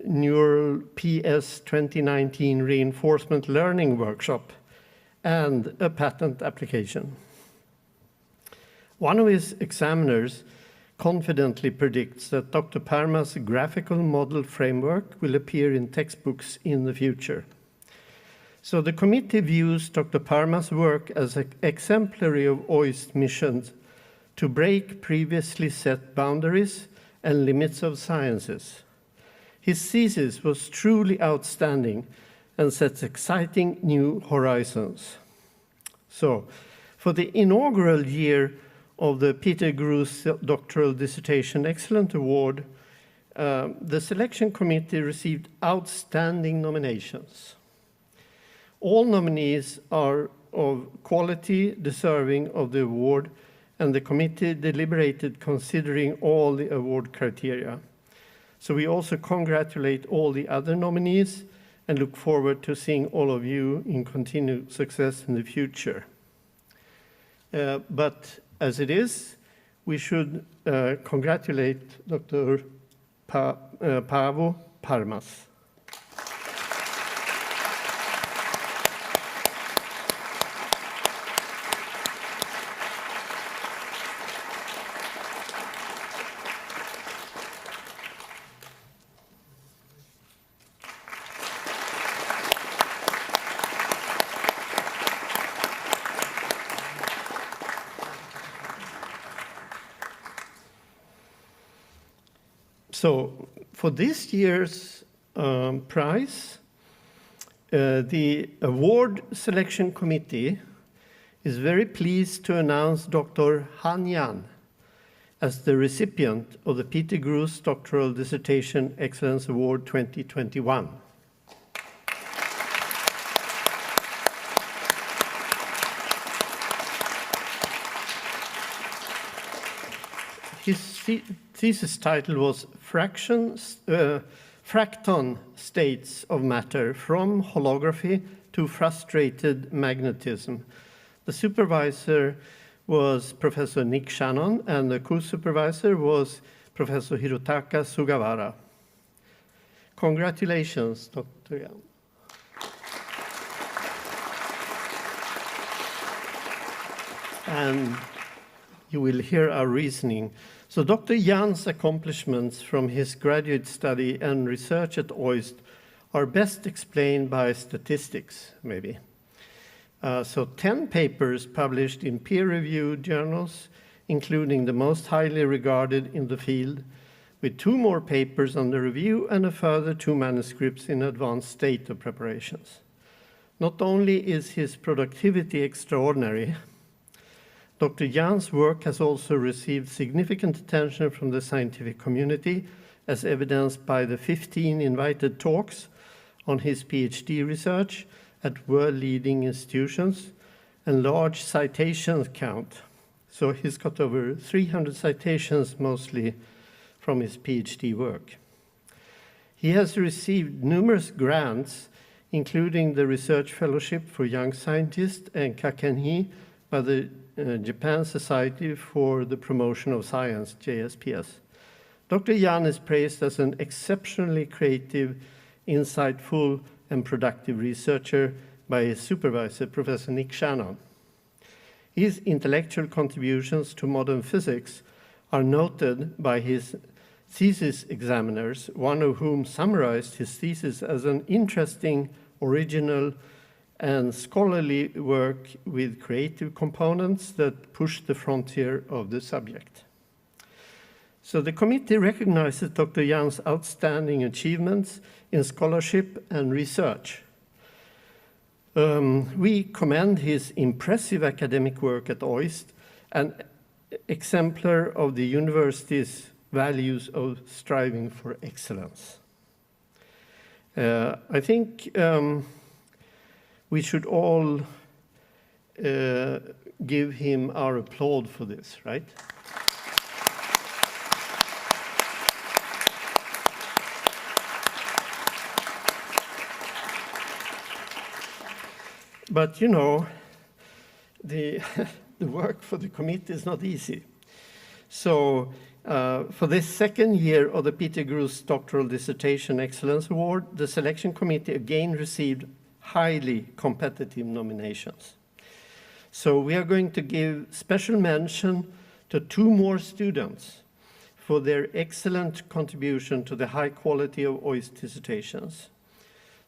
Neural PS 2019 Reinforcement Learning Workshop, and a patent application. One of his examiners confidently predicts that Dr. Parmas' graphical model framework will appear in textbooks in the future. So the committee views Dr. Parmas' work as exemplary of OIST missions to break previously set boundaries and limits of sciences. His thesis was truly outstanding and sets exciting new horizons. So, for the inaugural year of the Peter Gru's Doctoral Dissertation Excellent Award, the selection committee received outstanding nominations. All nominees are of quality deserving of the award, and the committee deliberated considering all the award criteria. So we also congratulate all the other nominees and look forward to seeing all of you in continued success in the future. But as it is, we should congratulate Dr. Paavo Parmas. So for this year's prize, the award selection committee is very pleased to announce Dr. Han Yan as the recipient of the Peter Gru's Doctoral Dissertation Excellence Award 2021. His thesis title was Fracton States of Matter from Holography to Frustrated Magnetism. The supervisor was Professor Nick Shannon, and the co-supervisor was Professor Hirotaka Sugawara. Congratulations, Dr. Yan. And you will hear our reasoning. So Dr. Yan's accomplishments from his graduate study and research at OIST are best explained by statistics, maybe. So 10 papers published in peer-reviewed journals, including the most highly regarded in the field, with 2 more papers under review and a further 2 manuscripts in advanced state of preparations. Not only is his productivity extraordinary, Dr. Yan's work has also received significant attention from the scientific community, as evidenced by the 15 invited talks on his PhD research at world-leading institutions and large citations count. So he's got over 300 citations, mostly from his PhD work. He has received numerous grants, including the Research Fellowship for Young Scientists and Kakenhi by the Japan Society for the Promotion of Science, JSPS. Dr. Yan is praised as an exceptionally creative, insightful, and productive researcher by his supervisor, Professor Nick Shannon. His intellectual contributions to modern physics are noted by his thesis examiners, one of whom summarized his thesis as an interesting, original, and scholarly work with creative components that push the frontier of the subject. So the committee recognizes Dr. Zhang's outstanding achievements in scholarship and research. We commend his impressive academic work at OIST, an exemplar of the university's values of striving for excellence. I think we should all give him our applaud for this, right? But you know, the work for the committee is not easy. So for this second year of the Peter Groos Doctoral Dissertation Excellence Award, the selection committee again received highly competitive nominations. So we are going to give special mention to 2 more students for their excellent contribution to the high quality of OIST dissertations.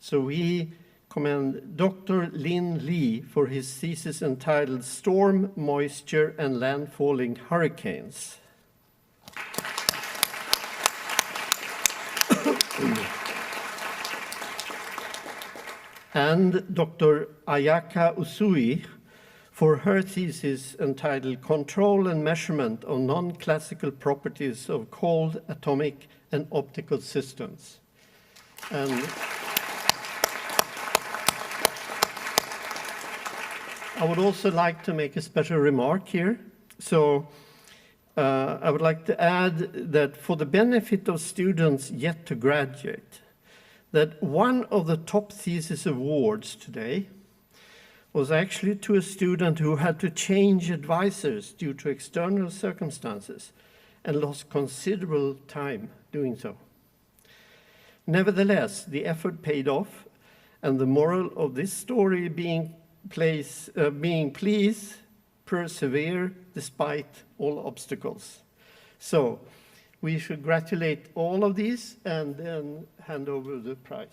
So we commend Dr. Lin Li for his thesis entitled Storm, Moisture, and Landfalling Hurricanes. And Dr. Ayaka Usui for her thesis entitled Control and Measurement of Non-Classical Properties of Cold, Atomic, and Optical Systems. And I would also like to make a special remark here. So I would like to add that for the benefit of students yet to graduate, that one of the top thesis awards today was actually to a student who had to change advisors due to external circumstances and lost considerable time doing so. Nevertheless, the effort paid off, and the moral of this story being please persevere despite all obstacles. So we should congratulate all of these and then hand over the prize.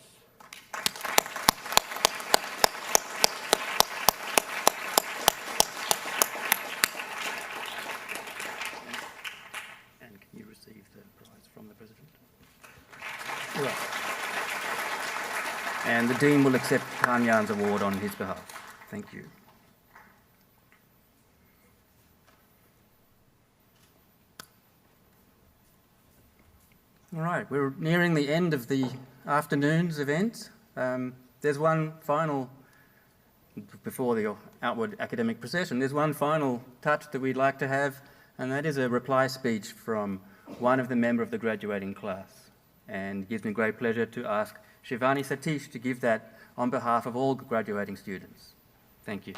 And can you receive the prize from the President? Right. And the Dean will accept Han Yan's award on his behalf. Thank you. All right, we're nearing the end of the afternoon's event. There's one final, before the outward academic procession, there's one final touch that we'd like to have, and that is a reply speech from one of the members of the graduating class. And it gives me great pleasure to ask Shivani Sathish to give that on behalf of all graduating students. Thank you.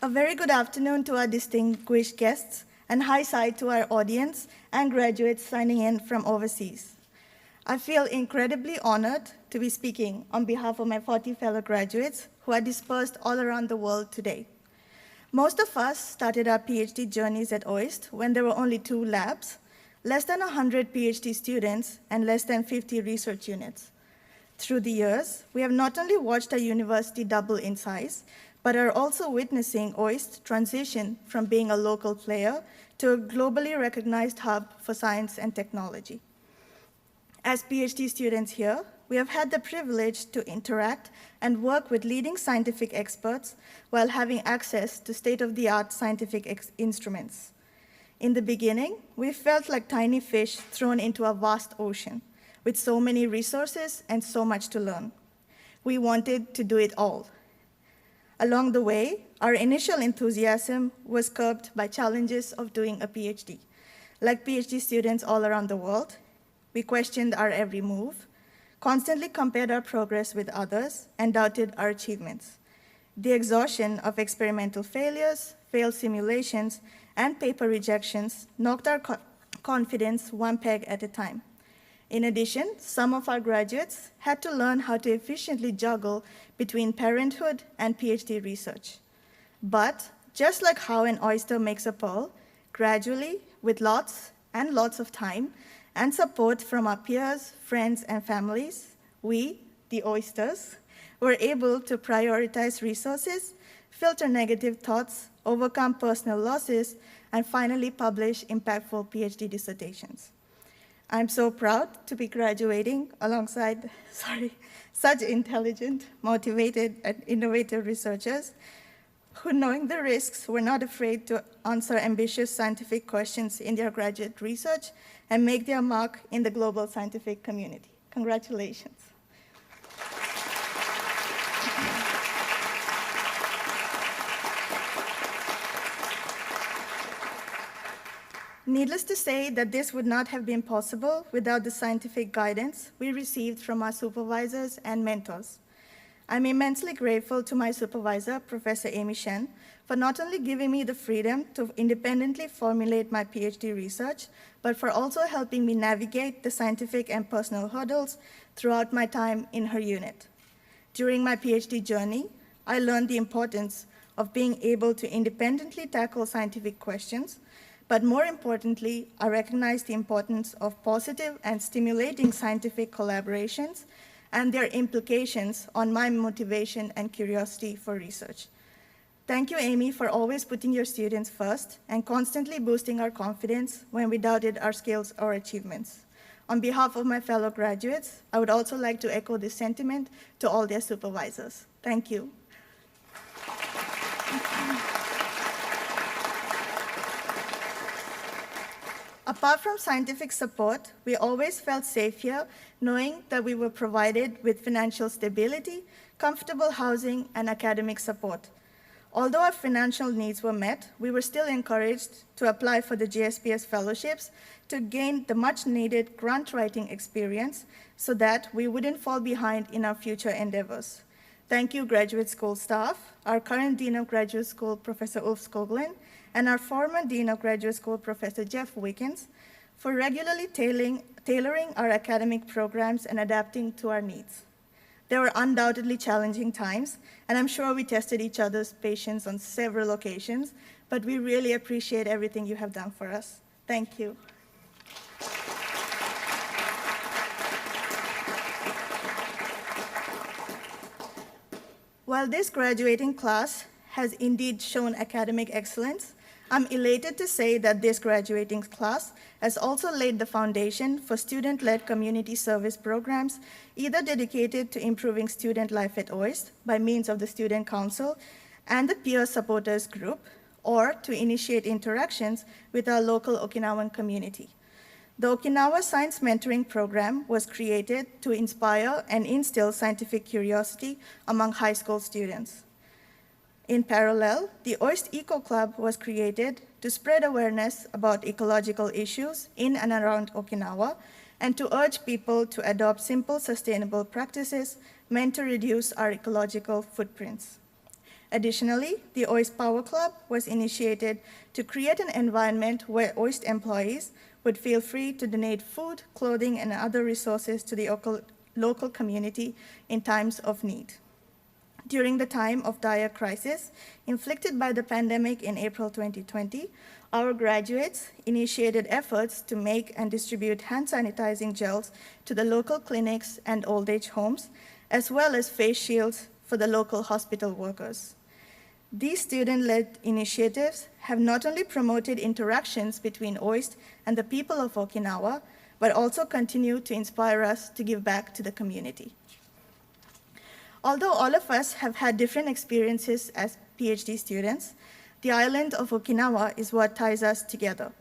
A very good afternoon to our distinguished guests, and hi side to our audience and graduates signing in from overseas. I feel incredibly honored to be speaking on behalf of my 40 fellow graduates who are dispersed all around the world today. Most of us started our PhD journeys at OIST when there were only 2 labs, less than 100 PhD students, and less than 50 research units. Through the years, we have not only watched our university double in size, but are also witnessing OIST transition from being a local player to a globally recognized hub for science and technology. As PhD students here, we have had the privilege to interact and work with leading scientific experts while having access to state-of-the-art scientific instruments. In the beginning, we felt like tiny fish thrown into a vast ocean with so many resources and so much to learn. We wanted to do it all. Along the way, our initial enthusiasm was curbed by challenges of doing a PhD. Like PhD students all around the world, we questioned our every move, constantly compared our progress with others, and doubted our achievements. The exhaustion of experimental failures, failed simulations, and paper rejections knocked our confidence one peg at a time. In addition, some of our graduates had to learn how to efficiently juggle between parenthood and PhD research. But just like how an oyster makes a pearl, gradually, with lots and lots of time and support from our peers, friends, and families, we, the oysters, were able to prioritize resources, filter negative thoughts, overcome personal losses, and finally publish impactful PhD dissertations. I'm so proud to be graduating alongside such intelligent, motivated, and innovative researchers who, knowing the risks, were not afraid to answer ambitious scientific questions in their graduate research and make their mark in the global scientific community. Congratulations. Needless to say that this would not have been possible without the scientific guidance we received from our supervisors and mentors. I'm immensely grateful to my supervisor, Professor Amy Shen, for not only giving me the freedom to independently formulate my PhD research, but for also helping me navigate the scientific and personal hurdles throughout my time in her unit. During my PhD journey, I learned the importance of being able to independently tackle scientific questions, but more importantly, I recognize the importance of positive and stimulating scientific collaborations and their implications on my motivation and curiosity for research. Thank you, Amy, for always putting your students first and constantly boosting our confidence when we doubted our skills or achievements. On behalf of my fellow graduates, I would also like to echo this sentiment to all their supervisors. Thank you. Apart from scientific support, we always felt safe here, knowing that we were provided with financial stability, comfortable housing, and academic support. Although our financial needs were met, we were still encouraged to apply for the GSPS fellowships to gain the much-needed grant writing experience so that we wouldn't fall behind in our future endeavors. Thank you, graduate school staff, our current Dean of Graduate School, Professor Ulf Skoglund, and our former Dean of Graduate School, Professor Jeff Wickens, for regularly tailoring our academic programs and adapting to our needs. There were undoubtedly challenging times, and I'm sure we tested each other's patience on several occasions, but we really appreciate everything you have done for us. Thank you. While this graduating class has indeed shown academic excellence, I'm elated to say that this graduating class has also laid the foundation for student-led community service programs, either dedicated to improving student life at OIST by means of the Student Council and the Peer Supporters Group, or to initiate interactions with our local Okinawan community. The Okinawa Science Mentoring Program was created to inspire and instill scientific curiosity among high school students. In parallel, the OIST Eco Club was created to spread awareness about ecological issues in and around Okinawa and to urge people to adopt simple, sustainable practices meant to reduce our ecological footprints. Additionally, the OIST Power Club was initiated to create an environment where OIST employees would feel free to donate food, clothing, and other resources to the local community in times of need. During the time of dire crisis inflicted by the pandemic in April 2020, our graduates initiated efforts to make and distribute hand sanitizing gels to the local clinics and old age homes, as well as face shields for the local hospital workers. These student-led initiatives have not only promoted interactions between OIST and the people of Okinawa, but also continue to inspire us to give back to the community. Although all of us have had different experiences as PhD students, the island of Okinawa is what ties us together.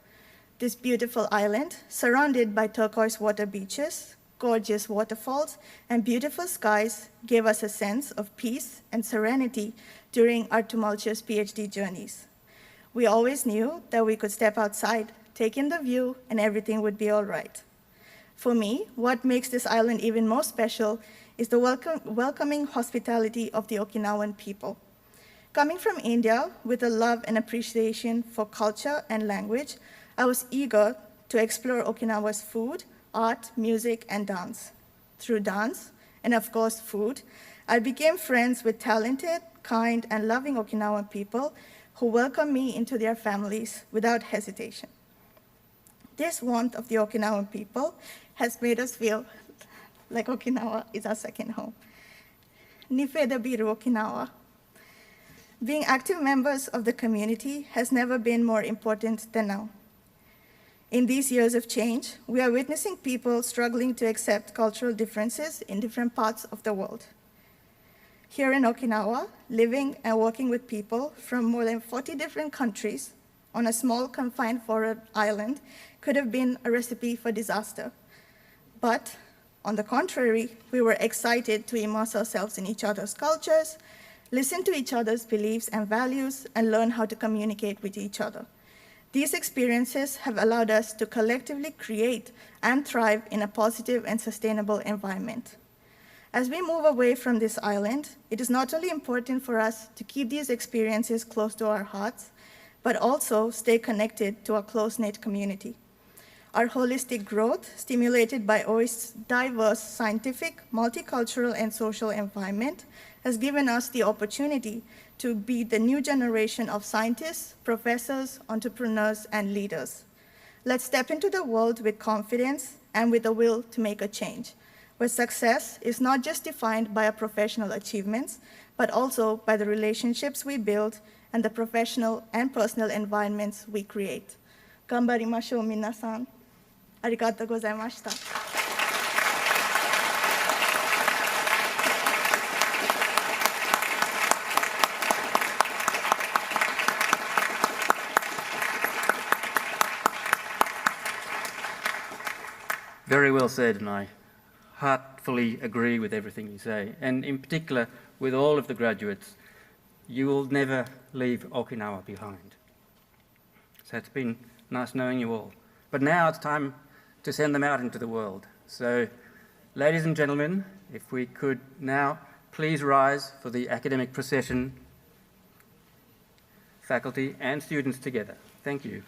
This beautiful island, surrounded by turquoise water beaches, gorgeous waterfalls, and beautiful skies, gave us a sense of peace and serenity during our tumultuous PhD journeys. We always knew that we could step outside, take in the view, and everything would be all right. For me, what makes this island even more special is the welcoming hospitality of the Okinawan people. Coming from India with a love and appreciation for culture and language, I was eager to explore Okinawa's food, art, music, and dance. Through dance, and of course food, I became friends with talented, kind, and loving Okinawan people who welcomed me into their families without hesitation. This warmth of the Okinawan people has made us feel like Okinawa is our second home. Nifeda Biru Okinawa. Being active members of the community has never been more important than now. In these years of change, we are witnessing people struggling to accept cultural differences in different parts of the world. Here in Okinawa, living and working with people from more than 40 different countries on a small confined forest island could have been a recipe for disaster. But on the contrary, we were excited to immerse ourselves in each other's cultures, listen to each other's beliefs and values, and learn how to communicate with each other. These experiences have allowed us to collectively create and thrive in a positive and sustainable environment. As we move away from this island, it is not only important for us to keep these experiences close to our hearts, but also stay connected to our close-knit community. Our holistic growth, stimulated by OIST's diverse scientific, multicultural, and social environment, has given us the opportunity to be the new generation of scientists, professors, entrepreneurs, and leaders. Let's step into the world with confidence and with a will to make a change, where success is not just defined by our professional achievements, but also by the relationships we build and the professional and personal environments we create. Ganbarimashou minasan. Arigatou gozaimashita. Very well said, and I heartfully agree with everything you say, and in particular with all of the graduates. You will never leave Okinawa behind. So it's been nice knowing you all. But now it's time to send them out into the world. So, ladies and gentlemen, if we could now please rise for the academic procession, faculty and students together. Thank you.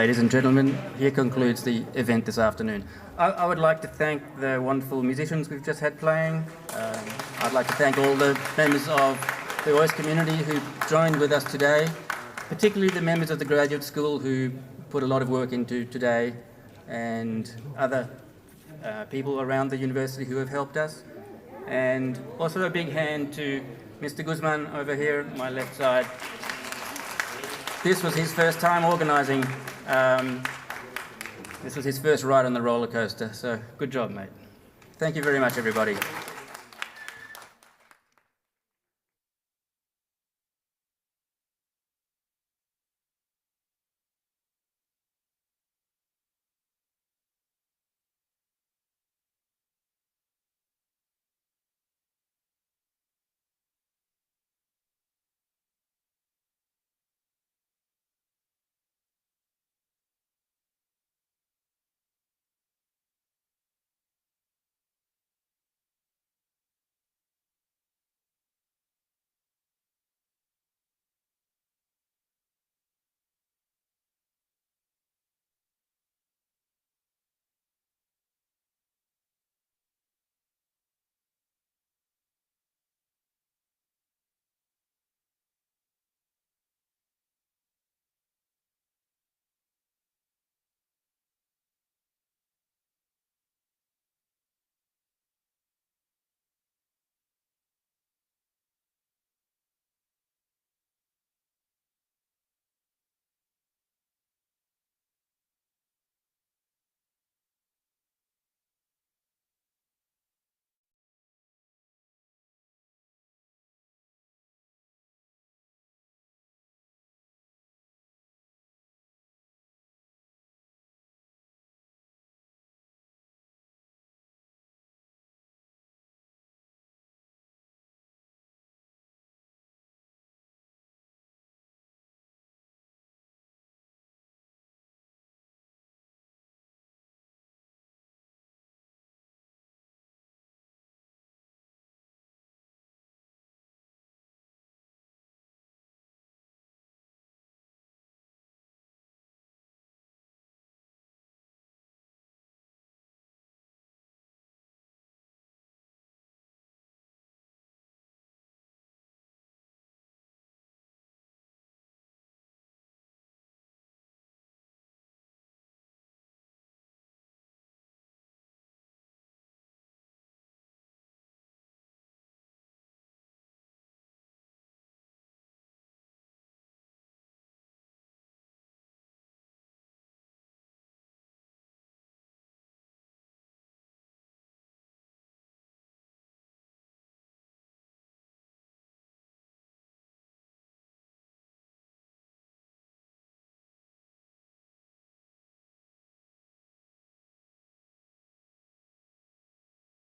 ladies and gentlemen, here concludes the event this afternoon. I would like to thank the wonderful musicians we've just had playing. I'd like to thank all the members of the OIST community who joined with us today, particularly the members of the graduate school who put a lot of work into today, and other people around the university who have helped us. And also a big hand to Mr. Guzman over here, my left side. This was his first time organising. This was his first ride on the roller coaster, so good job, mate. Thank you very much, everybody.